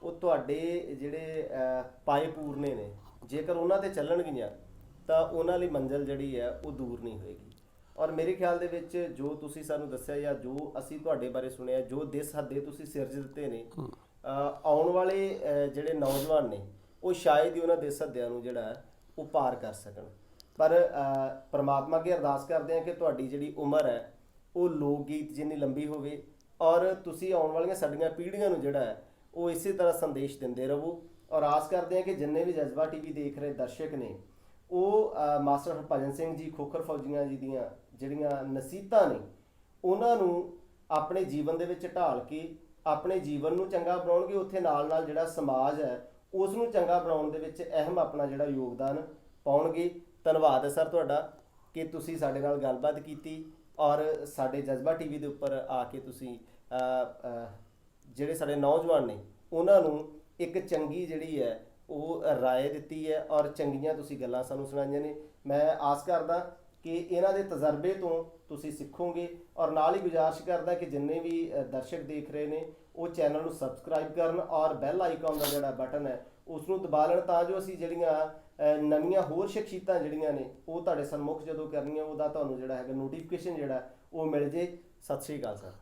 ਉਹ ਤੁਹਾਡੇ ਜਿਹੜੇ ਪਾਏ ਪੂਰਨੇ ਨੇ, ਜੇਕਰ ਉਹਨਾਂ ਤੇ ਚੱਲਣਗੀਆਂ ਤਾਂ ਉਹਨਾਂ ਲਈ ਮੰਜ਼ਿਲ ਜਿਹੜੀ ਹੈ ਉਹ ਦੂਰ ਨਹੀਂ ਹੋਏਗੀ। ਔਰ ਮੇਰੇ ਖਿਆਲ ਦੇ ਵਿੱਚ ਜੋ ਤੁਸੀਂ ਸਾਨੂੰ ਦੱਸਿਆ ਜਾਂ ਜੋ ਅਸੀਂ ਤੁਹਾਡੇ ਬਾਰੇ ਸੁਣਿਆ, ਜੋ ਦਿਸ ਹੱਦੇ ਤੁਸੀਂ ਸਿਰਜ ਦਿੱਤੇ ਨੇ, ਆਉਣ ਵਾਲੇ ਜਿਹੜੇ ਨੌਜਵਾਨ ਨੇ ਉਹ ਸ਼ਾਇਦ ਹੀ ਉਹਨਾਂ ਦਿਸ ਹੱਦਿਆਂ ਨੂੰ ਜਿਹੜਾ ਹੈ ਉਹ ਪਾਰ ਕਰ ਸਕਣ। ਪਰ ਪ੍ਰਮਾਤਮਾ ਅੱਗੇ ਅਰਦਾਸ ਕਰਦੇ ਹਾਂ ਕਿ ਤੁਹਾਡੀ ਜਿਹੜੀ ਉਮਰ ਹੈ ਉਹ ਲੋਕ ਗੀਤ ਜਿੰਨੀ ਲੰਬੀ ਹੋਵੇ ਔਰ ਤੁਸੀਂ ਆਉਣ ਵਾਲੀਆਂ ਸਾਡੀਆਂ ਪੀੜ੍ਹੀਆਂ ਨੂੰ ਜਿਹੜਾ ਹੈ ਉਹ ਇਸੇ ਤਰ੍ਹਾਂ ਸੰਦੇਸ਼ ਦਿੰਦੇ ਰਹੋ। ਔਰ ਆਸ ਕਰਦੇ ਹਾਂ ਕਿ ਜਿੰਨੇ ਵੀ ਜਜ਼ਬਾ ਟੀਵੀ ਦੇਖ ਰਹੇ ਦਰਸ਼ਕ ਨੇ ਉਹ ਮਾਸਟਰ ਹਰਭਜਨ ਸਿੰਘ ਜੀ ਖੋਖਰ ਫੌਜੀਆਂ ਜੀ ਦੀਆਂ ਜਿਹੜੀਆਂ ਨਸੀਹਤਾਂ ਨੇ ਉਹਨਾਂ ਨੂੰ ਆਪਣੇ ਜੀਵਨ ਦੇ ਵਿੱਚ ਢਾਲ ਕੇ ਆਪਣੇ ਜੀਵਨ ਨੂੰ ਚੰਗਾ ਬਣਾਉਣਗੇ, ਉੱਥੇ ਨਾਲ ਨਾਲ ਜਿਹੜਾ ਸਮਾਜ ਹੈ ਉਸ ਨੂੰ ਚੰਗਾ ਬਣਾਉਣ ਦੇ ਵਿੱਚ ਅਹਿਮ ਆਪਣਾ ਜਿਹੜਾ ਯੋਗਦਾਨ ਪਾਉਣਗੇ। ਧੰਨਵਾਦ ਹੈ ਸਰ ਤੁਹਾਡਾ ਕਿ ਤੁਸੀਂ ਸਾਡੇ ਨਾਲ ਗੱਲਬਾਤ ਕੀਤੀ ਔਰ ਸਾਡੇ ਜਜ਼ਬਾ ਟੀਵੀ ਦੇ ਉੱਪਰ ਆ ਕੇ ਤੁਸੀਂ ਜਿਹੜੇ ਸਾਡੇ ਨੌਜਵਾਨ ਨੇ ਉਹਨਾਂ ਨੂੰ ਇੱਕ ਚੰਗੀ ਜਿਹੜੀ ਹੈ ਉਹ ਰਾਏ ਦਿੱਤੀ ਹੈ ਔਰ ਚੰਗੀਆਂ ਤੁਸੀਂ ਗੱਲਾਂ ਸਾਨੂੰ ਸੁਣਾਈਆਂ ਨੇ। ਮੈਂ ਆਸ ਕਰਦਾ ਕਿ ਇਹਨਾਂ ਦੇ ਤਜਰਬੇ ਤੋਂ ਤੁਸੀਂ ਸਿੱਖੋਗੇ ਔਰ ਨਾਲ ਹੀ ਗੁਜ਼ਾਰਿਸ਼ ਕਰਦਾ ਕਿ ਜਿੰਨੇ ਵੀ ਦਰਸ਼ਕ ਦੇਖ ਰਹੇ ਨੇ ਉਹ ਚੈਨਲ ਨੂੰ ਸਬਸਕ੍ਰਾਈਬ ਕਰਨ ਔਰ ਬੈਲ ਆਈਕਨ ਦਾ ਜਿਹੜਾ ਬਟਨ ਹੈ ਉਸ ਨੂੰ ਦਬਾ ਲੈਣ ਤਾਂ ਜੋ ਅਸੀਂ ਜਿਹੜੀਆਂ ਨਵੀਆਂ ਹੋਰ ਸ਼ਖਸੀਅਤਾਂ ਜਿਹੜੀਆਂ ਨੇ ਉਹ ਤੁਹਾਡੇ ਸਨਮੁਖ ਜਦੋਂ ਕਰਨੀਆਂ ਉਹਦਾ ਤੁਹਾਨੂੰ ਜਿਹੜਾ ਹੈਗਾ ਨੋਟੀਫਿਕੇਸ਼ਨ ਜਿਹੜਾ ਉਹ ਮਿਲ ਜੇ। ਸਤਿ ਸ਼੍ਰੀ ਅਕਾਲ ਸਰ।